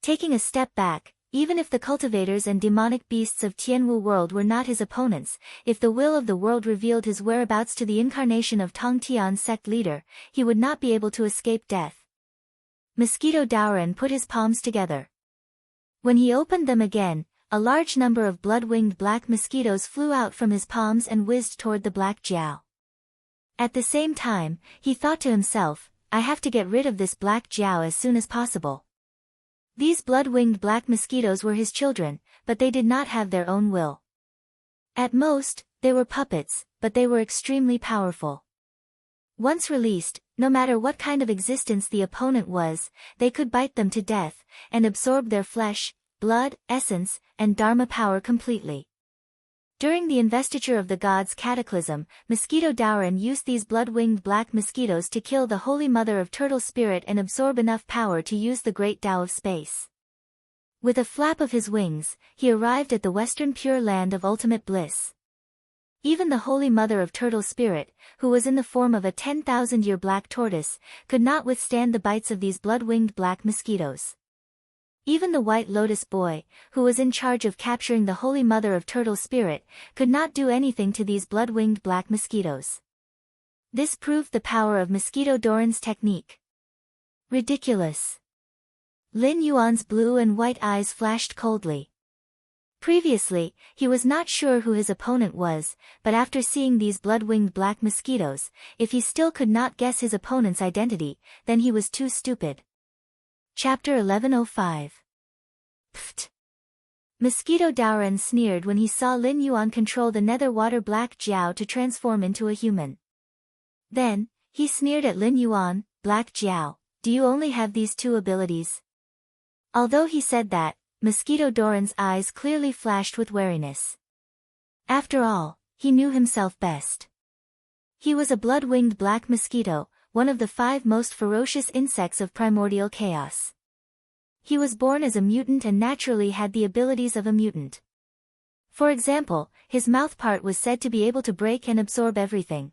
Taking a step back, even if the cultivators and demonic beasts of Tianwu world were not his opponents, if the will of the world revealed his whereabouts to the incarnation of Tong Tian's sect leader, he would not be able to escape death. Mosquito Daoran put his palms together. When he opened them again, a large number of blood-winged black mosquitoes flew out from his palms and whizzed toward the black Jiao. At the same time, he thought to himself, I have to get rid of this black Jiao as soon as possible. These blood-winged black mosquitoes were his children, but they did not have their own will. At most, they were puppets, but they were extremely powerful. Once released, no matter what kind of existence the opponent was, they could bite them to death, and absorb their flesh, blood, essence, and dharma power completely. During the investiture of the gods' cataclysm, Mosquito Daoran used these blood-winged black mosquitoes to kill the Holy Mother of Turtle Spirit and absorb enough power to use the Great Tao of Space. With a flap of his wings, he arrived at the western Pure Land of ultimate bliss. Even the Holy Mother of Turtle Spirit, who was in the form of a 10,000-year black tortoise, could not withstand the bites of these blood-winged black mosquitoes. Even the White Lotus Boy, who was in charge of capturing the Holy Mother of Turtle Spirit, could not do anything to these blood-winged black mosquitoes. This proved the power of Mosquito Daoran's technique. Ridiculous. Lin Yuan's blue and white eyes flashed coldly. Previously, he was not sure who his opponent was, but after seeing these blood-winged black mosquitoes, if he still could not guess his opponent's identity, then he was too stupid. Chapter 1105. Pfft. Mosquito Daoran sneered when he saw Lin Yuan control the nether water black Jiao to transform into a human. Then, he sneered at Lin Yuan, Black Jiao, do you only have these two abilities? Although he said that, Mosquito Daoran's eyes clearly flashed with wariness. After all, he knew himself best. He was a blood-winged black mosquito, one of the 5 most ferocious insects of primordial chaos. He was born as a mutant and naturally had the abilities of a mutant. For example, his mouthpart was said to be able to break and absorb everything.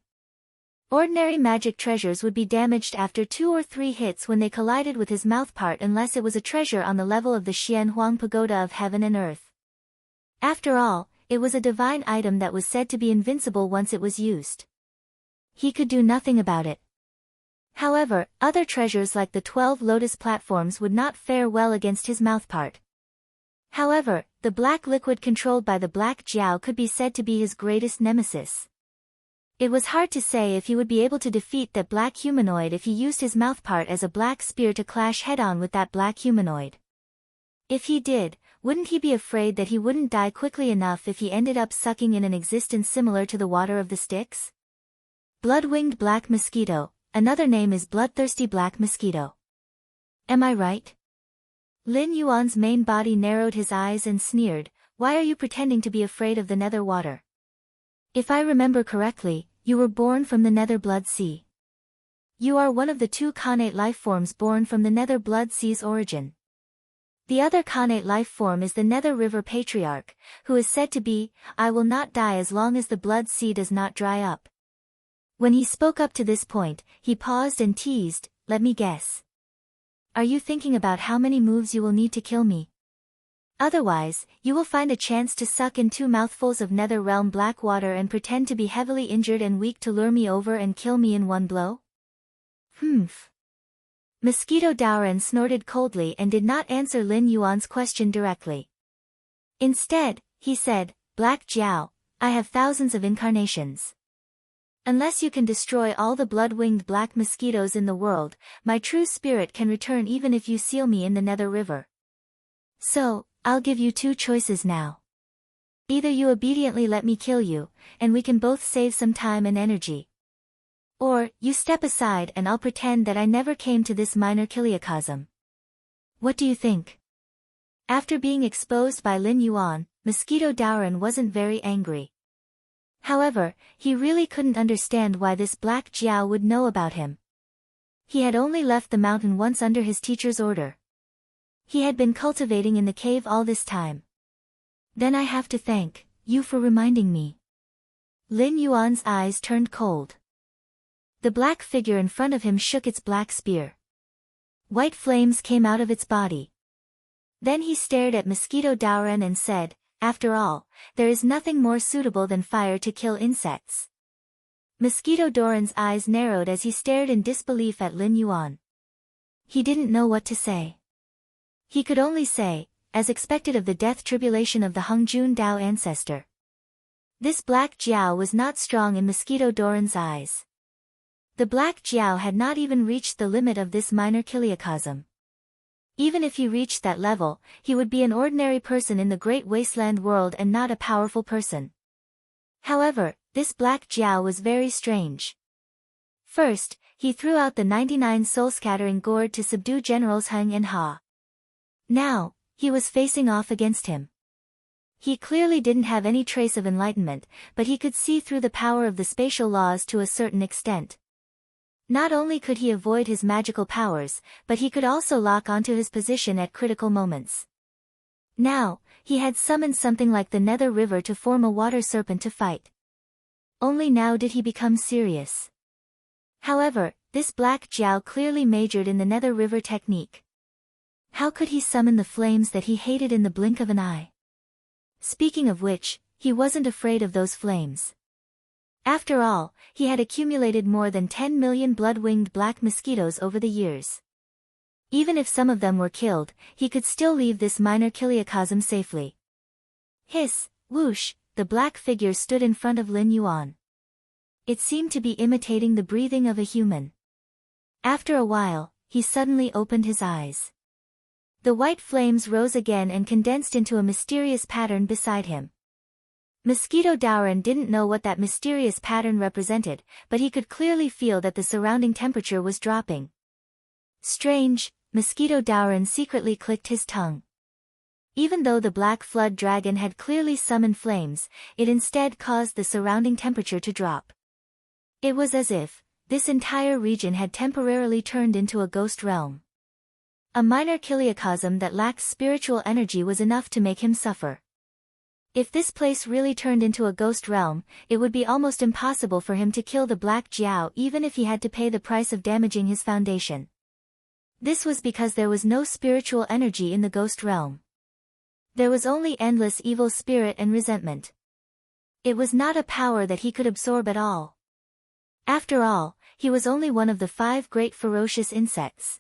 Ordinary magic treasures would be damaged after 2 or 3 hits when they collided with his mouthpart unless it was a treasure on the level of the Xian Huang Pagoda of heaven and earth. After all, it was a divine item that was said to be invincible once it was used. He could do nothing about it. However, other treasures like the 12 lotus platforms would not fare well against his mouthpart. However, the black liquid controlled by the black Jiao could be said to be his greatest nemesis. It was hard to say if he would be able to defeat that black humanoid if he used his mouthpart as a black spear to clash head-on with that black humanoid. If he did, wouldn't he be afraid that he wouldn't die quickly enough if he ended up sucking in an existence similar to the water of the Styx? Blood-winged black mosquito. Another name is bloodthirsty black mosquito. Am I right? Lin Yuan's main body narrowed his eyes and sneered, why are you pretending to be afraid of the nether water? If I remember correctly, you were born from the nether blood sea. You are one of the 2 connate life forms born from the nether blood sea's origin. The other connate life form is the nether river patriarch, who is said to be, I will not die as long as the blood sea does not dry up. When he spoke up to this point, he paused and teased, let me guess. Are you thinking about how many moves you will need to kill me? Otherwise, you will find a chance to suck in 2 mouthfuls of nether realm black water and pretend to be heavily injured and weak to lure me over and kill me in one blow? Humph. Mosquito Daoran snorted coldly and did not answer Lin Yuan's question directly. Instead, he said, Black Jiao, I have thousands of incarnations. Unless you can destroy all the blood-winged black mosquitoes in the world, my true spirit can return even if you seal me in the nether river. So, I'll give you 2 choices now. Either you obediently let me kill you, and we can both save some time and energy. Or, you step aside and I'll pretend that I never came to this minor kiliacosm. What do you think? After being exposed by Lin Yuan, Mosquito Daoran wasn't very angry. However, he really couldn't understand why this black Jiao would know about him. He had only left the mountain once under his teacher's order. He had been cultivating in the cave all this time. Then I have to thank you for reminding me. Lin Yuan's eyes turned cold. The black figure in front of him shook its black spear. White flames came out of its body. Then he stared at Mosquito Daoran and said, after all, there is nothing more suitable than fire to kill insects. Mosquito Daoran's eyes narrowed as he stared in disbelief at Lin Yuan. He didn't know what to say. He could only say, as expected of the death tribulation of the Hongjun Dao ancestor. This black Jiao was not strong in Mosquito Doran's eyes. The black Jiao had not even reached the limit of this minor kiliacosm. Even if he reached that level, he would be an ordinary person in the great wasteland world and not a powerful person. However, this black Jiao was very strange. First, he threw out the 99 soul-scattering gourd to subdue Generals Heng and Ha. Now, he was facing off against him. He clearly didn't have any trace of enlightenment, but he could see through the power of the spatial laws to a certain extent. Not only could he avoid his magical powers, but he could also lock onto his position at critical moments. Now, he had summoned something like the Nether River to form a water serpent to fight. Only now did he become serious. However, this black Jiao clearly majored in the Nether River technique. How could he summon the flames that he hated in the blink of an eye? Speaking of which, he wasn't afraid of those flames. After all, he had accumulated more than 10 million blood-winged black mosquitoes over the years. Even if some of them were killed, he could still leave this minor kiliacosm safely. Hiss, whoosh, the black figure stood in front of Lin Yuan. It seemed to be imitating the breathing of a human. After a while, he suddenly opened his eyes. The white flames rose again and condensed into a mysterious pattern beside him. Mosquito Daoran didn't know what that mysterious pattern represented, but he could clearly feel that the surrounding temperature was dropping. Strange, Mosquito Daoran secretly clicked his tongue. Even though the Black Flood Dragon had clearly summoned flames, it instead caused the surrounding temperature to drop. It was as if this entire region had temporarily turned into a ghost realm. A minor kiliacosm that lacked spiritual energy was enough to make him suffer. If this place really turned into a ghost realm, it would be almost impossible for him to kill the Black Jiao even if he had to pay the price of damaging his foundation. This was because there was no spiritual energy in the ghost realm. There was only endless evil spirit and resentment. It was not a power that he could absorb at all. After all, he was only one of the 5 great ferocious insects.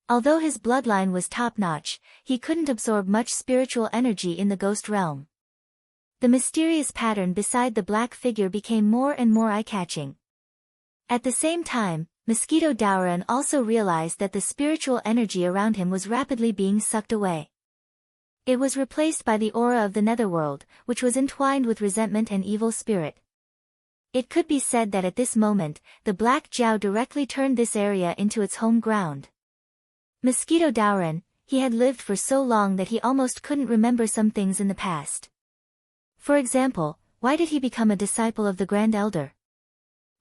Although his bloodline was top-notch, he couldn't absorb much spiritual energy in the ghost realm. The mysterious pattern beside the black figure became more and more eye-catching. At the same time, Mosquito Daoran also realized that the spiritual energy around him was rapidly being sucked away. It was replaced by the aura of the netherworld, which was entwined with resentment and evil spirit. It could be said that at this moment, the Black Jiao directly turned this area into its home ground. Mosquito Daoran, he had lived for so long that he almost couldn't remember some things in the past. For example, why did he become a disciple of the Grand Elder?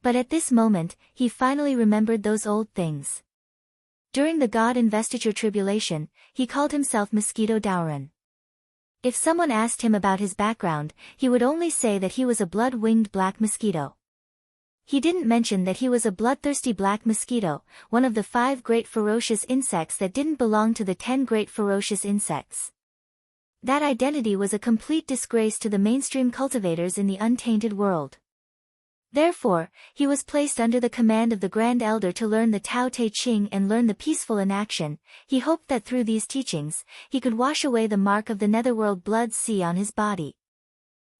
But at this moment, he finally remembered those old things. During the God Investiture Tribulation, he called himself Mosquito Daoran. If someone asked him about his background, he would only say that he was a blood-winged black mosquito. He didn't mention that he was a bloodthirsty black mosquito, one of the 5 great ferocious insects that didn't belong to the 10 great ferocious insects. That identity was a complete disgrace to the mainstream cultivators in the untainted world. Therefore, he was placed under the command of the Grand Elder to learn the Tao Te Ching and learn the peaceful inaction. He hoped that through these teachings, he could wash away the mark of the netherworld blood sea on his body.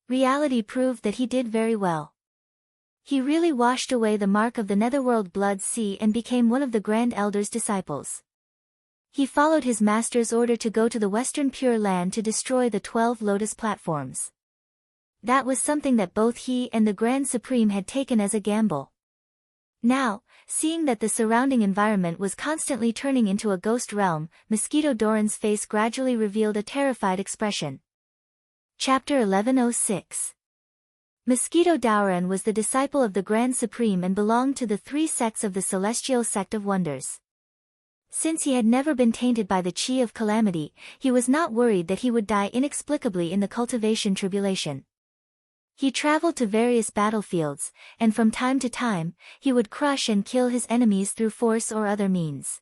Reality proved that he did very well. He really washed away the mark of the netherworld blood sea and became one of the Grand Elder's disciples. He followed his master's order to go to the Western Pure Land to destroy the 12 Lotus platforms. That was something that both he and the Grand Supreme had taken as a gamble. Now, seeing that the surrounding environment was constantly turning into a ghost realm, Mosquito Doran's face gradually revealed a terrified expression. Chapter 1106. Mosquito Daoran was the disciple of the Grand Supreme and belonged to the 3 sects of the Celestial Sect of Wonders. Since he had never been tainted by the Chi of Calamity, he was not worried that he would die inexplicably in the cultivation tribulation. He traveled to various battlefields, and from time to time, he would crush and kill his enemies through force or other means.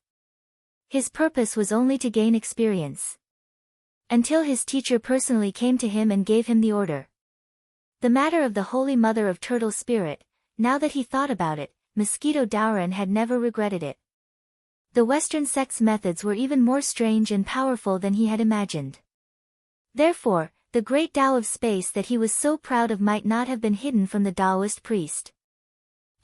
His purpose was only to gain experience. Until his teacher personally came to him and gave him the order. The matter of the Holy Mother of Turtle Spirit, now that he thought about it, Mosquito Daoran had never regretted it. The Western sect's methods were even more strange and powerful than he had imagined. Therefore, the great Tao of space that he was so proud of might not have been hidden from the Taoist priest.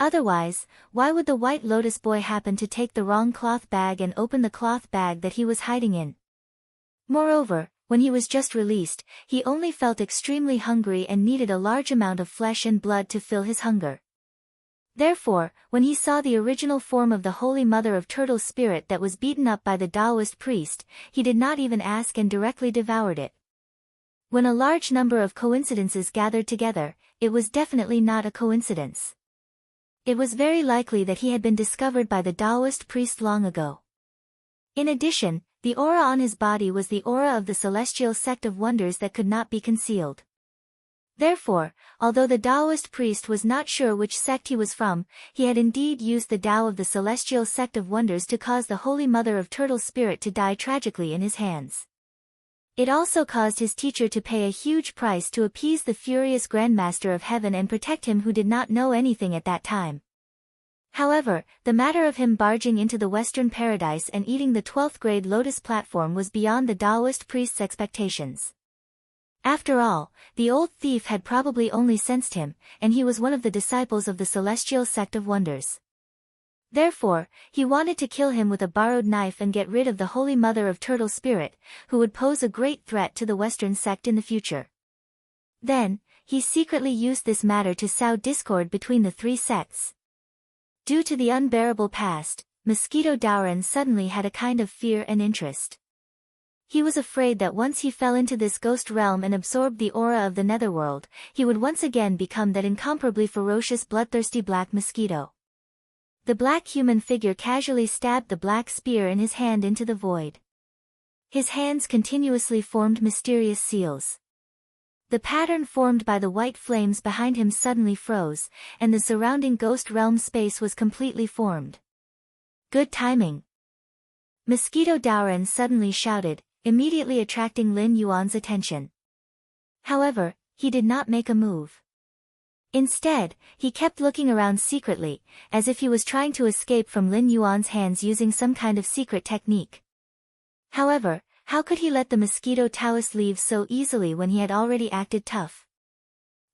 Otherwise, why would the White Lotus boy happen to take the wrong cloth bag and open the cloth bag that he was hiding in? Moreover, when he was just released, he only felt extremely hungry and needed a large amount of flesh and blood to fill his hunger. Therefore, when he saw the original form of the Holy Mother of Turtle Spirit that was beaten up by the Taoist priest, he did not even ask and directly devoured it. When a large number of coincidences gathered together, it was definitely not a coincidence. It was very likely that he had been discovered by the Taoist priest long ago. In addition, the aura on his body was the aura of the celestial sect of wonders that could not be concealed. Therefore, although the Taoist priest was not sure which sect he was from, he had indeed used the Tao of the celestial sect of wonders to cause the Holy Mother of Turtle Spirit to die tragically in his hands. It also caused his teacher to pay a huge price to appease the furious Grandmaster of Heaven and protect him who did not know anything at that time. However, the matter of him barging into the Western Paradise and eating the 12th grade Lotus platform was beyond the Taoist priest's expectations. After all, the old thief had probably only sensed him, and he was one of the disciples of the celestial sect of wonders. Therefore, he wanted to kill him with a borrowed knife and get rid of the Holy Mother of Turtle Spirit, who would pose a great threat to the Western sect in the future. Then, he secretly used this matter to sow discord between the three sects. Due to the unbearable past, Mosquito Dowran suddenly had a kind of fear and interest. He was afraid that once he fell into this ghost realm and absorbed the aura of the netherworld, he would once again become that incomparably ferocious bloodthirsty black mosquito. The black human figure casually stabbed the black spear in his hand into the void. His hands continuously formed mysterious seals. The pattern formed by the white flames behind him suddenly froze, and the surrounding ghost realm space was completely formed. Good timing. Mosquito Dowran suddenly shouted, immediately attracting Lin Yuan's attention. However, he did not make a move. Instead, he kept looking around secretly, as if he was trying to escape from Lin Yuan's hands using some kind of secret technique. However, how could he let the Mosquito Taoist leave so easily when he had already acted tough?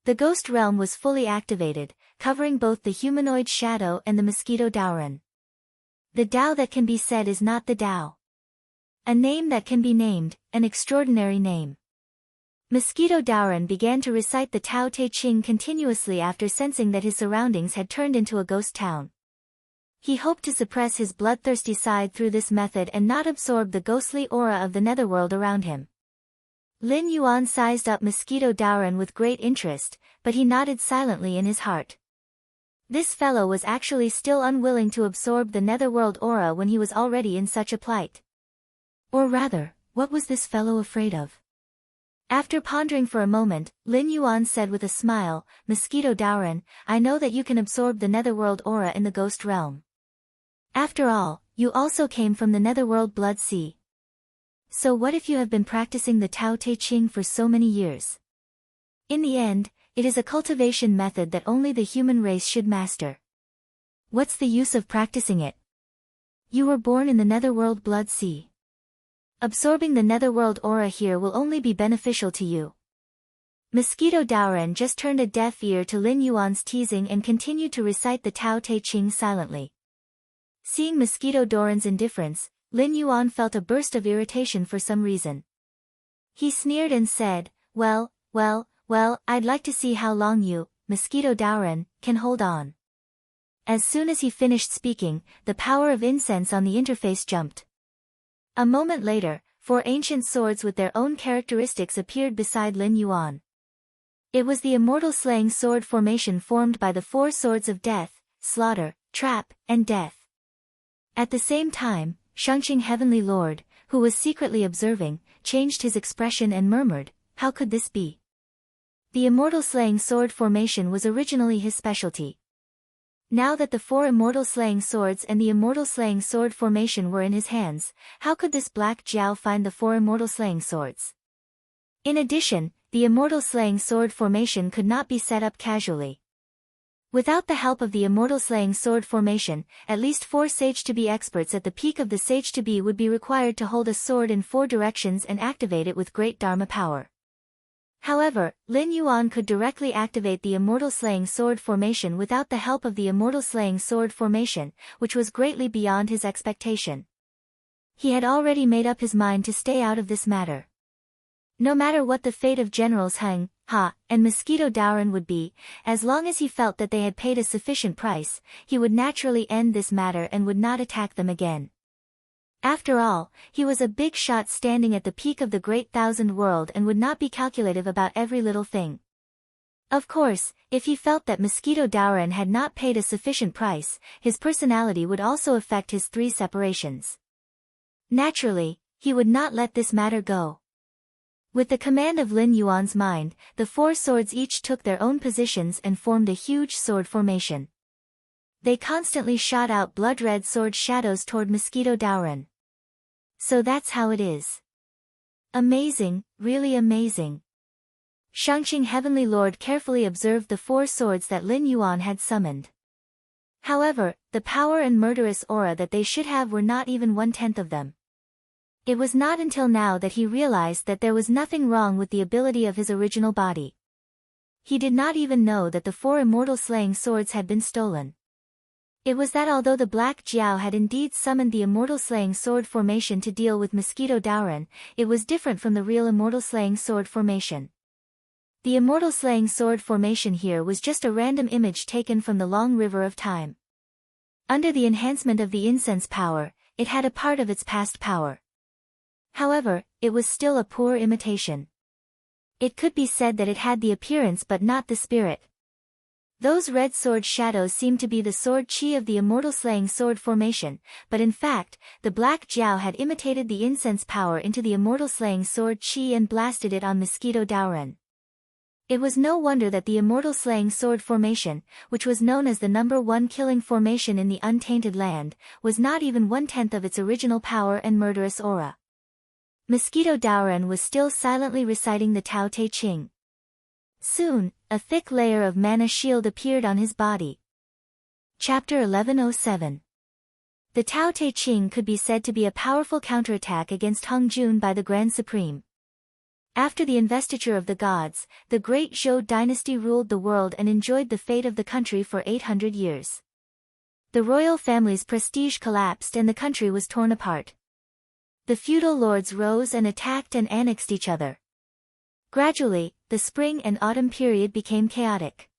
The ghost realm was fully activated, covering both the humanoid shadow and the Mosquito Dowran. The Tao that can be said is not the Tao. A name that can be named, an extraordinary name. Mosquito Dowran began to recite the Tao Te Ching continuously after sensing that his surroundings had turned into a ghost town. He hoped to suppress his bloodthirsty side through this method and not absorb the ghostly aura of the netherworld around him. Lin Yuan sized up Mosquito Dowran with great interest, but he nodded silently in his heart. This fellow was actually still unwilling to absorb the netherworld aura when he was already in such a plight. Or rather, what was this fellow afraid of? After pondering for a moment, Lin Yuan said with a smile, Mosquito Dowran, I know that you can absorb the netherworld aura in the ghost realm. After all, you also came from the netherworld blood sea. So what if you have been practicing the Tao Te Ching for so many years? In the end, it is a cultivation method that only the human race should master. What's the use of practicing it? You were born in the netherworld blood sea. Absorbing the netherworld aura here will only be beneficial to you. Mosquito Dowran just turned a deaf ear to Lin Yuan's teasing and continued to recite the Tao Te Ching silently. Seeing Mosquito Dowran's indifference, Lin Yuan felt a burst of irritation for some reason. He sneered and said, well, I'd like to see how long you, Mosquito Dowran, can hold on. As soon as he finished speaking, the power of incense on the interface jumped. A moment later, 4 ancient swords with their own characteristics appeared beside Lin Yuan. It was the immortal slaying sword formation formed by the 4 swords of death, slaughter, trap, and death. At the same time, Shangqing Heavenly Lord, who was secretly observing, changed his expression and murmured, how could this be? The immortal slaying sword formation was originally his specialty. Now that the 4 immortal slaying swords and the immortal slaying sword formation were in his hands, how could this black Jiao find the 4 immortal slaying swords? In addition, the immortal slaying sword formation could not be set up casually. Without the help of the immortal slaying sword formation, at least 4 sage-to-be experts at the peak of the sage-to-be would be required to hold a sword in 4 directions and activate it with great dharma power. However, Lin Yuan could directly activate the immortal slaying sword formation without the help of the immortal slaying sword formation, which was greatly beyond his expectation. He had already made up his mind to stay out of this matter. No matter what the fate of Generals Heng, Ha, and Mosquito Daoran would be, as long as he felt that they had paid a sufficient price, he would naturally end this matter and would not attack them again. After all, he was a big shot standing at the peak of the Great Thousand World and would not be calculative about every little thing. Of course, if he felt that Mosquito Daoran had not paid a sufficient price, his personality would also affect his 3 separations. Naturally, he would not let this matter go. With the command of Lin Yuan's mind, the 4 swords each took their own positions and formed a huge sword formation. They constantly shot out blood-red sword shadows toward Mosquito Daoran. So that's how it is. Amazing, really amazing. Shangqing Heavenly Lord carefully observed the 4 swords that Lin Yuan had summoned. However, the power and murderous aura that they should have were not even 1/10 of them. It was not until now that he realized that there was nothing wrong with the ability of his original body. He did not even know that the 4 immortal slaying swords had been stolen. It was that although the Black Jiao had indeed summoned the immortal slaying sword formation to deal with Mosquito Daoran, it was different from the real immortal slaying sword formation. The immortal slaying sword formation here was just a random image taken from the long river of time. Under the enhancement of the incense power, it had a part of its past power. However, it was still a poor imitation. It could be said that it had the appearance but not the spirit. Those red sword shadows seemed to be the sword chi of the immortal slaying sword formation, but in fact, the Black Jiao had imitated the incense power into the immortal slaying sword chi and blasted it on Mosquito Daoran. It was no wonder that the immortal slaying sword formation, which was known as the number 1 killing formation in the untainted land, was not even 1/10 of its original power and murderous aura. Mosquito Daoran was still silently reciting the Tao Te Ching. Soon, a thick layer of mana shield appeared on his body. Chapter 1107. The Tao Te Ching could be said to be a powerful counterattack against Hung Jun by the Grand Supreme. After the investiture of the gods, the great Zhou dynasty ruled the world and enjoyed the fate of the country for 800 years. The royal family's prestige collapsed and the country was torn apart. The feudal lords rose and attacked and annexed each other. Gradually, the spring and autumn period became chaotic.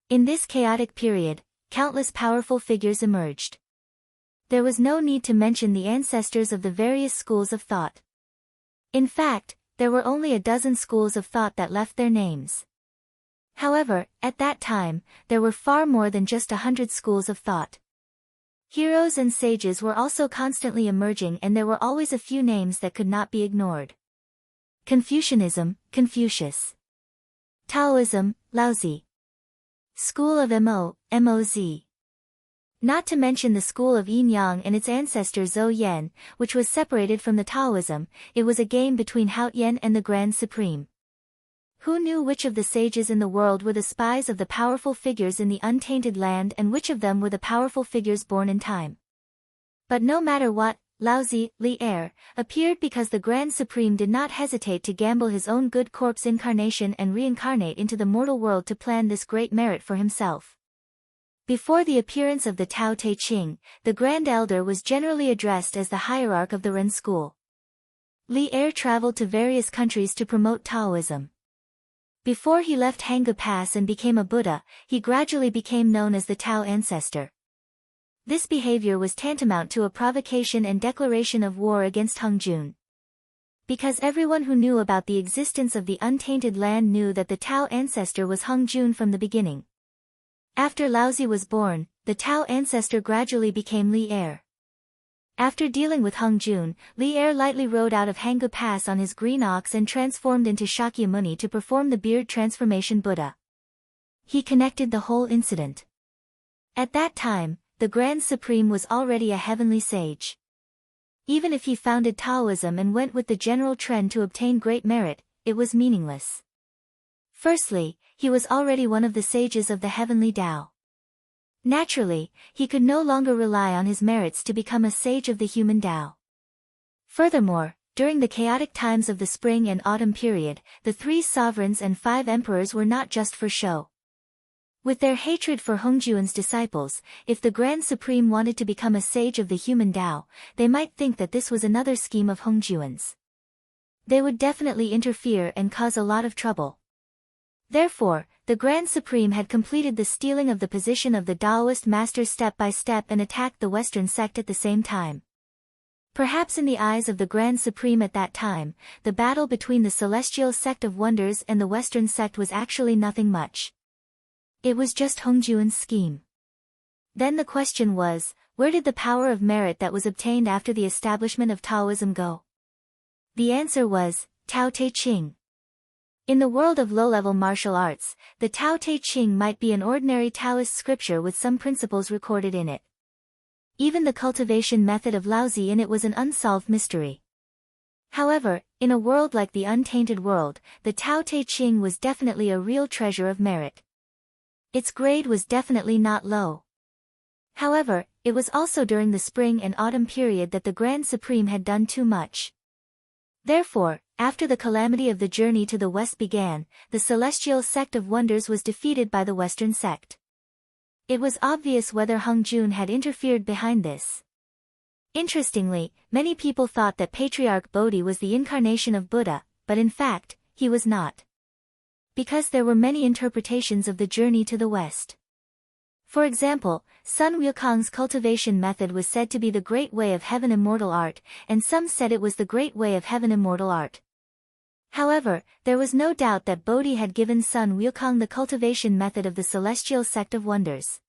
In this chaotic period, countless powerful figures emerged. There was no need to mention the ancestors of the various schools of thought. In fact, there were only a dozen schools of thought that left their names. However, at that time, there were far more than just 100 schools of thought. Heroes and sages were also constantly emerging and there were always a few names that could not be ignored. Confucianism, Confucius. Taoism, Laozi. School of Mo, Moz. Not to mention the school of Yin Yang and its ancestor Zhou Yan, which was separated from the Taoism. It was a game between Hao Yan and the Grand Supreme. Who knew which of the sages in the world were the spies of the powerful figures in the untainted land and which of them were the powerful figures born in time? But no matter what, Laozi, Li Er, appeared because the Grand Supreme did not hesitate to gamble his own good corpse incarnation and reincarnate into the mortal world to plan this great merit for himself. Before the appearance of the Tao Te Ching, the Grand Elder was generally addressed as the hierarch of the Ren school. Li Er traveled to various countries to promote Taoism. Before he left Hanggu Pass and became a Buddha, he gradually became known as the Tao Ancestor. This behavior was tantamount to a provocation and declaration of war against Hung Jun. Because everyone who knew about the existence of the untainted land knew that the Tao Ancestor was Hung Jun from the beginning. After Laozi was born, the Tao Ancestor gradually became Li Er. After dealing with Hung Jun, Li Er lightly rode out of Hanggu Pass on his green ox and transformed into Shakyamuni to perform the beard transformation Buddha. He connected the whole incident. At that time, the Grand Supreme was already a heavenly sage. Even if he founded Taoism and went with the general trend to obtain great merit, it was meaningless. Firstly, he was already one of the sages of the heavenly Tao. Naturally, he could no longer rely on his merits to become a sage of the human Tao. Furthermore, during the chaotic times of the spring and autumn period, the 3 sovereigns and 5 emperors were not just for show. With their hatred for Hongjuan's disciples, if the Grand Supreme wanted to become a sage of the human Tao, they might think that this was another scheme of Hongjuan's. They would definitely interfere and cause a lot of trouble. Therefore, the Grand Supreme had completed the stealing of the position of the Taoist master step by step and attacked the Western sect at the same time. Perhaps in the eyes of the Grand Supreme at that time, the battle between the Celestial Sect of Wonders and the Western sect was actually nothing much. It was just Hongjuan's scheme. Then the question was, where did the power of merit that was obtained after the establishment of Taoism go? The answer was, Tao Te Ching. In the world of low-level martial arts, the Tao Te Ching might be an ordinary Taoist scripture with some principles recorded in it. Even the cultivation method of Laozi in it was an unsolved mystery. However, in a world like the untainted world, the Tao Te Ching was definitely a real treasure of merit. Its grade was definitely not low. However, it was also during the spring and autumn period that the Grand Supreme had done too much. Therefore, after the calamity of the journey to the west began, the Celestial Sect of Wonders was defeated by the Western sect. It was obvious whether Hongjun had interfered behind this. Interestingly, many people thought that Patriarch Bodhi was the incarnation of Buddha, but in fact, he was not. Because there were many interpretations of the journey to the west. For example, Sun Wukong's cultivation method was said to be the Great Way of Heaven Immortal Art, and some said it was the Great Way of Heaven Immortal Art. However, there was no doubt that Bodhi had given Sun Wukong the cultivation method of the Celestial Sect of Wonders.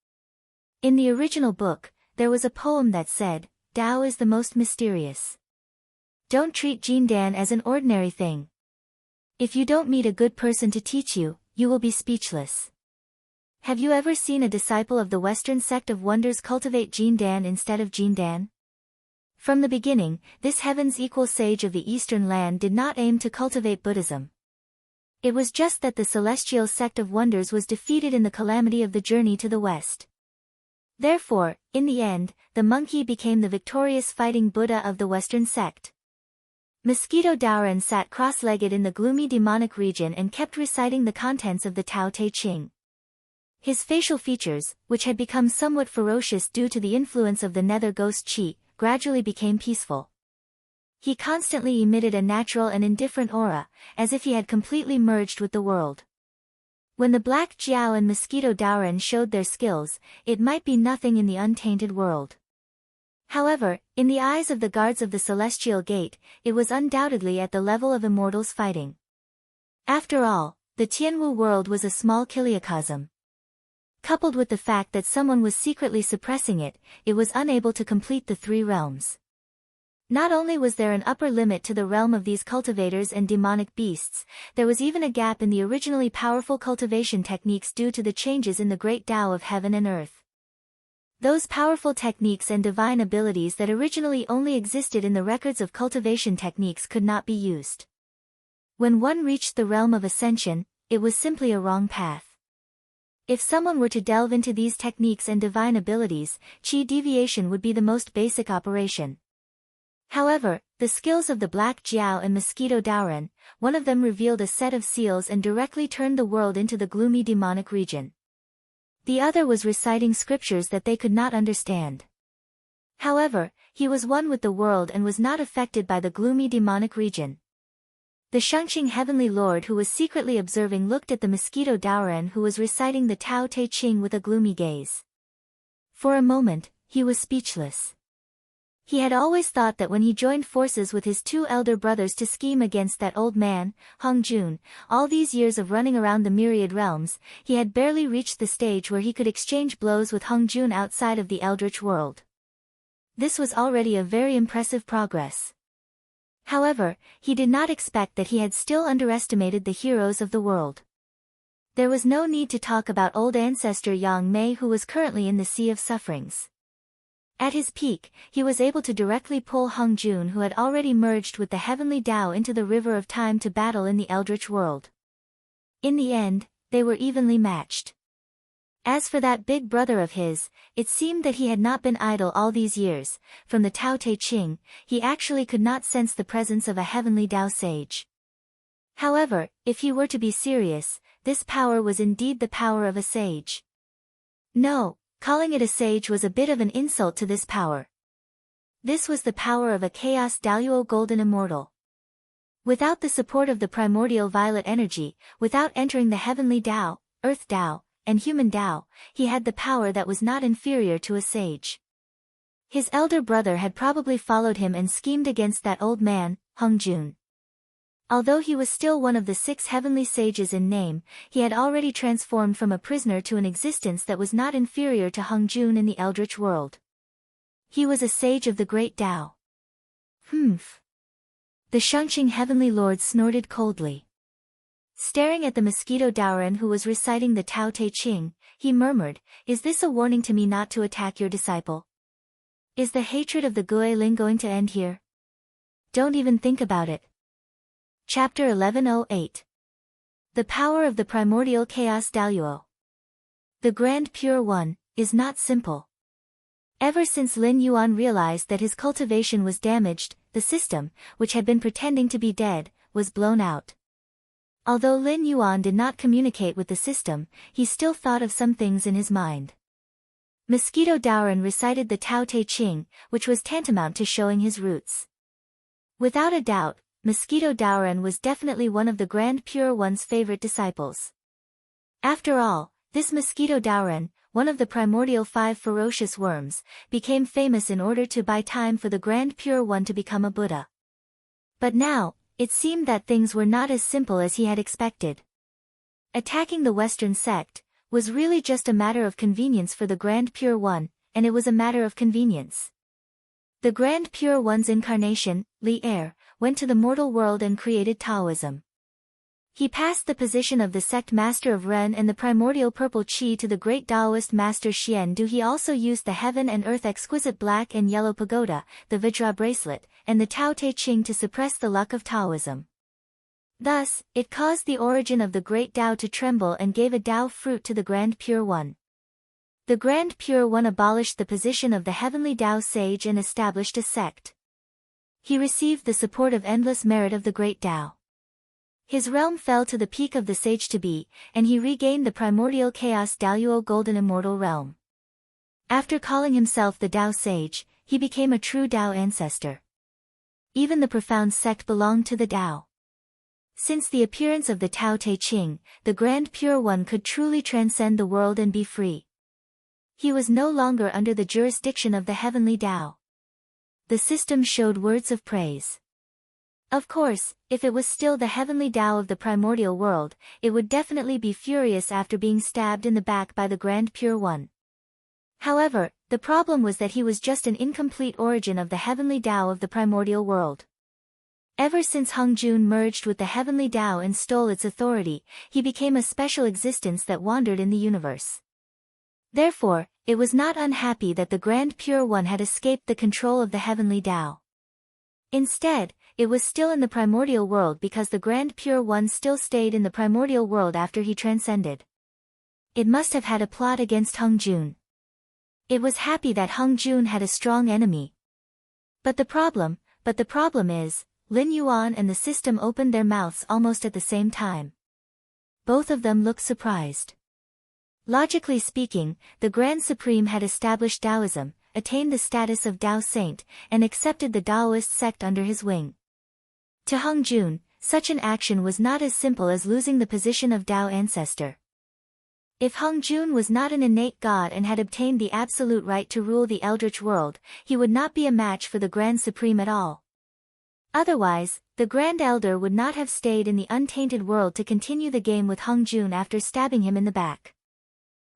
In the original book, there was a poem that said, Tao is the most mysterious. Don't treat Jindan as an ordinary thing. If you don't meet a good person to teach you, you will be speechless. Have you ever seen a disciple of the Western sect of Wonders cultivate Jindan instead of Jindan? From the beginning, this heaven's equal sage of the Eastern land did not aim to cultivate Buddhism. It was just that the Celestial Sect of Wonders was defeated in the calamity of the journey to the west. Therefore, in the end, the monkey became the victorious fighting Buddha of the Western sect. Mosquito Daoren sat cross-legged in the gloomy demonic region and kept reciting the contents of the Tao Te Ching. His facial features, which had become somewhat ferocious due to the influence of the nether ghost Qi, gradually became peaceful. He constantly emitted a natural and indifferent aura, as if he had completely merged with the world. When the Black Jiao and Mosquito Daoren showed their skills, it might be nothing in the untainted world. However, in the eyes of the guards of the Celestial Gate, it was undoubtedly at the level of immortals fighting. After all, the Tianwu world was a small kiliacosm. Coupled with the fact that someone was secretly suppressing it, it was unable to complete the 3 realms. Not only was there an upper limit to the realm of these cultivators and demonic beasts, there was even a gap in the originally powerful cultivation techniques due to the changes in the great Tao of heaven and earth. Those powerful techniques and divine abilities that originally only existed in the records of cultivation techniques could not be used. When one reached the realm of ascension, it was simply a wrong path. If someone were to delve into these techniques and divine abilities, Qi deviation would be the most basic operation. However, the skills of the Black Jiao and Mosquito Daoren, one of them revealed a set of seals and directly turned the world into the gloomy demonic region. The other was reciting scriptures that they could not understand. However, he was one with the world and was not affected by the gloomy demonic region. The Shengqing Heavenly Lord who was secretly observing looked at the Mosquito Daoren who was reciting the Tao Te Ching with a gloomy gaze. For a moment, he was speechless. He had always thought that when he joined forces with his 2 elder brothers to scheme against that old man, Hongjun, all these years of running around the myriad realms, he had barely reached the stage where he could exchange blows with Hongjun outside of the Eldritch world. This was already a very impressive progress. However, he did not expect that he had still underestimated the heroes of the world. There was no need to talk about old ancestor Yang Mei who was currently in the Sea of Sufferings. At his peak, he was able to directly pull Hongjun who had already merged with the heavenly Tao into the river of time to battle in the Eldritch world. In the end, they were evenly matched. As for that big brother of his, it seemed that he had not been idle all these years. From the Tao Te Ching, he actually could not sense the presence of a heavenly Tao sage. However, if he were to be serious, this power was indeed the power of a sage. No, calling it a sage was a bit of an insult to this power. This was the power of a chaos Daluo golden immortal. Without the support of the primordial violet energy, without entering the heavenly Tao, earth Tao, and human Tao, he had the power that was not inferior to a sage. His elder brother had probably followed him and schemed against that old man, Hung Jun. Although he was still one of the 6 heavenly sages in name, he had already transformed from a prisoner to an existence that was not inferior to Hung Jun in the Eldritch world. He was a sage of the great Tao. Humph. The Shangqing heavenly lord snorted coldly. Staring at the mosquito Daoren who was reciting the Tao Te Ching, he murmured, "Is this a warning to me not to attack your disciple? Is the hatred of the Guilin going to end here? Don't even think about it." Chapter 1108. The Power of the Primordial Chaos Daluo. The Grand Pure One is not simple. Ever since Lin Yuan realized that his cultivation was damaged, the system, which had been pretending to be dead, was blown out. Although Lin Yuan did not communicate with the system, he still thought of some things in his mind. Mosquito Daoren recited the Tao Te Ching, which was tantamount to showing his roots. Without a doubt, Mosquito Daoren was definitely one of the Grand Pure One's favorite disciples. After all, this Mosquito Daoren, one of the primordial 5 ferocious worms, became famous in order to buy time for the Grand Pure One to become a Buddha. But now, it seemed that things were not as simple as he had expected. Attacking the Western sect was really just a matter of convenience for the Grand Pure One, and it was a matter of convenience. The Grand Pure One's incarnation, Li Er, went to the mortal world and created Taoism. He passed the position of the sect master of Ren and the primordial purple Qi to the great Taoist master Xian Du. He also used the heaven and earth exquisite black and yellow pagoda, the Vajra bracelet, and the Tao Te Ching to suppress the luck of Taoism. Thus, it caused the origin of the great Tao to tremble and gave a Tao fruit to the Grand Pure One. The Grand Pure One abolished the position of the heavenly Tao sage and established a sect. He received the support of endless merit of the great Tao. His realm fell to the peak of the sage-to-be, and he regained the primordial chaos Daluo golden immortal realm. After calling himself the Tao sage, he became a true Tao ancestor. Even the profound sect belonged to the Tao. Since the appearance of the Tao Te Ching, the Grand Pure One could truly transcend the world and be free. He was no longer under the jurisdiction of the heavenly Tao. The system showed words of praise. Of course, if it was still the heavenly Tao of the primordial world, it would definitely be furious after being stabbed in the back by the Grand Pure One. However, the problem was that he was just an incomplete origin of the heavenly Tao of the primordial world. Ever since Hung Jun merged with the heavenly Tao and stole its authority, he became a special existence that wandered in the universe. Therefore, it was not unhappy that the Grand Pure One had escaped the control of the heavenly Tao. Instead, it was still in the primordial world because the Grand Pure One still stayed in the primordial world after he transcended. It must have had a plot against Hung Jun. It was happy that Hung Jun had a strong enemy. But the problem is, Lin Yuan and the system opened their mouths almost at the same time. Both of them looked surprised. Logically speaking, the Grand Supreme had established Taoism, attained the status of Tao Saint, and accepted the Taoist sect under his wing. To Hung Jun, such an action was not as simple as losing the position of Tao ancestor. If Hung Jun was not an innate god and had obtained the absolute right to rule the Eldritch world, he would not be a match for the Grand Supreme at all. Otherwise, the Grand Elder would not have stayed in the untainted world to continue the game with Hung Jun after stabbing him in the back.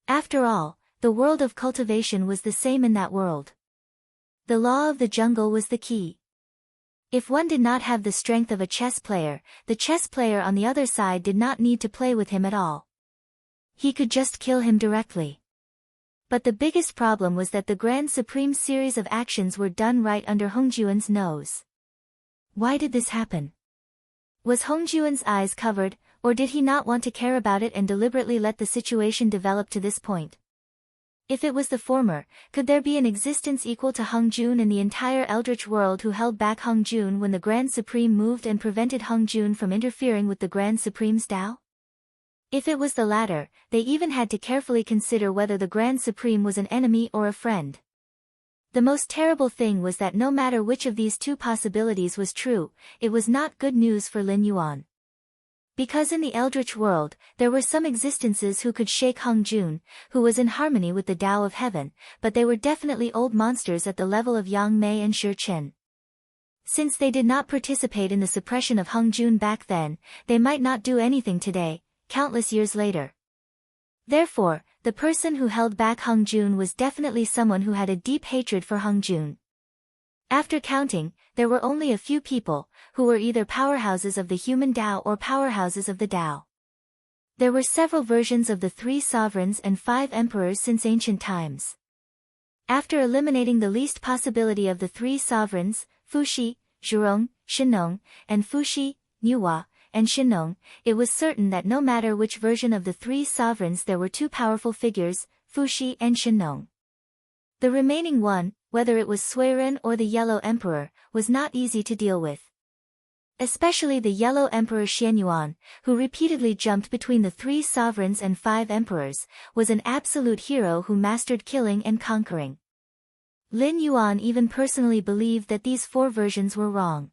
After all, the world of cultivation was the same in that world. The law of the jungle was the key. If one did not have the strength of a chess player, the chess player on the other side did not need to play with him at all. He could just kill him directly. But the biggest problem was that the Grand Supreme's series of actions were done right under Hongjuan's nose. Why did this happen? Was Hongjuan's eyes covered? Or did he not want to care about it and deliberately let the situation develop to this point? If it was the former, could there be an existence equal to Hung Jun in the entire Eldritch world who held back Hung Jun when the Grand Supreme moved and prevented Hung Jun from interfering with the Grand Supreme's Tao? If it was the latter, they even had to carefully consider whether the Grand Supreme was an enemy or a friend. The most terrible thing was that no matter which of these two possibilities was true, it was not good news for Lin Yuan. Because in the Eldritch world, there were some existences who could shake Hung Jun, who was in harmony with the Tao of Heaven, but they were definitely old monsters at the level of Yang Mei and Shi Chen. Since they did not participate in the suppression of Hung Jun back then, they might not do anything today, countless years later. Therefore, the person who held back Hung Jun was definitely someone who had a deep hatred for Hung Jun. After counting, there were only a few people, who were either powerhouses of the human Tao or powerhouses of the Tao. There were several versions of the 3 sovereigns and 5 emperors since ancient times. After eliminating the least possibility of the 3 sovereigns, Fuxi, Zhurong, Shenong, and Fuxi, Nuwa, and Shenong, it was certain that no matter which version of the 3 sovereigns there were 2 powerful figures, Fuxi and Shenong. The remaining one, whether it was Suiren or the Yellow Emperor, was not easy to deal with. Especially the Yellow Emperor Xianyuan, who repeatedly jumped between the 3 sovereigns and 5 emperors, was an absolute hero who mastered killing and conquering. Lin Yuan even personally believed that these 4 versions were wrong.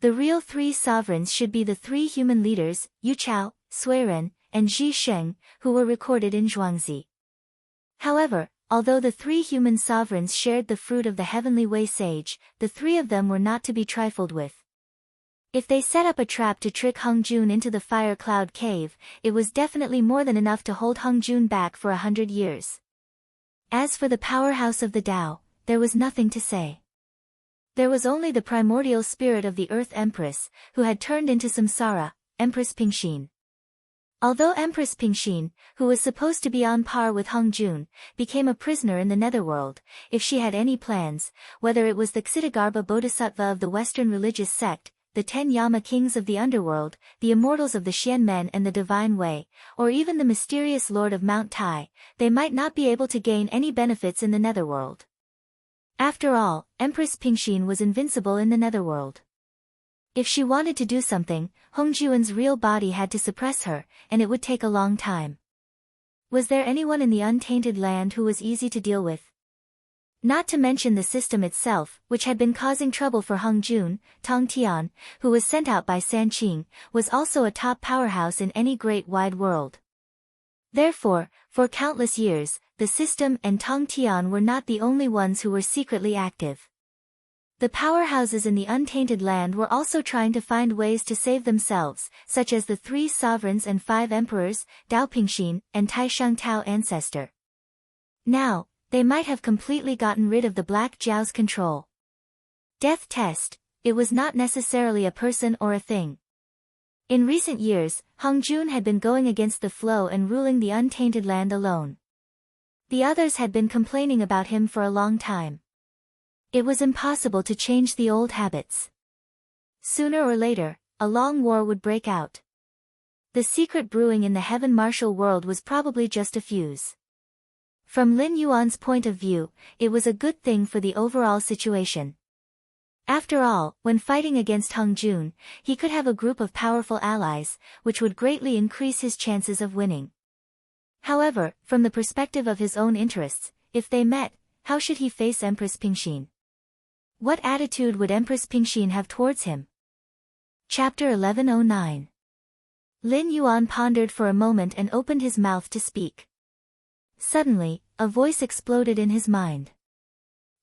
The real 3 sovereigns should be the 3 human leaders, Yu Chao, Suiren, and Zhi Sheng, who were recorded in Zhuangzi. However, although the 3 human sovereigns shared the fruit of the Heavenly Way Sage, the 3 of them were not to be trifled with. If they set up a trap to trick Hung Jun into the Fire Cloud Cave, it was definitely more than enough to hold Hung Jun back for 100 years. As for the powerhouse of the Tao, there was nothing to say. There was only the primordial spirit of the Earth Empress, who had turned into Samsara, Empress Pingxin. Although Empress Pingxin, who was supposed to be on par with Hung Jun, became a prisoner in the Netherworld, if she had any plans, whether it was the Ksitigarbha Bodhisattva of the Western religious sect, the 10 Yama kings of the underworld, the immortals of the Xian Men and the Divine Way, or even the mysterious Lord of Mount Tai, they might not be able to gain any benefits in the Netherworld. After all, Empress Pingxin was invincible in the Netherworld. If she wanted to do something, Hung Jun's real body had to suppress her, and it would take a long time. Was there anyone in the untainted land who was easy to deal with? Not to mention the system itself, which had been causing trouble for Hung Jun. Tong Tian, who was sent out by San Qing, was also a top powerhouse in any great wide world. Therefore, for countless years, the system and Tong Tian were not the only ones who were secretly active. The powerhouses in the untainted land were also trying to find ways to save themselves, such as the 3 sovereigns and 5 emperors, Dao Pingxin, and Taishang Tao Ancestor. Now, they might have completely gotten rid of the Black Jiao's control. Death test, it was not necessarily a person or a thing. In recent years, Hung Jun had been going against the flow and ruling the untainted land alone. The others had been complaining about him for a long time. It was impossible to change the old habits. Sooner or later, a long war would break out. The secret brewing in the heaven martial world was probably just a fuse. From Lin Yuan's point of view, it was a good thing for the overall situation. After all, when fighting against Hung Jun, he could have a group of powerful allies, which would greatly increase his chances of winning. However, from the perspective of his own interests, if they met, how should he face Empress Pingxin? What attitude would Empress Pingxin have towards him? Chapter 1109. Lin Yuan pondered for a moment and opened his mouth to speak. Suddenly, a voice exploded in his mind.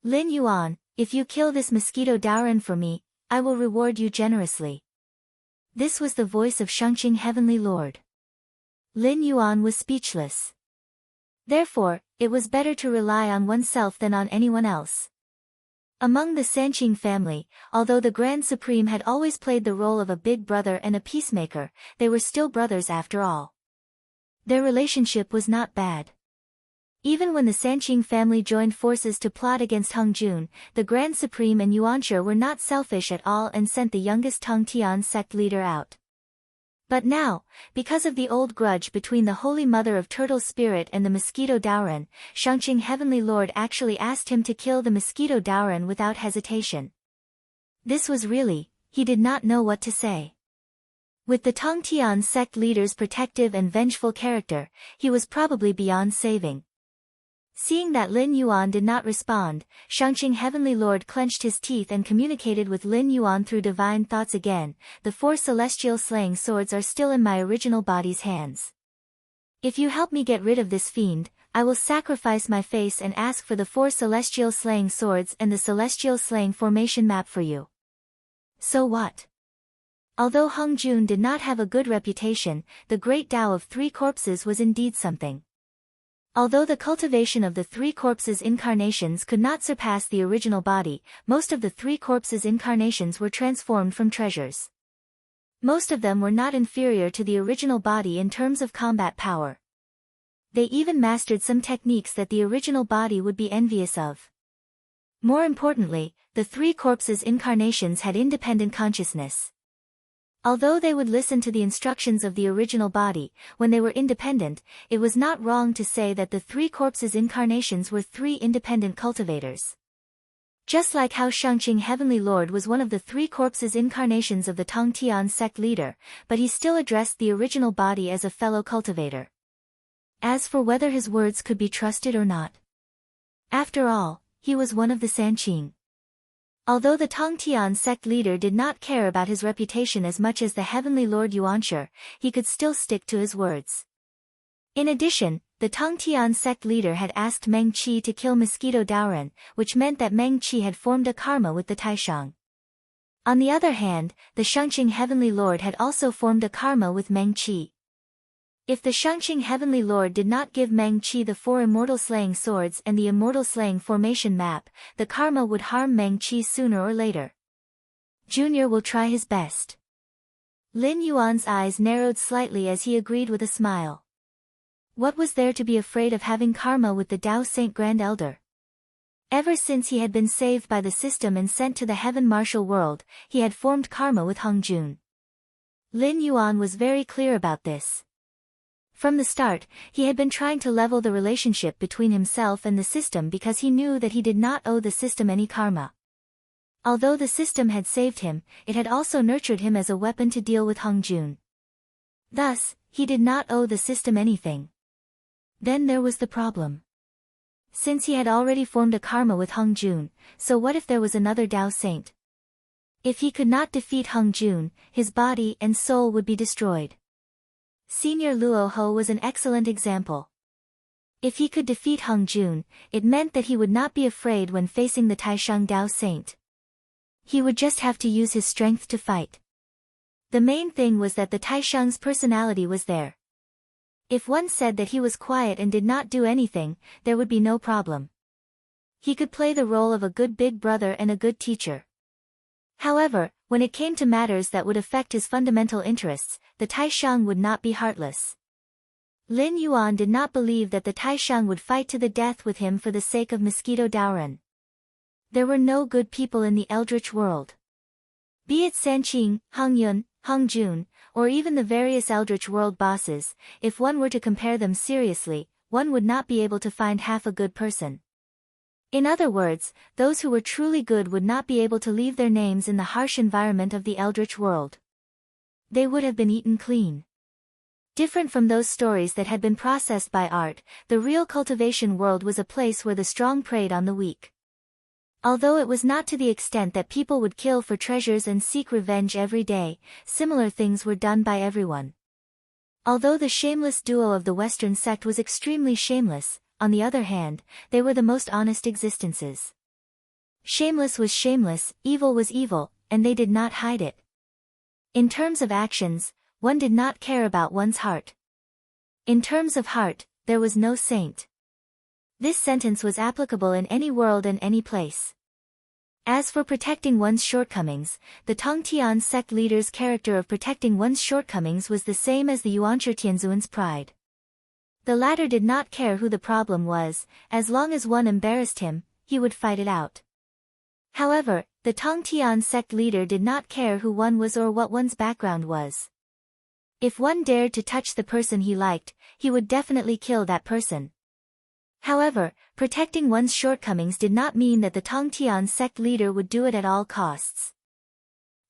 Lin Yuan, if you kill this mosquito Daoren for me, I will reward you generously. This was the voice of Shangqing Heavenly Lord. Lin Yuan was speechless. Therefore, it was better to rely on oneself than on anyone else. Among the Sanqing family, although the Grand Supreme had always played the role of a big brother and a peacemaker, they were still brothers after all. Their relationship was not bad. Even when the Sanqing family joined forces to plot against Hung Jun, the Grand Supreme and Yuanshi were not selfish at all and sent the youngest Tong Tian sect leader out. But now, because of the old grudge between the Holy Mother of Turtle Spirit and the Mosquito Daoran, Shangqing Heavenly Lord actually asked him to kill the Mosquito Daoran without hesitation. This was really, he did not know what to say. With the Tongtian sect leader's protective and vengeful character, he was probably beyond saving. Seeing that Lin Yuan did not respond, Shangqing Heavenly Lord clenched his teeth and communicated with Lin Yuan through divine thoughts again. The 4 celestial slaying swords are still in my original body's hands. If you help me get rid of this fiend, I will sacrifice my face and ask for the 4 celestial slaying swords and the celestial slaying formation map for you. So what? Although Hung Jun did not have a good reputation, the great Tao of 3 corpses was indeed something. Although the cultivation of the 3 corpses' incarnations could not surpass the original body, most of the 3 corpses' incarnations were transformed from treasures. Most of them were not inferior to the original body in terms of combat power. They even mastered some techniques that the original body would be envious of. More importantly, the 3 corpses' incarnations had independent consciousness. Although they would listen to the instructions of the original body, when they were independent, it was not wrong to say that the 3 corpses' incarnations were 3 independent cultivators. Just like how Shangqing Heavenly Lord was one of the 3 corpses' incarnations of the Tongtian sect leader, but he still addressed the original body as a fellow cultivator. As for whether his words could be trusted or not. After all, he was one of the Sanqing. Although the Tongtian sect leader did not care about his reputation as much as the Heavenly Lord Yuanshi, he could still stick to his words. In addition, the Tongtian sect leader had asked Meng Qi to kill Mosquito Daoran, which meant that Meng Qi had formed a karma with the Taishang. On the other hand, the Shangqing Heavenly Lord had also formed a karma with Meng Qi. If the Shangqing Heavenly Lord did not give Meng Qi the 4 immortal slaying swords and the immortal slaying formation map, the karma would harm Meng Qi sooner or later. Junior will try his best. Lin Yuan's eyes narrowed slightly as he agreed with a smile. What was there to be afraid of having karma with the Tao Saint Grand Elder? Ever since he had been saved by the system and sent to the Heaven Martial World, he had formed karma with Hung Jun. Lin Yuan was very clear about this. From the start, he had been trying to level the relationship between himself and the system because he knew that he did not owe the system any karma. Although the system had saved him, it had also nurtured him as a weapon to deal with Hung Jun. Thus, he did not owe the system anything. Then there was the problem. Since he had already formed a karma with Hung Jun, so what if there was another Tao Saint? If he could not defeat Hung Jun, his body and soul would be destroyed. Senior Luo Ho was an excellent example. If he could defeat Hung Jun, it meant that he would not be afraid when facing the Taishang Tao Saint. He would just have to use his strength to fight. The main thing was that the Taishang's personality was there. If one said that he was quiet and did not do anything, there would be no problem. He could play the role of a good big brother and a good teacher. However, when it came to matters that would affect his fundamental interests, the Taishang would not be heartless. Lin Yuan did not believe that the Taishang would fight to the death with him for the sake of Mosquito Daoran. There were no good people in the Eldritch world. Be it Sanqing, Hung Yun, Hung Jun, or even the various Eldritch world bosses, if one were to compare them seriously, one would not be able to find half a good person. In other words, those who were truly good would not be able to leave their names in the harsh environment of the Eldritch world. They would have been eaten clean. Different from those stories that had been processed by art, the real cultivation world was a place where the strong preyed on the weak. Although it was not to the extent that people would kill for treasures and seek revenge every day, similar things were done by everyone. Although the shameless duo of the Western sect was extremely shameless, on the other hand, they were the most honest existences. Shameless was shameless, evil was evil, and they did not hide it. In terms of actions, one did not care about one's heart. In terms of heart, there was no saint. This sentence was applicable in any world and any place. As for protecting one's shortcomings, the Tongtian sect leader's character of protecting one's shortcomings was the same as the Yuanshi Tianzuan's pride. The latter did not care who the problem was, as long as one embarrassed him, he would fight it out. However, the Tongtian sect leader did not care who one was or what one's background was. If one dared to touch the person he liked, he would definitely kill that person. However, protecting one's shortcomings did not mean that the Tongtian sect leader would do it at all costs.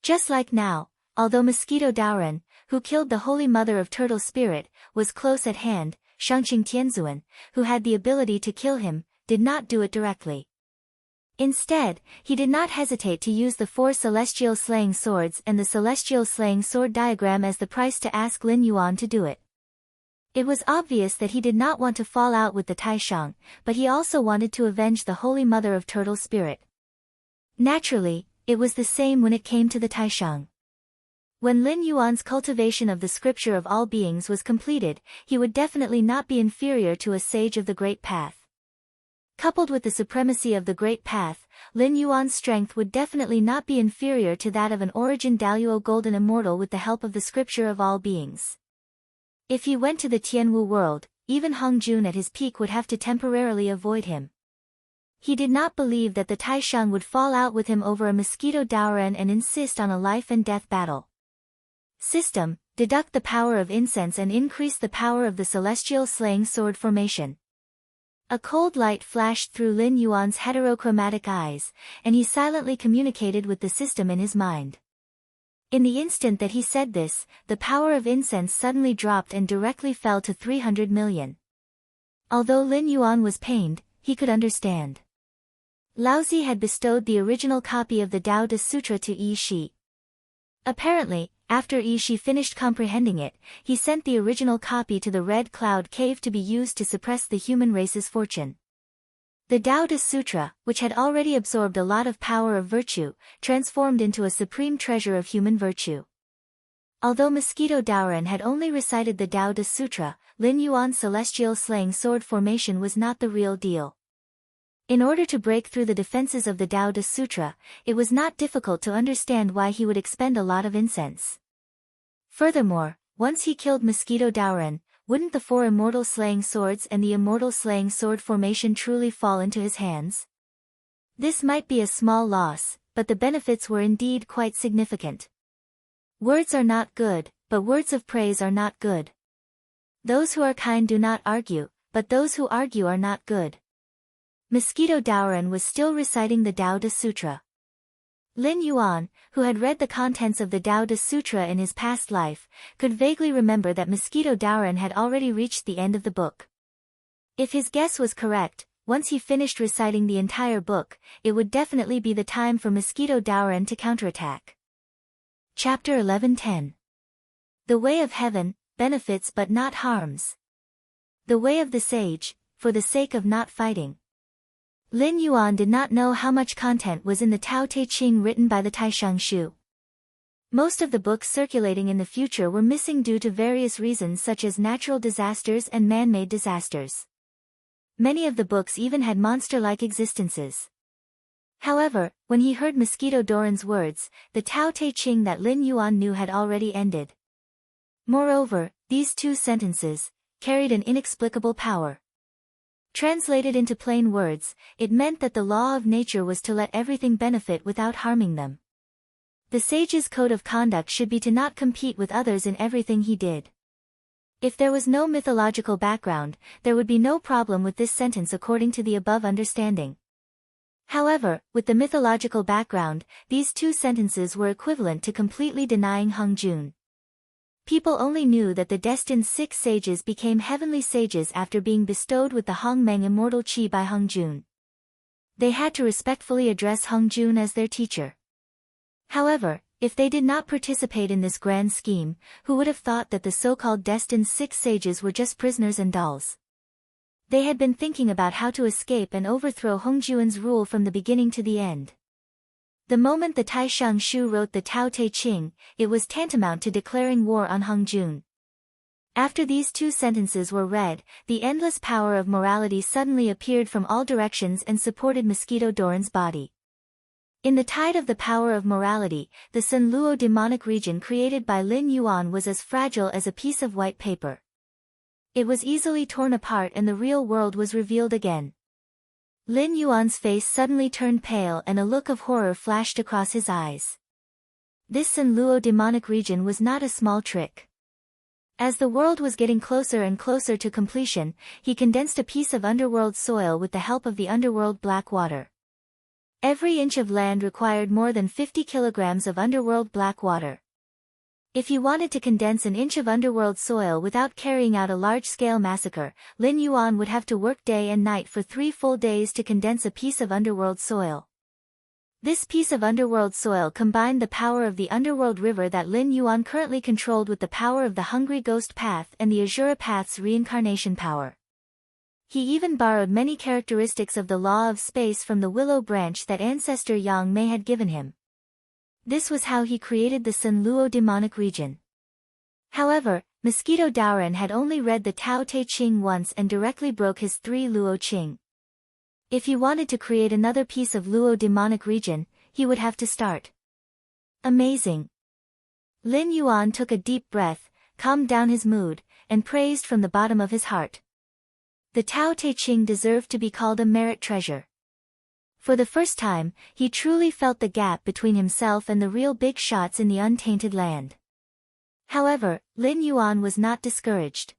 Just like now, although Mosquito Daoren, who killed the Holy Mother of Turtle Spirit, was close at hand, Shangqing Tianzuan, who had the ability to kill him, did not do it directly. Instead, he did not hesitate to use the 4 celestial slaying swords and the celestial slaying sword diagram as the price to ask Lin Yuan to do it. It was obvious that he did not want to fall out with the Taishang, but he also wanted to avenge the Holy Mother of Turtle Spirit. Naturally, it was the same when it came to the Taishang. When Lin Yuan's cultivation of the scripture of all beings was completed, he would definitely not be inferior to a sage of the Great Path. Coupled with the supremacy of the Great Path, Lin Yuan's strength would definitely not be inferior to that of an Origin Daluo Golden Immortal with the help of the scripture of all beings. If he went to the Tianwu world, even Hong Jun at his peak would have to temporarily avoid him. He did not believe that the Taishang would fall out with him over a Mosquito Daoren and insist on a life-and-death battle. System: deduct the power of incense and increase the power of the celestial slaying sword formation. A cold light flashed through Lin Yuan's heterochromatic eyes, and he silently communicated with the system in his mind. In the instant that he said this, the power of incense suddenly dropped and directly fell to 300 million. Although Lin Yuan was pained, he could understand. Laozi had bestowed the original copy of the Tao Te Sutra to Yi Shi. Apparently, after Yi Shi finished comprehending it, he sent the original copy to the Red Cloud Cave to be used to suppress the human race's fortune. The Tao Te Sutra, which had already absorbed a lot of power of virtue, transformed into a supreme treasure of human virtue. Although Mosquito Daoren had only recited the Tao Te Sutra, Lin Yuan's celestial slaying sword formation was not the real deal. In order to break through the defenses of the Tao Te Sutra, it was not difficult to understand why he would expend a lot of incense. Furthermore, once he killed Mosquito Daoren, wouldn't the 4 immortal slaying swords and the immortal slaying sword formation truly fall into his hands? This might be a small loss, but the benefits were indeed quite significant. Words are not good, but words of praise are not good. Those who are kind do not argue, but those who argue are not good. Mosquito Daoren was still reciting the Tao Te Sutra. Lin Yuan, who had read the contents of the Tao Te Sutra in his past life, could vaguely remember that Mosquito Daoren had already reached the end of the book. If his guess was correct, once he finished reciting the entire book, it would definitely be the time for Mosquito Daoren to counterattack. Chapter 11:10. The Way of Heaven, Benefits but Not Harms. The Way of the Sage, for the sake of not fighting. Lin Yuan did not know how much content was in the Tao Te Ching written by the Taishang Shu. Most of the books circulating in the future were missing due to various reasons such as natural disasters and man-made disasters. Many of the books even had monster-like existences. However, when he heard Mosquito Daoren's words, the Tao Te Ching that Lin Yuan knew had already ended. Moreover, these 2 sentences carried an inexplicable power. Translated into plain words, it meant that the law of nature was to let everything benefit without harming them. The sage's code of conduct should be to not compete with others in everything he did. If there was no mythological background, there would be no problem with this sentence according to the above understanding. However, with the mythological background, these 2 sentences were equivalent to completely denying Hong Jun. People only knew that the destined 6 sages became heavenly sages after being bestowed with the Hongmeng immortal qi by Hong Jun. They had to respectfully address Hong Jun as their teacher. However, if they did not participate in this grand scheme, who would have thought that the so-called destined 6 sages were just prisoners and dolls? They had been thinking about how to escape and overthrow Hong Jun's rule from the beginning to the end. The moment the Taishang Shu wrote the Tao Te Ching, it was tantamount to declaring war on Hong Jun. After these 2 sentences were read, the endless power of morality suddenly appeared from all directions and supported Mosquito Daoren's body. In the tide of the power of morality, the Sun Luo demonic region created by Lin Yuan was as fragile as a piece of white paper. It was easily torn apart and the real world was revealed again. Lin Yuan's face suddenly turned pale and a look of horror flashed across his eyes. This Sun Luo demonic region was not a small trick. As the world was getting closer and closer to completion, he condensed a piece of underworld soil with the help of the underworld black water. Every inch of land required more than 50 kilograms of underworld black water. If he wanted to condense an inch of underworld soil without carrying out a large-scale massacre, Lin Yuan would have to work day and night for 3 full days to condense a piece of underworld soil. This piece of underworld soil combined the power of the underworld river that Lin Yuan currently controlled with the power of the Hungry Ghost Path and the Azura Path's reincarnation power. He even borrowed many characteristics of the law of space from the willow branch that ancestor Yang Mei had given him. This was how he created the Sun Luo demonic region. However, Mosquito Daoran had only read the Tao Te Ching once and directly broke his 3 Luo Qing. If he wanted to create another piece of Luo demonic region, he would have to start. Amazing. Lin Yuan took a deep breath, calmed down his mood, and praised from the bottom of his heart. The Tao Te Ching deserved to be called a merit treasure. For the first time, he truly felt the gap between himself and the real big shots in the untainted land. However, Lin Yuan was not discouraged.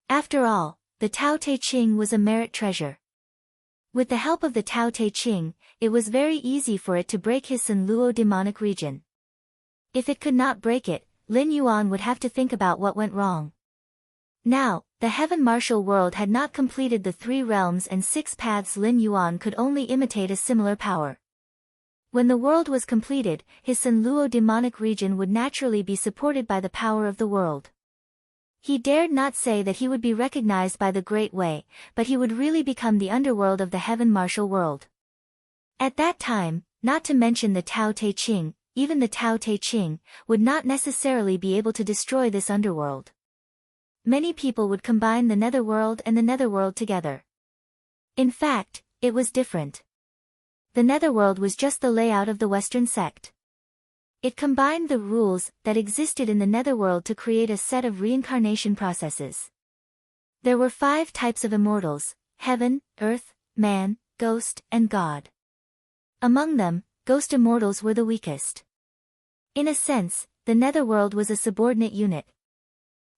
After all, the Tao Te Ching was a merit treasure. With the help of the Tao Te Ching, it was very easy for it to break his Sun Luo demonic region. If it could not break it, Lin Yuan would have to think about what went wrong. Now, the Heaven Martial World had not completed the 3 realms and 6 paths. Lin Yuan could only imitate a similar power. When the world was completed, his Sun Luo demonic region would naturally be supported by the power of the world. He dared not say that he would be recognized by the Great Way, but he would really become the underworld of the Heaven Martial World. At that time, not to mention the Tao Te Ching, even the Tao Te Ching, would not necessarily be able to destroy this underworld. Many people would combine the netherworld and the netherworld together. In fact, it was different. The netherworld was just the layout of the Western sect. It combined the rules that existed in the netherworld to create a set of reincarnation processes. There were 5 types of immortals: heaven, earth, man, ghost, and god. Among them, ghost immortals were the weakest. In a sense, the netherworld was a subordinate unit.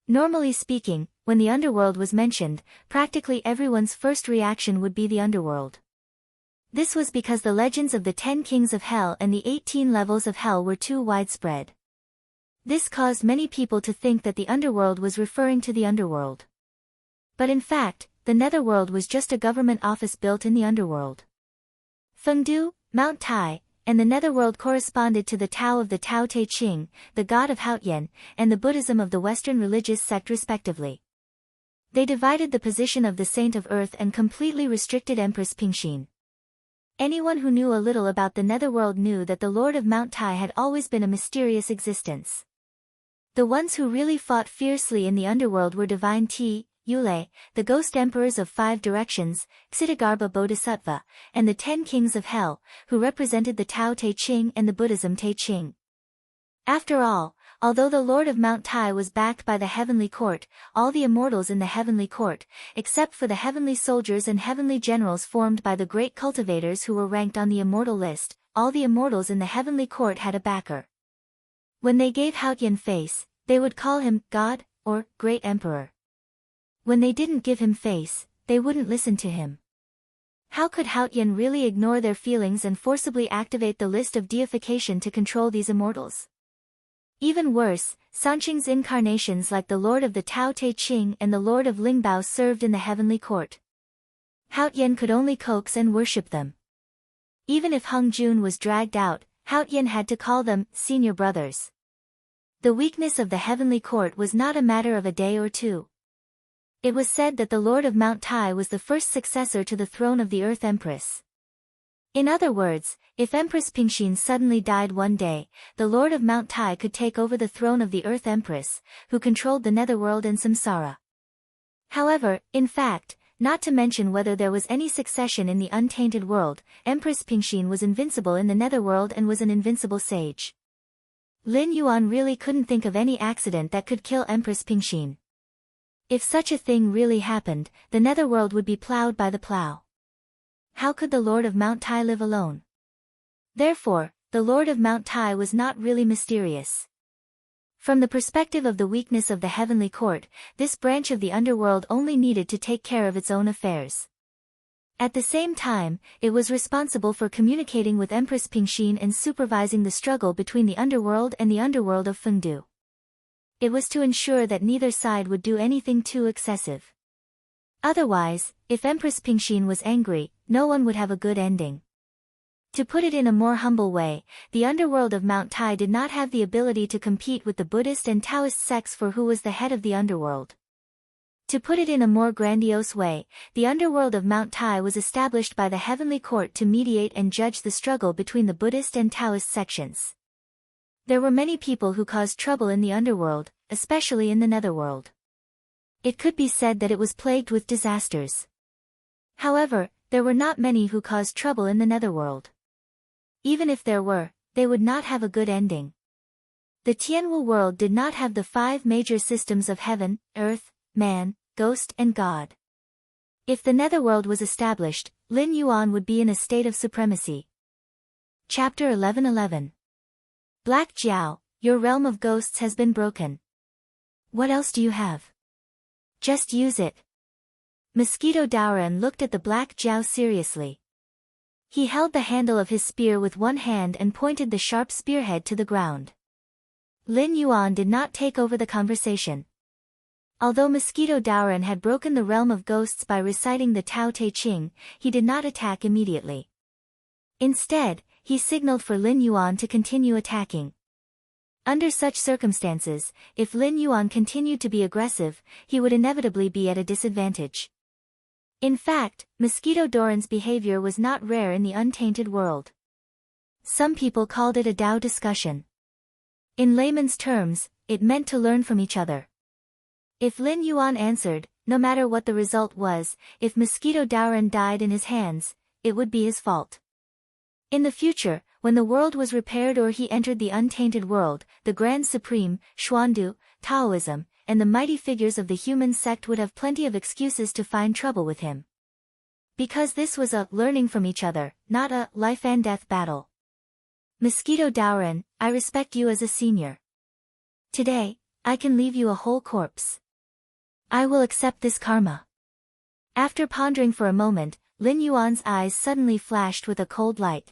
Normally speaking, when the underworld was mentioned, practically everyone's first reaction would be the underworld. This was because the legends of the 10 kings of hell and the 18 levels of hell were too widespread. This caused many people to think that the underworld was referring to the underworld. But in fact, the netherworld was just a government office built in the underworld. Fengdu, Mount Tai, and the netherworld corresponded to the Tao of the Tao Te Ching, the god of Haotian, and the Buddhism of the Western religious sect respectively. They divided the position of the Saint of Earth and completely restricted Empress Pingxin. Anyone who knew a little about the netherworld knew that the Lord of Mount Tai had always been a mysterious existence. The ones who really fought fiercely in the underworld were Divine Ti, Yule, the ghost emperors of 5 directions, Ksitigarbha Bodhisattva, and the 10 kings of hell, who represented the Tao Te Ching and the Buddhism Te Ching. After all, although the Lord of Mount Tai was backed by the heavenly court, all the immortals in the heavenly court, except for the heavenly soldiers and heavenly generals formed by the great cultivators who were ranked on the immortal list, all the immortals in the heavenly court had a backer. When they gave Haotian face, they would call him God, or Great Emperor. When they didn't give him face, they wouldn't listen to him. How could Haotian really ignore their feelings and forcibly activate the list of deification to control these immortals? Even worse, Sanqing's incarnations like the Lord of the Tao Te Ching and the Lord of Lingbao served in the heavenly court. Haotian could only coax and worship them. Even if Hung Jun was dragged out, Haotian had to call them senior brothers. The weakness of the heavenly court was not a matter of a day or two. It was said that the Lord of Mount Tai was the first successor to the throne of the Earth Empress. In other words, if Empress Pingxin suddenly died one day, the Lord of Mount Tai could take over the throne of the Earth Empress, who controlled the netherworld and samsara. However, in fact, not to mention whether there was any succession in the untainted world, Empress Pingxin was invincible in the netherworld and was an invincible sage. Lin Yuan really couldn't think of any accident that could kill Empress Pingxin. If such a thing really happened, the netherworld would be plowed by the plow. How could the Lord of Mount Tai live alone? Therefore, the Lord of Mount Tai was not really mysterious. From the perspective of the weakness of the heavenly court, this branch of the underworld only needed to take care of its own affairs. At the same time, it was responsible for communicating with Empress Pingxin and supervising the struggle between the underworld and the underworld of Fengdu. It was to ensure that neither side would do anything too excessive. Otherwise, if Empress Pingxin was angry, no one would have a good ending. To put it in a more humble way, the underworld of Mount Tai did not have the ability to compete with the Buddhist and Taoist sects for who was the head of the underworld. To put it in a more grandiose way, the underworld of Mount Tai was established by the heavenly court to mediate and judge the struggle between the Buddhist and Taoist sections. There were many people who caused trouble in the underworld, especially in the netherworld. It could be said that it was plagued with disasters. However, there were not many who caused trouble in the netherworld. Even if there were, they would not have a good ending. The Tianwu world did not have the 5 major systems of heaven, earth, man, ghost and god. If the netherworld was established, Lin Yuan would be in a state of supremacy. Chapter 11:11. Black Jiao, your realm of ghosts has been broken. What else do you have? Just use it. Mosquito Daoran looked at the Black Jiao seriously. He held the handle of his spear with one hand and pointed the sharp spearhead to the ground. Lin Yuan did not take over the conversation. Although Mosquito Daoran had broken the realm of ghosts by reciting the Tao Te Ching, he did not attack immediately. Instead, he signaled for Lin Yuan to continue attacking. Under such circumstances, if Lin Yuan continued to be aggressive, he would inevitably be at a disadvantage. In fact, Mosquito Daoran's behavior was not rare in the untainted world. Some people called it a Tao discussion. In layman's terms, it meant to learn from each other. If Lin Yuan answered, no matter what the result was, if Mosquito Daoran died in his hands, it would be his fault. In the future, when the world was repaired or he entered the untainted world, the Grand Supreme, Xuandu, Taoism, and the mighty figures of the human sect would have plenty of excuses to find trouble with him. Because this was a learning from each other, not a life and death battle. Mosquito Daoran, I respect you as a senior. Today, I can leave you a whole corpse. I will accept this karma. After pondering for a moment, Lin Yuan's eyes suddenly flashed with a cold light.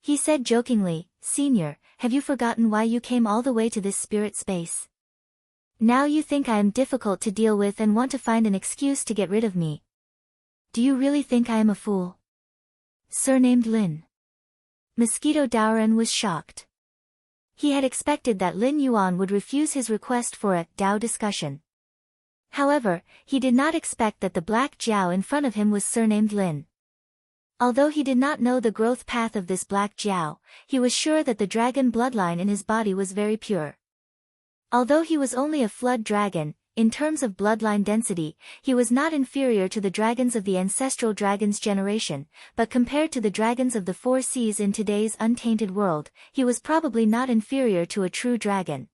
He said jokingly, Senior, have you forgotten why you came all the way to this spirit space? Now you think I am difficult to deal with and want to find an excuse to get rid of me. Do you really think I am a fool? Surnamed Lin. Mosquito Daoran was shocked. He had expected that Lin Yuan would refuse his request for a Tao discussion. However, he did not expect that the Black Jiao in front of him was surnamed Lin. Although he did not know the growth path of this Black Jiao, he was sure that the dragon bloodline in his body was very pure. Although he was only a flood dragon, in terms of bloodline density, he was not inferior to the dragons of the ancestral dragon's generation, but compared to the dragons of the 4 seas in today's untainted world, he was probably not inferior to a true dragon.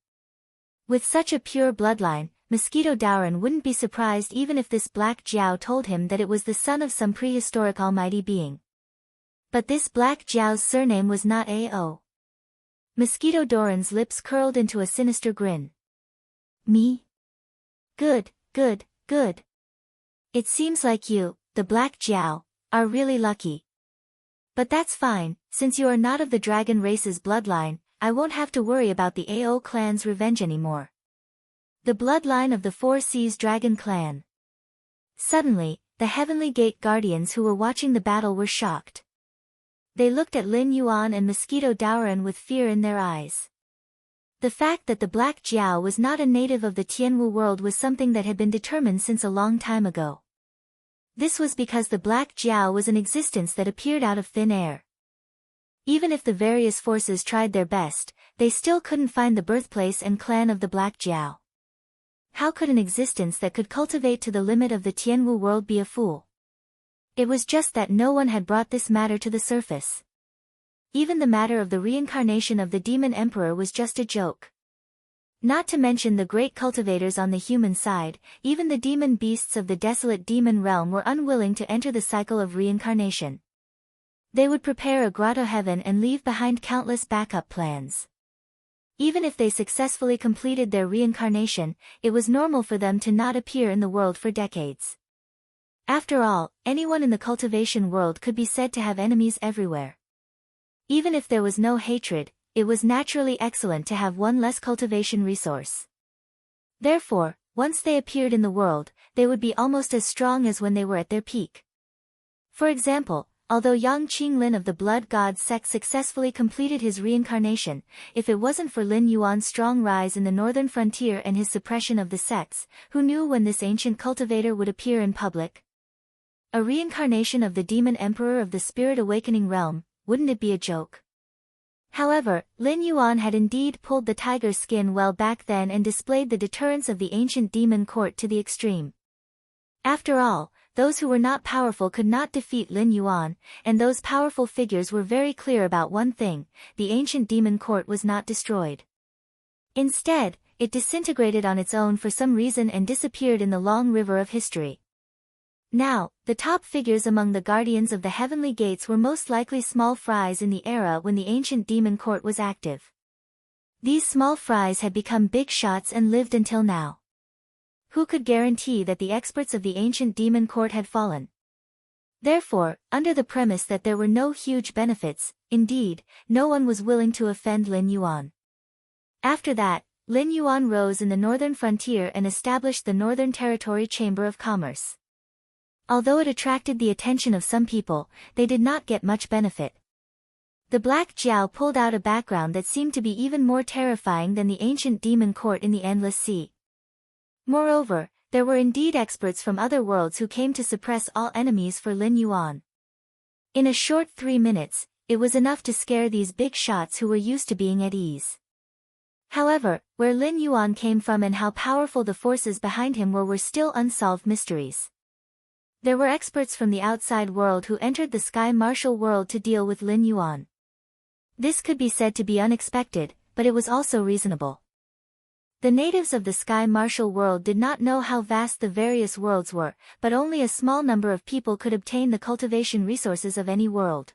With such a pure bloodline, Mosquito Daoran wouldn't be surprised even if this Black Jiao told him that it was the son of some prehistoric almighty being. But this Black Jiao's surname was not Ao. Mosquito Daoran's lips curled into a sinister grin. Me? Good, good, good. It seems like you, the Black Jiao, are really lucky. But that's fine, since you are not of the dragon race's bloodline, I won't have to worry about the Ao clan's revenge anymore. The bloodline of the 4 Seas Dragon Clan. Suddenly, the Heavenly Gate Guardians who were watching the battle were shocked. They looked at Lin Yuan and Mosquito Daoran with fear in their eyes. The fact that the Black Jiao was not a native of the Tianwu world was something that had been determined since a long time ago. This was because the Black Jiao was an existence that appeared out of thin air. Even if the various forces tried their best, they still couldn't find the birthplace and clan of the Black Jiao. How could an existence that could cultivate to the limit of the Tianwu world be a fool? It was just that no one had brought this matter to the surface. Even the matter of the reincarnation of the demon emperor was just a joke. Not to mention the great cultivators on the human side, even the demon beasts of the desolate demon realm were unwilling to enter the cycle of reincarnation. They would prepare a grotto heaven and leave behind countless backup plans. Even if they successfully completed their reincarnation, it was normal for them to not appear in the world for decades. After all, anyone in the cultivation world could be said to have enemies everywhere. Even if there was no hatred, it was naturally excellent to have one less cultivation resource. Therefore, once they appeared in the world, they would be almost as strong as when they were at their peak. For example, although Yang Qinglin of the Blood God sect successfully completed his reincarnation, if it wasn't for Lin Yuan's strong rise in the northern frontier and his suppression of the sects, who knew when this ancient cultivator would appear in public? A reincarnation of the demon emperor of the spirit awakening realm, wouldn't it be a joke? However, Lin Yuan had indeed pulled the tiger skin well back then and displayed the deterrence of the ancient demon court to the extreme. After all, those who were not powerful could not defeat Lin Yuan, and those powerful figures were very clear about one thing: the ancient demon court was not destroyed. Instead, it disintegrated on its own for some reason and disappeared in the long river of history. Now, the top figures among the guardians of the heavenly gates were most likely small fries in the era when the ancient demon court was active. These small fries had become big shots and lived until now. Who could guarantee that the experts of the ancient demon court had fallen? Therefore, under the premise that there were no huge benefits, indeed, no one was willing to offend Lin Yuan. After that, Lin Yuan rose in the northern frontier and established the Northern Territory Chamber of Commerce. Although it attracted the attention of some people, they did not get much benefit. The Black Jiao pulled out a background that seemed to be even more terrifying than the ancient demon court in the Endless Sea. Moreover, there were indeed experts from other worlds who came to suppress all enemies for Lin Yuan. In a short 3 minutes, it was enough to scare these big shots who were used to being at ease. However, where Lin Yuan came from and how powerful the forces behind him were still unsolved mysteries. There were experts from the outside world who entered the Sky Martial world to deal with Lin Yuan. This could be said to be unexpected, but it was also reasonable. The natives of the Sky Martial world did not know how vast the various worlds were, but only a small number of people could obtain the cultivation resources of any world.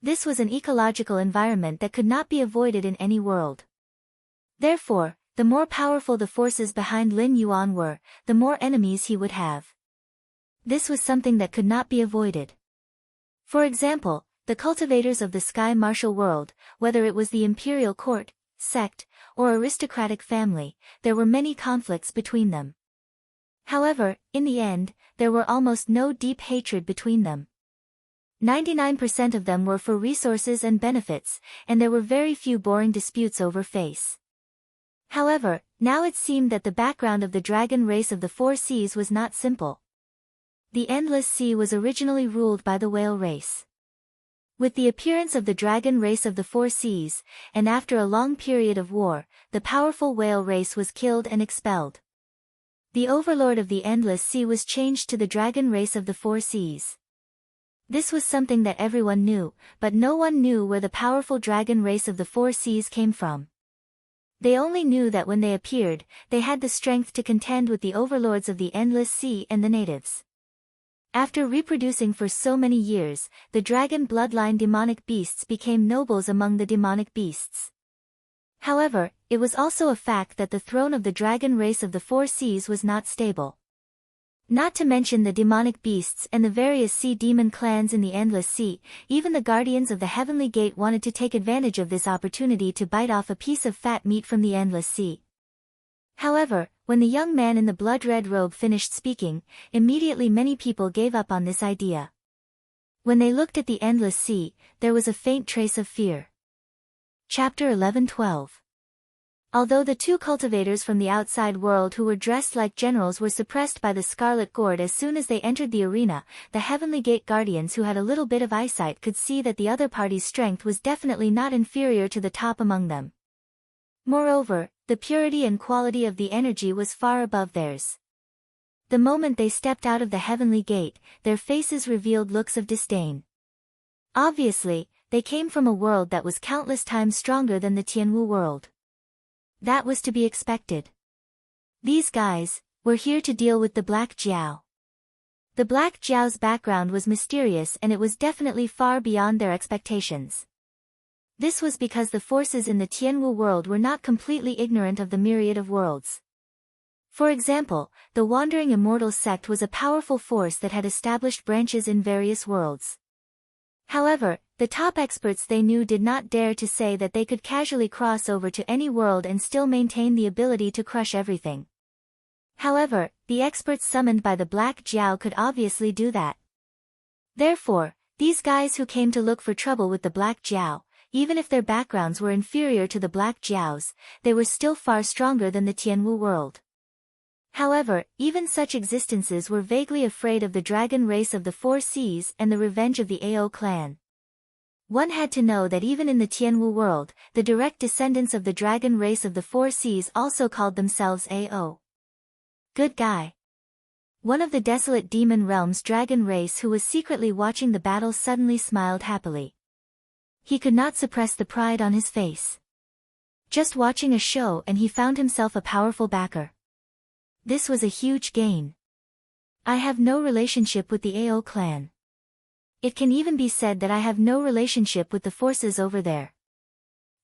This was an ecological environment that could not be avoided in any world. Therefore, the more powerful the forces behind Lin Yuan were, the more enemies he would have. This was something that could not be avoided. For example, the cultivators of the Sky Martial world, whether it was the imperial court, sect, or aristocratic family, there were many conflicts between them. However, in the end, there were almost no deep hatred between them. 99% of them were for resources and benefits, and there were very few boring disputes over face. However, now it seemed that the background of the dragon race of the Four Seas was not simple. The Endless Sea was originally ruled by the whale race. With the appearance of the dragon race of the Four Seas, and after a long period of war, the powerful whale race was killed and expelled. The overlord of the Endless Sea was changed to the dragon race of the Four Seas. This was something that everyone knew, but no one knew where the powerful dragon race of the Four Seas came from. They only knew that when they appeared, they had the strength to contend with the overlords of the Endless Sea and the natives. After reproducing for so many years, the dragon bloodline demonic beasts became nobles among the demonic beasts. However, it was also a fact that the throne of the dragon race of the Four Seas was not stable. Not to mention the demonic beasts and the various sea demon clans in the Endless Sea, even the guardians of the Heavenly Gate wanted to take advantage of this opportunity to bite off a piece of fat meat from the Endless Sea. However, when the young man in the blood-red robe finished speaking, immediately many people gave up on this idea. When they looked at the Endless Sea, there was a faint trace of fear. Chapter 11-12. Although the two cultivators from the outside world who were dressed like generals were suppressed by the Scarlet Gourd as soon as they entered the arena, the Heavenly Gate guardians who had a little bit of eyesight could see that the other party's strength was definitely not inferior to the top among them. Moreover, the purity and quality of the energy was far above theirs. The moment they stepped out of the Heavenly Gate, their faces revealed looks of disdain. Obviously, they came from a world that was countless times stronger than the Tianwu world. That was to be expected. These guys were here to deal with the Black Jiao. The Black Jiao's background was mysterious and it was definitely far beyond their expectations. This was because the forces in the Tianwu world were not completely ignorant of the myriad of worlds. For example, the Wandering Immortals sect was a powerful force that had established branches in various worlds. However, the top experts they knew did not dare to say that they could casually cross over to any world and still maintain the ability to crush everything. However, the experts summoned by the Black Jiao could obviously do that. Therefore, these guys who came to look for trouble with the Black Jiao, even if their backgrounds were inferior to the Black Jiao's, they were still far stronger than the Tianwu world. However, even such existences were vaguely afraid of the dragon race of the Four Seas and the revenge of the Ao clan. One had to know that even in the Tianwu world, the direct descendants of the dragon race of the Four Seas also called themselves Ao. Good guy. One of the desolate demon realm's dragon race who was secretly watching the battle suddenly smiled happily. He could not suppress the pride on his face. Just watching a show and he found himself a powerful backer. This was a huge gain. I have no relationship with the Ao clan. It can even be said that I have no relationship with the forces over there.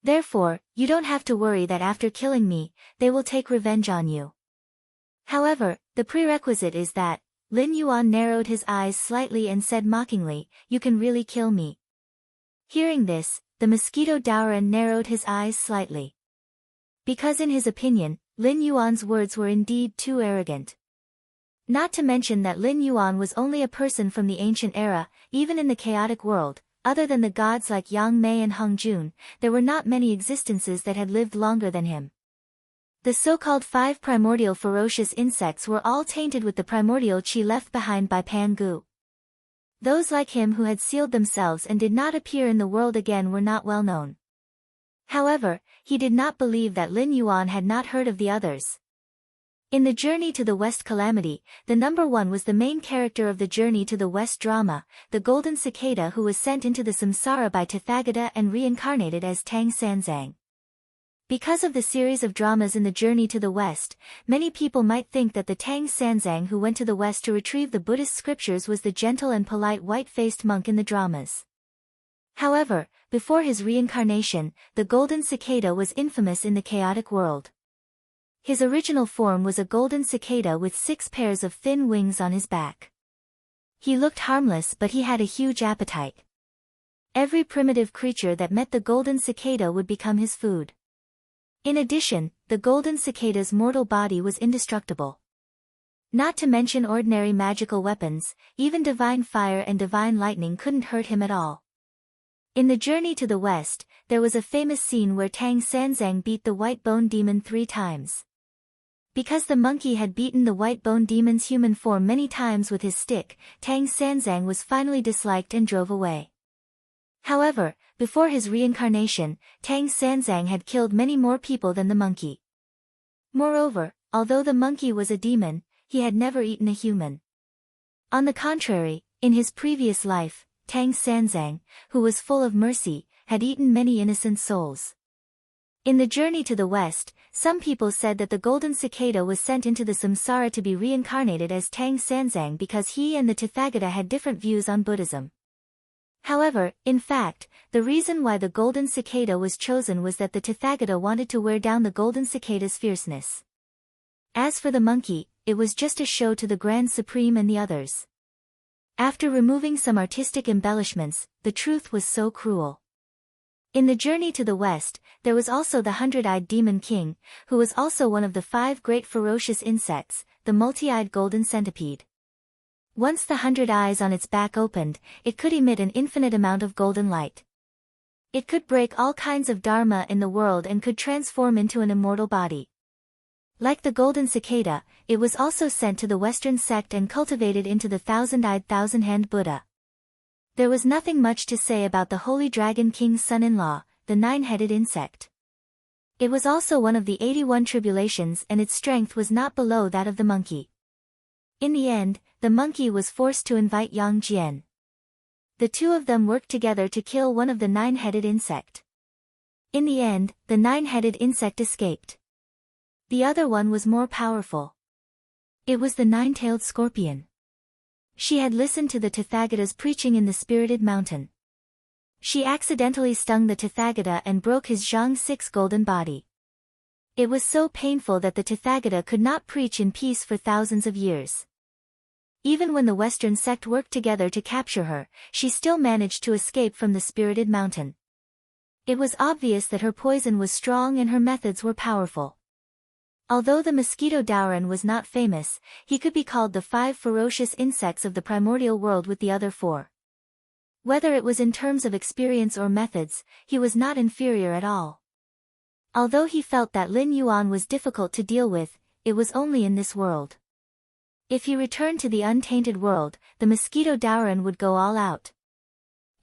Therefore, you don't have to worry that after killing me, they will take revenge on you. However, the prerequisite is that, Lin Yuan narrowed his eyes slightly and said mockingly, you can really kill me. Hearing this, the mosquito Daoran narrowed his eyes slightly. Because in his opinion, Lin Yuan's words were indeed too arrogant. Not to mention that Lin Yuan was only a person from the ancient era, even in the chaotic world, other than the gods like Yang Mei and Heng Jun, there were not many existences that had lived longer than him. The so-called 5 primordial ferocious insects were all tainted with the primordial qi left behind by Pan Gu. Those like him who had sealed themselves and did not appear in the world again were not well known. However, he did not believe that Lin Yuan had not heard of the others. In the Journey to the West Calamity, the number 1 was the main character of the Journey to the West drama, the golden cicada who was sent into the samsara by Tathagata and reincarnated as Tang Sanzang. Because of the series of dramas in the Journey to the West, many people might think that the Tang Sanzang who went to the West to retrieve the Buddhist scriptures was the gentle and polite white-faced monk in the dramas. However, before his reincarnation, the golden cicada was infamous in the chaotic world. His original form was a golden cicada with 6 pairs of thin wings on his back. He looked harmless but he had a huge appetite. Every primitive creature that met the golden cicada would become his food. In addition, the golden cicada's mortal body was indestructible. Not to mention ordinary magical weapons, even divine fire and divine lightning couldn't hurt him at all. In the Journey to the West, there was a famous scene where Tang Sanzang beat the White Bone Demon 3 times. Because the monkey had beaten the White Bone Demon's human form many times with his stick, Tang Sanzang was finally disliked and drove away. However, before his reincarnation, Tang Sanzang had killed many more people than the monkey. Moreover, although the monkey was a demon, he had never eaten a human. On the contrary, in his previous life, Tang Sanzang, who was full of mercy, had eaten many innocent souls. In the Journey to the West, some people said that the golden cicada was sent into the samsara to be reincarnated as Tang Sanzang because he and the Tathagata had different views on Buddhism. However, in fact, the reason why the golden cicada was chosen was that the Tathagata wanted to wear down the golden cicada's fierceness. As for the monkey, it was just a show to the Grand Supreme and the others. After removing some artistic embellishments, the truth was so cruel. In the Journey to the West, there was also the 100-eyed Demon King, who was also one of the 5 great ferocious insects, the multi-eyed golden centipede. Once the 100 eyes on its back opened, it could emit an infinite amount of golden light. It could break all kinds of dharma in the world and could transform into an immortal body. Like the golden cicada, it was also sent to the Western sect and cultivated into the 1,000-eyed thousand-hand Buddha. There was nothing much to say about the Holy Dragon King's son-in-law, the 9-headed insect. It was also one of the 81 tribulations and its strength was not below that of the monkey. In the end, the monkey was forced to invite Yang Jian. The two of them worked together to kill one of the 9-headed insect. In the end, the 9-headed insect escaped. The other one was more powerful. It was the 9-tailed scorpion. She had listened to the Tathagata's preaching in the spirited mountain. She accidentally stung the Tathagata and broke his Zhang-6 golden body. It was so painful that the Tathagata could not preach in peace for thousands of years. Even when the Western sect worked together to capture her, she still managed to escape from the spirited mountain. It was obvious that her poison was strong and her methods were powerful. Although the mosquito Dauran was not famous, he could be called the 5 ferocious insects of the primordial world with the other 4. Whether it was in terms of experience or methods, he was not inferior at all. Although he felt that Lin Yuan was difficult to deal with, it was only in this world. If he returned to the untainted world, the mosquito Dauran would go all out.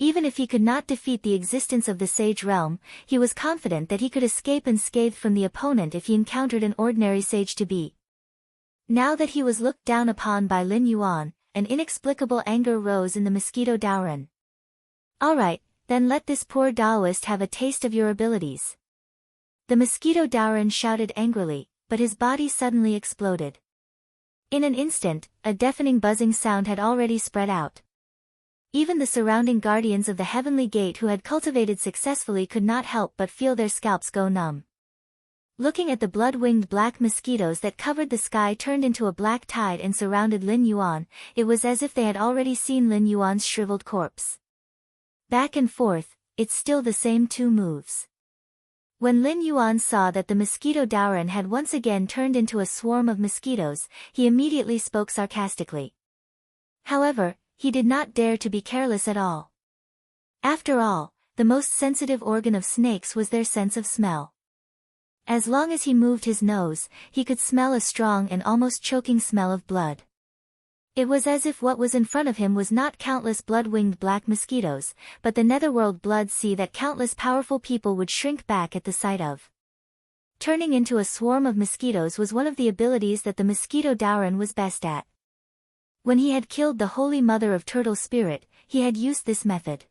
Even if he could not defeat the existence of the sage realm, he was confident that he could escape unscathed from the opponent if he encountered an ordinary sage to be. Now that he was looked down upon by Lin Yuan, an inexplicable anger rose in the mosquito Dauran. Alright, then let this poor Taoist have a taste of your abilities. The mosquito Dauran shouted angrily, but his body suddenly exploded. In an instant, a deafening buzzing sound had already spread out. Even the surrounding guardians of the heavenly gate who had cultivated successfully could not help but feel their scalps go numb. Looking at the blood-winged black mosquitoes that covered the sky turned into a black tide and surrounded Lin Yuan, it was as if they had already seen Lin Yuan's shriveled corpse. Back and forth, it's still the same 2 moves. When Lin Yuan saw that the mosquito Dauran had once again turned into a swarm of mosquitoes, he immediately spoke sarcastically. However, he did not dare to be careless at all. After all, the most sensitive organ of snakes was their sense of smell. As long as he moved his nose, he could smell a strong and almost choking smell of blood. It was as if what was in front of him was not countless blood-winged black mosquitoes, but the netherworld blood sea that countless powerful people would shrink back at the sight of. Turning into a swarm of mosquitoes was one of the abilities that the mosquito Dauran was best at. When he had killed the Holy Mother of Turtle Spirit, he had used this method.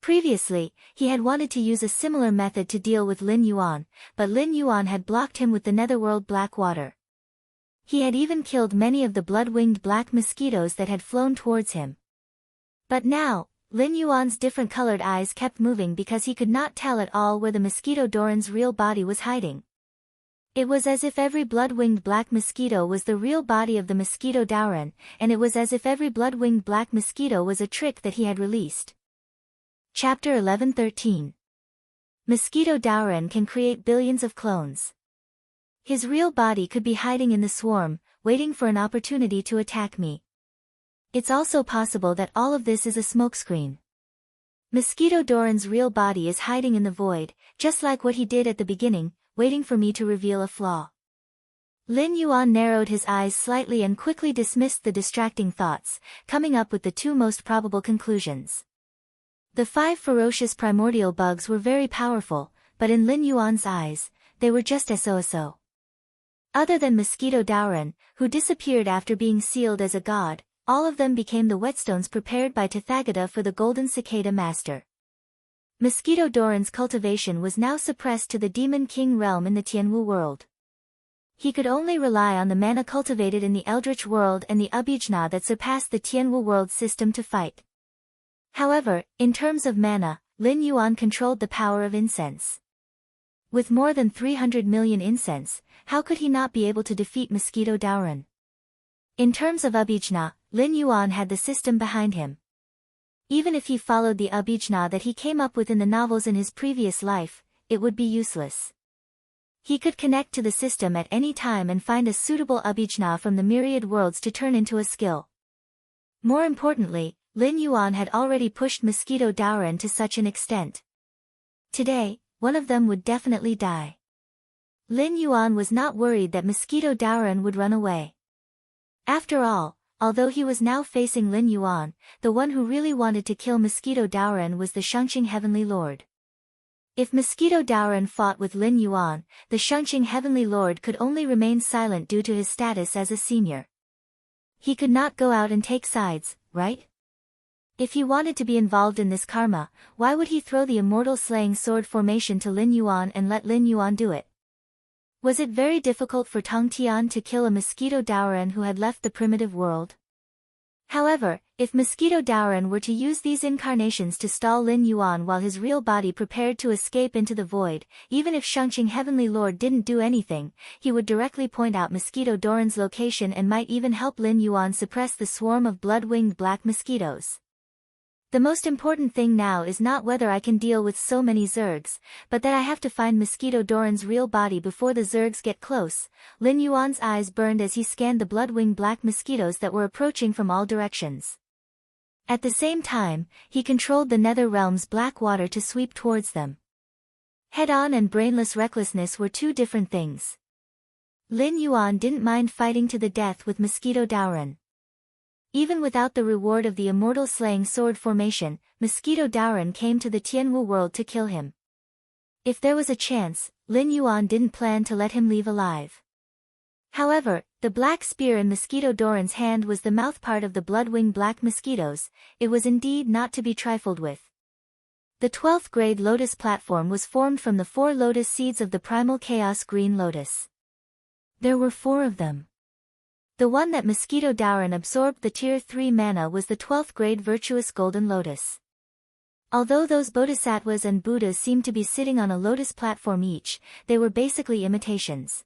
Previously, he had wanted to use a similar method to deal with Lin Yuan, but Lin Yuan had blocked him with the netherworld black water. He had even killed many of the blood-winged black mosquitoes that had flown towards him. But now, Lin Yuan's different-colored eyes kept moving because he could not tell at all where the mosquito Dauran's real body was hiding. It was as if every blood-winged black mosquito was the real body of the mosquito Dauran, and it was as if every blood-winged black mosquito was a trick that he had released. Chapter 11:13. Mosquito Dauran can create billions of clones. His real body could be hiding in the swarm, waiting for an opportunity to attack me. It's also possible that all of this is a smokescreen. Mosquito Dauran's real body is hiding in the void, just like what he did at the beginning, waiting for me to reveal a flaw. Lin Yuan narrowed his eyes slightly and quickly dismissed the distracting thoughts, coming up with the 2 most probable conclusions. The 5 ferocious primordial bugs were very powerful, but in Lin Yuan's eyes, they were just so. Other than Mosquito Dauran, who disappeared after being sealed as a god, all of them became the whetstones prepared by Tathagata for the Golden Cicada Master. Mosquito Dauran's cultivation was now suppressed to the Demon King realm in the Tianwu world. He could only rely on the mana cultivated in the Eldritch world and the Abhijna that surpassed the Tianwu world system to fight. However, in terms of mana, Lin Yuan controlled the power of incense. With more than 300 million incense, how could he not be able to defeat Mosquito Dauran? In terms of Abhijna, Lin Yuan had the system behind him. Even if he followed the Abhijna that he came up with in the novels in his previous life, it would be useless. He could connect to the system at any time and find a suitable Abhijna from the myriad worlds to turn into a skill. More importantly, Lin Yuan had already pushed Mosquito Dauran to such an extent. Today, one of them would definitely die. Lin Yuan was not worried that Mosquito Dauran would run away. After all, although he was now facing Lin Yuan, the one who really wanted to kill Mosquito Dauran was the Shengqing Heavenly Lord. If Mosquito Dauran fought with Lin Yuan, the Shengqing Heavenly Lord could only remain silent due to his status as a senior. He could not go out and take sides, right? If he wanted to be involved in this karma, why would he throw the immortal slaying sword formation to Lin Yuan and let Lin Yuan do it? Was it very difficult for Tong Tian to kill a Mosquito Dauran who had left the primitive world? However, If Mosquito Daoran were to use these incarnations to stall Lin Yuan while his real body prepared to escape into the void, even if Shangqing Heavenly Lord didn't do anything, he would directly point out Mosquito Daoran's location and might even help Lin Yuan suppress the swarm of blood-winged black mosquitoes. The most important thing now is not whether I can deal with so many Zergs, but that I have to find Mosquito Daoran's real body before the Zergs get close. Lin Yuan's eyes burned as he scanned the blood-winged black mosquitoes that were approaching from all directions. At the same time, he controlled the nether realm's black water to sweep towards them. Head-on and brainless recklessness were two different things. Lin Yuan didn't mind fighting to the death with Mosquito Daoran. Even without the reward of the immortal slaying sword formation, Mosquito Daoran came to the Tianwu world to kill him. If there was a chance, Lin Yuan didn't plan to let him leave alive. However, the black spear in Mosquito Daoran's hand was the mouthpart of the blood-winged black mosquitoes. It was indeed not to be trifled with. The 12th grade lotus platform was formed from the 4 lotus seeds of the primal chaos green lotus. There were 4 of them. The one that Mosquito Daoran absorbed the tier 3 mana was the 12th grade virtuous golden lotus. Although those bodhisattvas and Buddhas seemed to be sitting on a lotus platform each, they were basically imitations.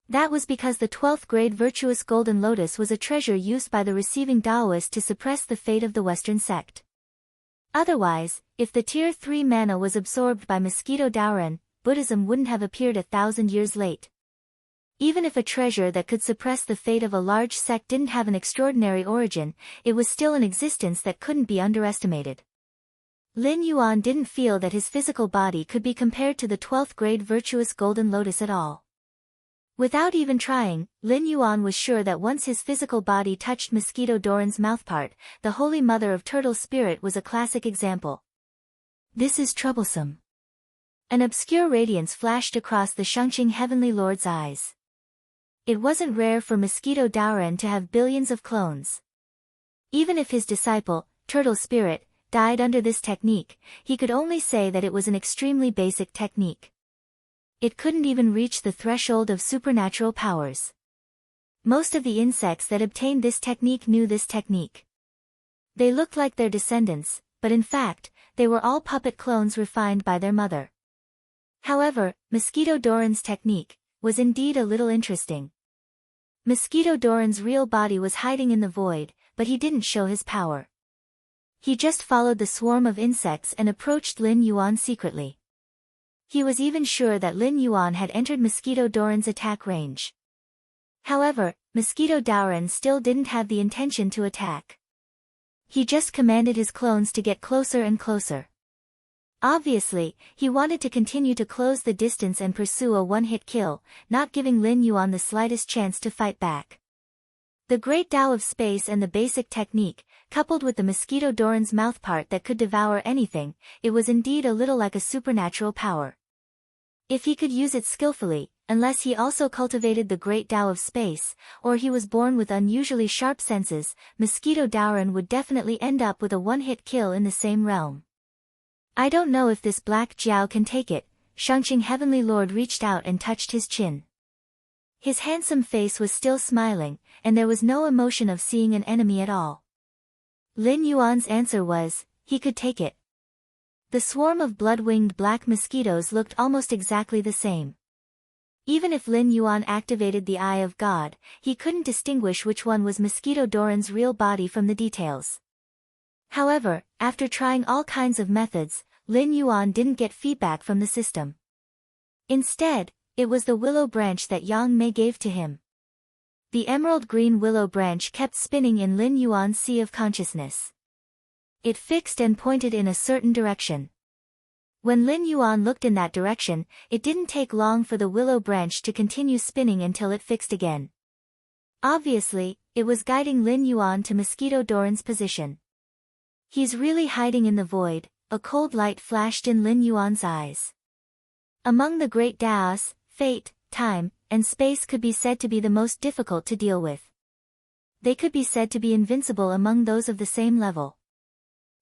That was because the 12th grade virtuous golden lotus was a treasure used by the receiving Taoist to suppress the fate of the Western sect. Otherwise, if the tier 3 mana was absorbed by Mosquito Daoran, Buddhism wouldn't have appeared 1,000 years late. Even if a treasure that could suppress the fate of a large sect didn't have an extraordinary origin, it was still an existence that couldn't be underestimated. Lin Yuan didn't feel that his physical body could be compared to the 12th grade virtuous golden lotus at all. Without even trying, Lin Yuan was sure that once his physical body touched Mosquito Daoran's mouthpart, the Holy Mother of Turtle Spirit was a classic example. This is troublesome. An obscure radiance flashed across the Shangqing Heavenly Lord's eyes. It wasn't rare for Mosquito Daoran to have billions of clones. Even if his disciple, Turtle Spirit, died under this technique, he could only say that it was an extremely basic technique. It couldn't even reach the threshold of supernatural powers. Most of the insects that obtained this technique knew this technique. They looked like their descendants, but in fact, they were all puppet clones refined by their mother. However, Mosquito Daoran's technique was indeed a little interesting. Mosquito Daoran's real body was hiding in the void, but he didn't show his power. He just followed the swarm of insects and approached Lin Yuan secretly. He was even sure that Lin Yuan had entered Mosquito Daoran's attack range. However, Mosquito Daoran still didn't have the intention to attack. He just commanded his clones to get closer and closer. Obviously, he wanted to continue to close the distance and pursue a one-hit kill, not giving Lin Yuan the slightest chance to fight back. The great Tao of space and the basic technique, coupled with the Mosquito Daoran's mouthpart that could devour anything, it was indeed a little like a supernatural power. If he could use it skillfully, unless he also cultivated the great Tao of space, or he was born with unusually sharp senses, Mosquito Daoran would definitely end up with a one-hit kill in the same realm. I don't know if this black Jiao can take it. Shangqing Heavenly Lord reached out and touched his chin. His handsome face was still smiling, and there was no emotion of seeing an enemy at all. Lin Yuan's answer was, he could take it. The swarm of blood-winged black mosquitoes looked almost exactly the same. Even if Lin Yuan activated the Eye of God, he couldn't distinguish which one was Mosquito Daoran's real body from the details. However, after trying all kinds of methods, Lin Yuan didn't get feedback from the system. Instead, it was the willow branch that Yang Mei gave to him. The emerald green willow branch kept spinning in Lin Yuan's sea of consciousness. It fixed and pointed in a certain direction. When Lin Yuan looked in that direction, it didn't take long for the willow branch to continue spinning until it fixed again. Obviously, it was guiding Lin Yuan to Mosquito Daoran's position. He's really hiding in the void. A cold light flashed in Lin Yuan's eyes. Among the great Daos, fate, time, and space could be said to be the most difficult to deal with. They could be said to be invincible among those of the same level.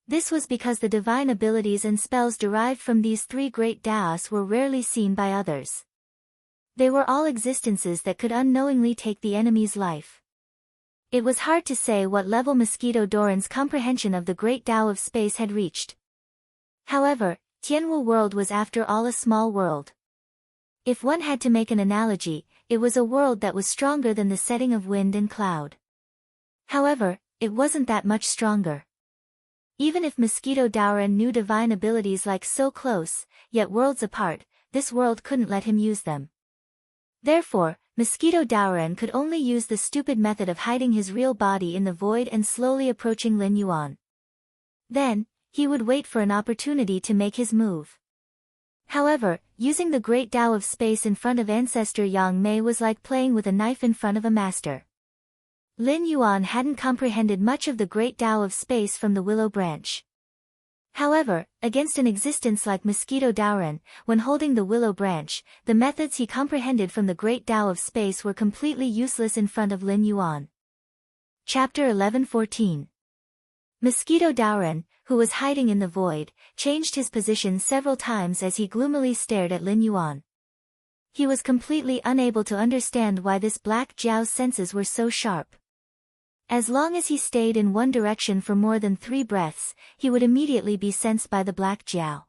This was because the divine abilities and spells derived from these 3 great Daos were rarely seen by others. They were all existences that could unknowingly take the enemy's life. It was hard to say what level Mosquito Doran's comprehension of the great Tao of space had reached. However, Tianwu world was after all a small world. If one had to make an analogy, it was a world that was stronger than the setting of wind and cloud. However, it wasn't that much stronger. Even if Mosquito Doran knew divine abilities like so close, yet worlds apart, this world couldn't let him use them. Therefore, Mosquito Doran could only use the stupid method of hiding his real body in the void and slowly approaching Lin Yuan. Then, he would wait for an opportunity to make his move. However, using the great Tao of space in front of ancestor Yang Mei was like playing with a knife in front of a master. Lin Yuan hadn't comprehended much of the great Tao of space from the willow branch. However, against an existence like Mosquito Doran, when holding the willow branch, the methods he comprehended from the great Tao of space were completely useless in front of Lin Yuan. Chapter 11:14. Mosquito Doran, who was hiding in the void, changed his position several times as he gloomily stared at Lin Yuan. He was completely unable to understand why this Black Jiao's senses were so sharp. As long as he stayed in one direction for more than 3 breaths, he would immediately be sensed by the Black Jiao.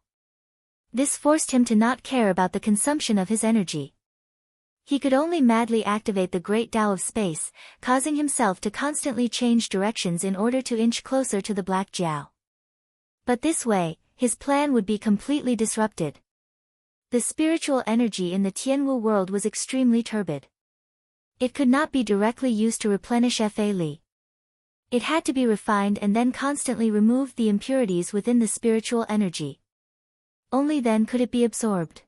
This forced him to not care about the consumption of his energy. He could only madly activate the great Tao of space, causing himself to constantly change directions in order to inch closer to the Black Jiao. But this way, his plan would be completely disrupted. The spiritual energy in the Tianwu world was extremely turbid. It could not be directly used to replenish Fa Li. It had to be refined and then constantly removed the impurities within the spiritual energy. Only then could it be absorbed.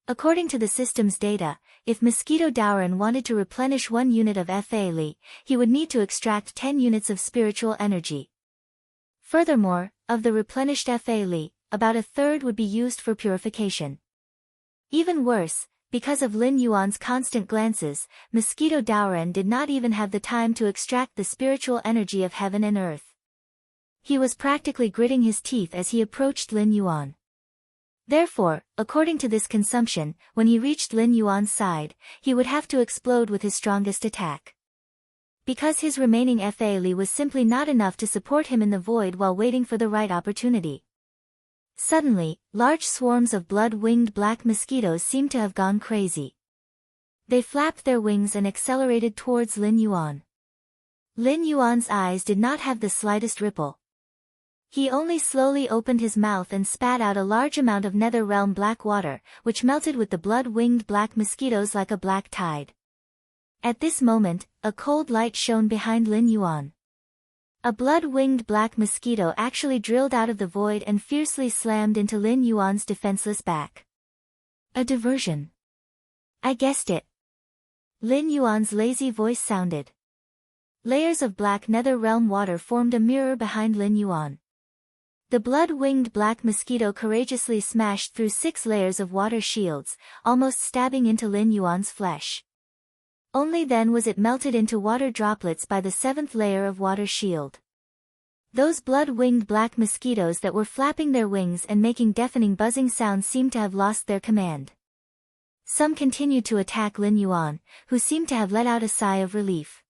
According to the system's data, if Mosquito Doran wanted to replenish 1 unit of Fa Li, he would need to extract 10 units of spiritual energy. Furthermore, of the replenished Fa Li, about a third would be used for purification. Even worse, because of Lin Yuan's constant glances, Mosquito Doran did not even have the time to extract the spiritual energy of heaven and earth. He was practically gritting his teeth as he approached Lin Yuan. Therefore, according to this consumption, when he reached Lin Yuan's side, he would have to explode with his strongest attack. Because his remaining Fa Li was simply not enough to support him in the void while waiting for the right opportunity. Suddenly, large swarms of blood-winged black mosquitoes seemed to have gone crazy. They flapped their wings and accelerated towards Lin Yuan. Lin Yuan's eyes did not have the slightest ripple. He only slowly opened his mouth and spat out a large amount of nether realm black water, which melted with the blood-winged black mosquitoes like a black tide. At this moment, a cold light shone behind Lin Yuan. A blood-winged black mosquito actually drilled out of the void and fiercely slammed into Lin Yuan's defenseless back. A diversion. I guessed it. Lin Yuan's lazy voice sounded. Layers of black nether realm water formed a mirror behind Lin Yuan. The blood-winged black mosquito courageously smashed through 6 layers of water shields, almost stabbing into Lin Yuan's flesh. Only then was it melted into water droplets by the 7th layer of water shield. Those blood-winged black mosquitoes that were flapping their wings and making deafening buzzing sounds seemed to have lost their command. Some continued to attack Lin Yuan, who seemed to have let out a sigh of relief.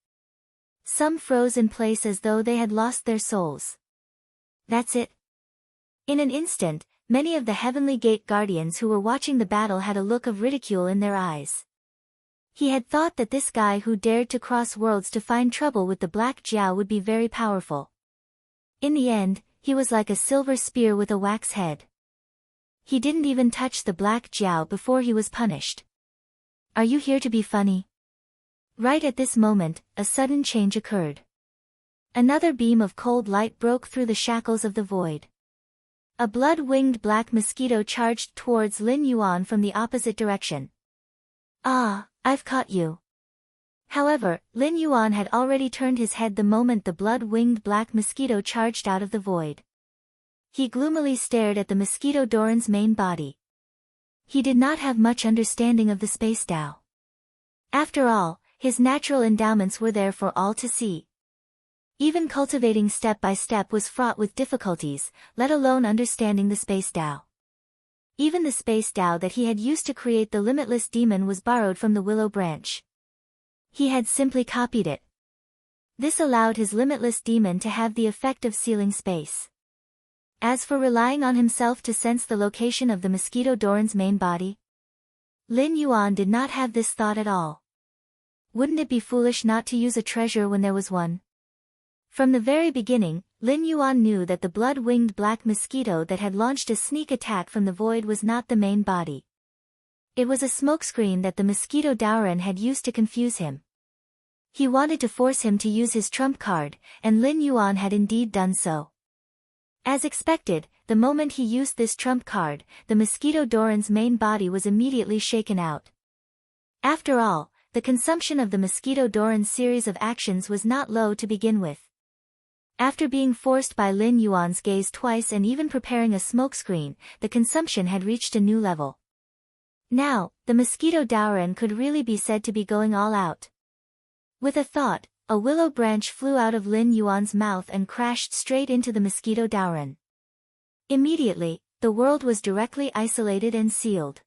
Some froze in place as though they had lost their souls. That's it. In an instant, many of the Heavenly Gate Guardians who were watching the battle had a look of ridicule in their eyes. He had thought that this guy who dared to cross worlds to find trouble with the Black Jiao would be very powerful. In the end, he was like a silver spear with a wax head. He didn't even touch the Black Jiao before he was punished. Are you here to be funny? Right at this moment, a sudden change occurred. Another beam of cold light broke through the shackles of the void. A blood-winged black mosquito charged towards Lin Yuan from the opposite direction. Ah, I've caught you. However, Lin Yuan had already turned his head the moment the blood-winged black mosquito charged out of the void. He gloomily stared at the Mosquito Doran's main body. He did not have much understanding of the space Tao. After all, his natural endowments were there for all to see. Even cultivating step by step was fraught with difficulties, let alone understanding the space Tao. Even the space Tao that he had used to create the limitless demon was borrowed from the willow branch. He had simply copied it. This allowed his limitless demon to have the effect of sealing space. As for relying on himself to sense the location of the mosquito Doran's main body, Lin Yuan did not have this thought at all. Wouldn't it be foolish not to use a treasure when there was one? From the very beginning, Lin Yuan knew that the blood-winged black mosquito that had launched a sneak attack from the void was not the main body. It was a smokescreen that the mosquito Doran had used to confuse him. He wanted to force him to use his trump card, and Lin Yuan had indeed done so. As expected, the moment he used this trump card, the mosquito Doran's main body was immediately shaken out. After all, the consumption of the mosquito Doran's series of actions was not low to begin with. After being forced by Lin Yuan's gaze twice and even preparing a smokescreen, the consumption had reached a new level. Now, the mosquito Doran could really be said to be going all out. With a thought, a willow branch flew out of Lin Yuan's mouth and crashed straight into the mosquito Doran. Immediately, the world was directly isolated and sealed.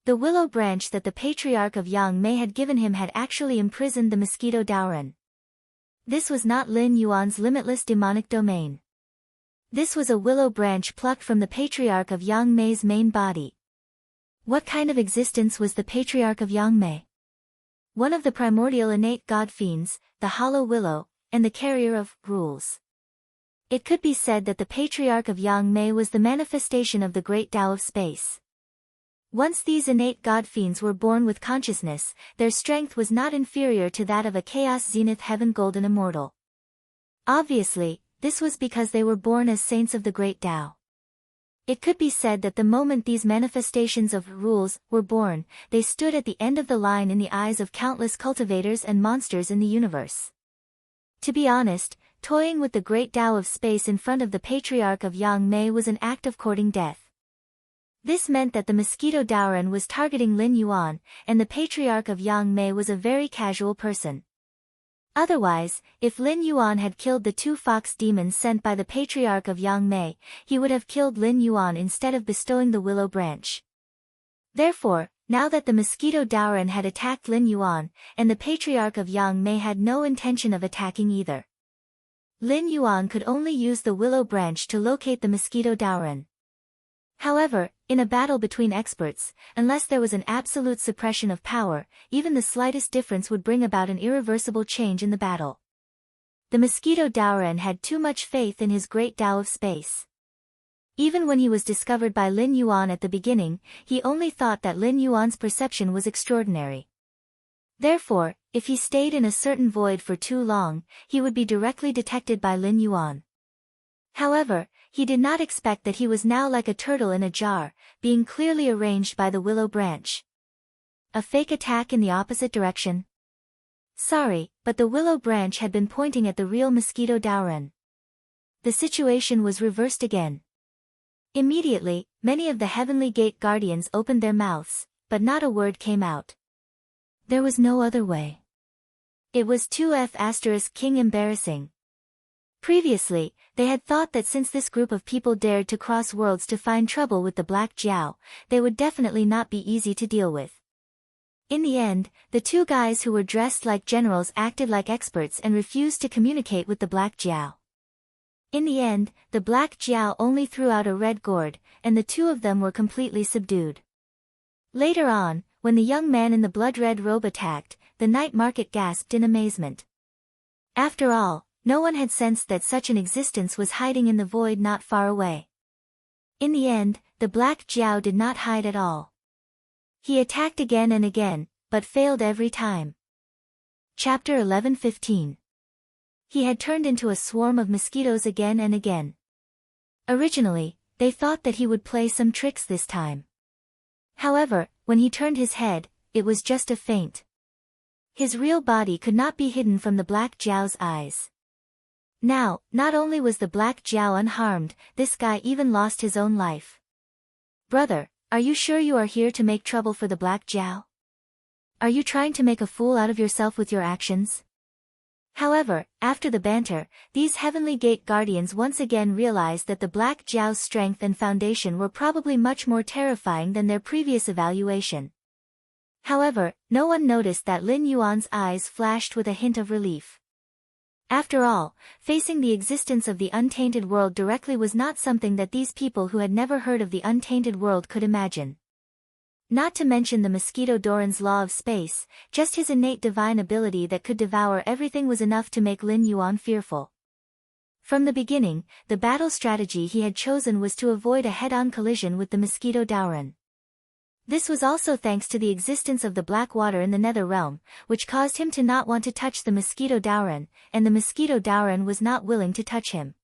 The willow branch that the patriarch of Yang Mei had given him had actually imprisoned the mosquito Doran. This was not Lin Yuan's limitless demonic domain. This was a willow branch plucked from the patriarch of Yang Mei's main body. What kind of existence was the patriarch of Yang Mei? One of the primordial innate god fiends, the hollow willow, and the carrier of rules. It could be said that the patriarch of Yang Mei was the manifestation of the great Tao of space. Once these innate god fiends were born with consciousness, their strength was not inferior to that of a chaos zenith heaven golden immortal. Obviously, this was because they were born as saints of the great Tao. It could be said that the moment these manifestations of rules were born, they stood at the end of the line in the eyes of countless cultivators and monsters in the universe. To be honest, toying with the great Tao of space in front of the patriarch of Yang Mei was an act of courting death. This meant that the mosquito Doran was targeting Lin Yuan, and the patriarch of Yang Mei was a very casual person. Otherwise, if Lin Yuan had killed the two fox demons sent by the patriarch of Yang Mei, he would have killed Lin Yuan instead of bestowing the willow branch. Therefore, now that the mosquito Doran had attacked Lin Yuan, and the patriarch of Yang Mei had no intention of attacking either, Lin Yuan could only use the willow branch to locate the mosquito Doran. However, in a battle between experts, unless there was an absolute suppression of power, even the slightest difference would bring about an irreversible change in the battle. The mosquito Doran had too much faith in his great Tao of space. Even when he was discovered by Lin Yuan at the beginning, he only thought that Lin Yuan's perception was extraordinary. Therefore, if he stayed in a certain void for too long, he would be directly detected by Lin Yuan. However, he did not expect that he was now like a turtle in a jar, being clearly arranged by the willow branch. A fake attack in the opposite direction? Sorry, but the willow branch had been pointing at the real mosquito Doran. The situation was reversed again. Immediately, many of the Heavenly Gate Guardians opened their mouths, but not a word came out. There was no other way. It was 2F** King embarrassing. Previously, they had thought that since this group of people dared to cross worlds to find trouble with the Black Jiao, they would definitely not be easy to deal with. In the end, the two guys who were dressed like generals acted like experts and refused to communicate with the Black Jiao. In the end, the Black Jiao only threw out a red gourd, and the two of them were completely subdued. Later on, when the young man in the blood-red robe attacked, the night market gasped in amazement. After all, no one had sensed that such an existence was hiding in the void not far away. In the end, the Black Jiao did not hide at all. He attacked again and again, but failed every time. Chapter 11:15. He had turned into a swarm of mosquitoes again and again. Originally, they thought that he would play some tricks this time. However, when he turned his head, it was just a feint. His real body could not be hidden from the Black Jiao's eyes. Now, not only was the Black Jiao unharmed, this guy even lost his own life. Brother, are you sure you are here to make trouble for the Black Jiao? Are you trying to make a fool out of yourself with your actions? However, after the banter, these Heavenly Gate Guardians once again realized that the Black Jiao's strength and foundation were probably much more terrifying than their previous evaluation. However, no one noticed that Lin Yuan's eyes flashed with a hint of relief. After all, facing the existence of the untainted world directly was not something that these people who had never heard of the untainted world could imagine. Not to mention the mosquito Doran's law of space, just his innate divine ability that could devour everything was enough to make Lin Yuan fearful. From the beginning, the battle strategy he had chosen was to avoid a head-on collision with the mosquito Doran. This was also thanks to the existence of the black water in the nether realm, which caused him to not want to touch the mosquito Doran, and the mosquito Doran was not willing to touch him.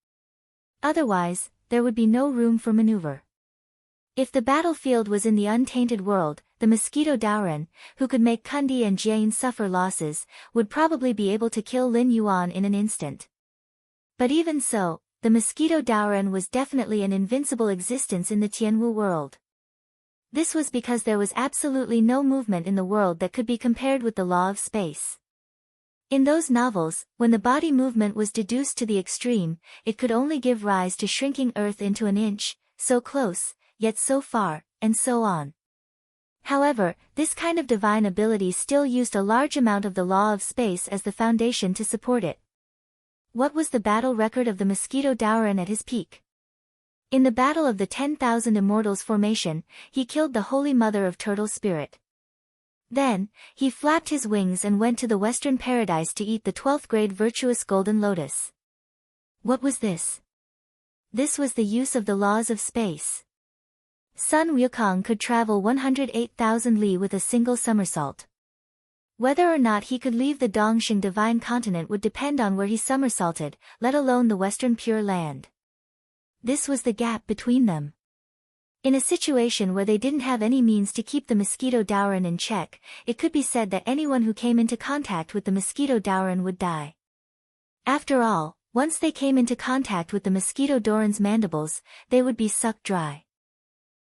Otherwise, there would be no room for maneuver. If the battlefield was in the untainted world, the mosquito Doran, who could make Kundi and Jane suffer losses, would probably be able to kill Lin Yuan in an instant. But even so, the mosquito Doran was definitely an invincible existence in the Tianwu world. This was because there was absolutely no movement in the world that could be compared with the law of space. In those novels, when the body movement was deduced to the extreme, it could only give rise to shrinking Earth into an inch, so close, yet so far, and so on. However, this kind of divine ability still used a large amount of the law of space as the foundation to support it. What was the battle record of the mosquito Doran at his peak? In the Battle of the 10,000 Immortals formation, he killed the Holy Mother of Turtle Spirit. Then, he flapped his wings and went to the Western Paradise to eat the 12th grade virtuous Golden Lotus. What was this? This was the use of the laws of space. Sun Wukong could travel 108,000 li with a single somersault. Whether or not he could leave the Dongxing divine continent would depend on where he somersaulted, let alone the Western Pure Land. This was the gap between them. In a situation where they didn't have any means to keep the mosquito Doran in check, it could be said that anyone who came into contact with the mosquito Doran would die. After all, once they came into contact with the mosquito Doran's mandibles, they would be sucked dry.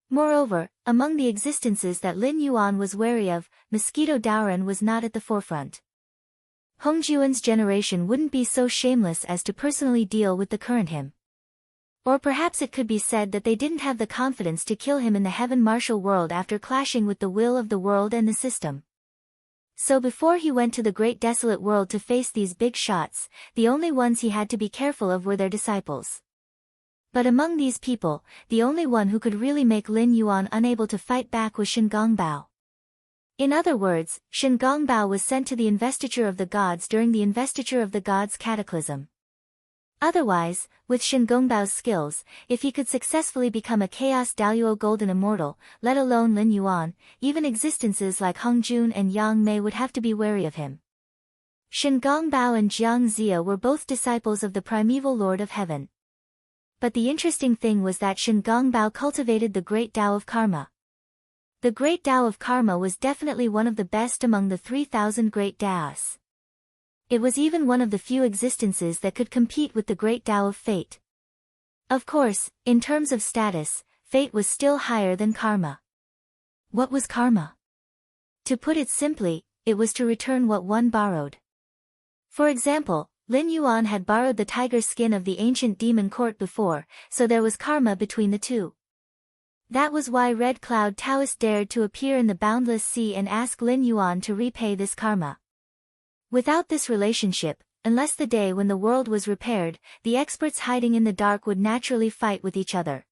Moreover, among the existences that Lin Yuan was wary of, mosquito Doran was not at the forefront. Hongjuan's generation wouldn't be so shameless as to personally deal with the current him. Or perhaps it could be said that they didn't have the confidence to kill him in the heaven martial world after clashing with the will of the world and the system. So before he went to the great desolate world to face these big shots, the only ones he had to be careful of were their disciples. But among these people, the only one who could really make Lin Yuan unable to fight back was Shen Gongbao. In other words, Shen Gongbao was sent to the investiture of the gods during the investiture of the gods' cataclysm. Otherwise, with Shen Gongbao's skills, if he could successfully become a Chaos Daluo Golden Immortal, let alone Lin Yuan, even existences like Hong Jun and Yang Mei would have to be wary of him. Shen Gongbao and Jiang Zia were both disciples of the primeval Lord of Heaven. But the interesting thing was that Shen Gongbao cultivated the Great Tao of Karma. The Great Tao of Karma was definitely one of the best among the 3,000 Great Taos. It was even one of the few existences that could compete with the Great Tao of Fate. Of course, in terms of status, Fate was still higher than Karma. What was Karma? To put it simply, it was to return what one borrowed. For example, Lin Yuan had borrowed the tiger skin of the ancient demon court before, so there was karma between the two. That was why Red Cloud Taoist dared to appear in the boundless sea and ask Lin Yuan to repay this karma. Without this relationship, unless the day when the world was repaired, the experts hiding in the dark would naturally fight with each other.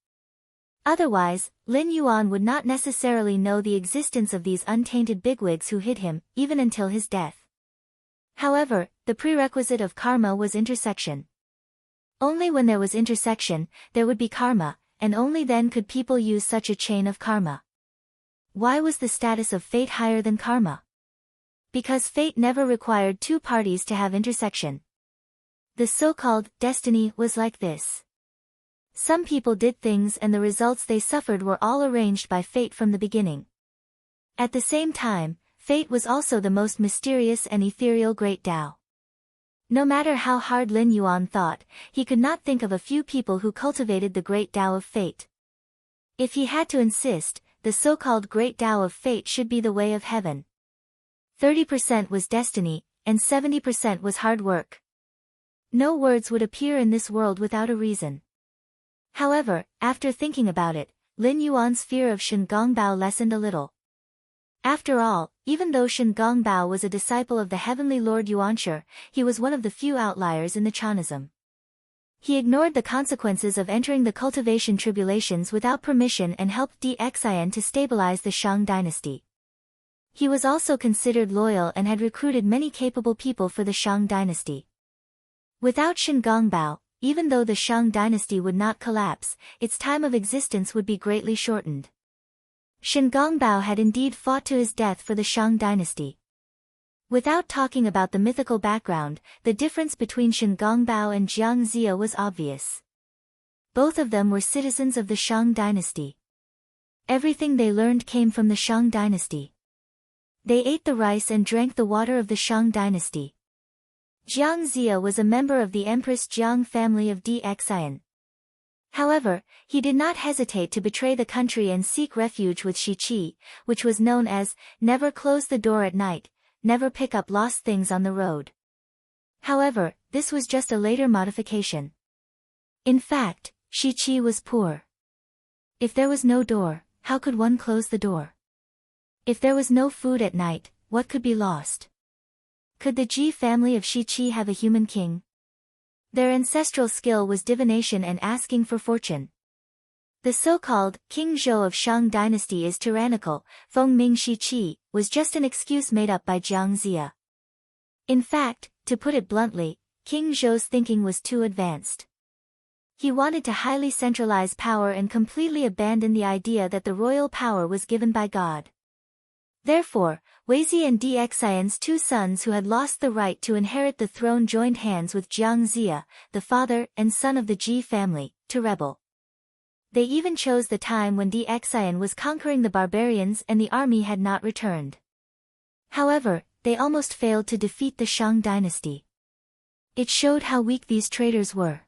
Otherwise, Lin Yuan would not necessarily know the existence of these untainted bigwigs who hid him, even until his death. However, the prerequisite of karma was intersection. Only when there was intersection, there would be karma, and only then could people use such a chain of karma. Why was the status of fate higher than karma? Because fate never required two parties to have intersection. The so-called destiny was like this. Some people did things and the results they suffered were all arranged by fate from the beginning. At the same time, fate was also the most mysterious and ethereal Great Tao. No matter how hard Lin Yuan thought, he could not think of a few people who cultivated the Great Tao of Fate. If he had to insist, the so-called Great Tao of Fate should be the way of heaven. 30% was destiny, and 70% was hard work. No words would appear in this world without a reason. However, after thinking about it, Lin Yuan's fear of Shen Gongbao lessened a little. After all, even though Shen Gongbao was a disciple of the heavenly Lord Yuanshi, he was one of the few outliers in the Chanism. He ignored the consequences of entering the cultivation tribulations without permission and helped Dxian to stabilize the Shang dynasty. He was also considered loyal and had recruited many capable people for the Shang dynasty. Without Shen Gongbao, even though the Shang dynasty would not collapse, its time of existence would be greatly shortened. Shen Gongbao had indeed fought to his death for the Shang dynasty. Without talking about the mythical background, the difference between Shen Gongbao and Jiang Ziya was obvious. Both of them were citizens of the Shang dynasty. Everything they learned came from the Shang dynasty. They ate the rice and drank the water of the Shang dynasty. Jiang Ziya was a member of the Empress Jiang family of Dxian. However, he did not hesitate to betray the country and seek refuge with Shi Qi, which was known as, never close the door at night, never pick up lost things on the road. However, this was just a later modification. In fact, Shi Qi was poor. If there was no door, how could one close the door? If there was no food at night, what could be lost? Could the Ji family of Shi Qi have a human king? Their ancestral skill was divination and asking for fortune. The so-called King Zhou of Shang dynasty is tyrannical, Feng Ming Shi Qi, was just an excuse made up by Jiang Ziya. In fact, to put it bluntly, King Zhou's thinking was too advanced. He wanted to highly centralize power and completely abandon the idea that the royal power was given by God. Therefore, Weizi and Dxian's two sons who had lost the right to inherit the throne joined hands with Jiang Ziya, the father and son of the Ji family, to rebel. They even chose the time when Dxian was conquering the barbarians and the army had not returned. However, they almost failed to defeat the Shang dynasty. It showed how weak these traitors were.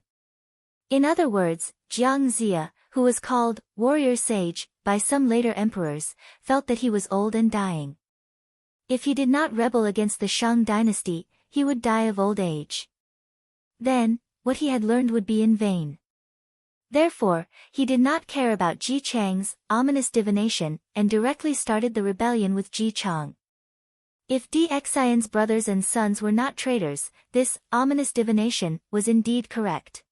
In other words, Jiang Ziya, who was called warrior sage by some later emperors, felt that he was old and dying. If he did not rebel against the Shang dynasty, he would die of old age. Then, what he had learned would be in vain. Therefore, he did not care about Ji Chang's ominous divination and directly started the rebellion with Ji Chang. If Dxian's brothers and sons were not traitors, this ominous divination was indeed correct.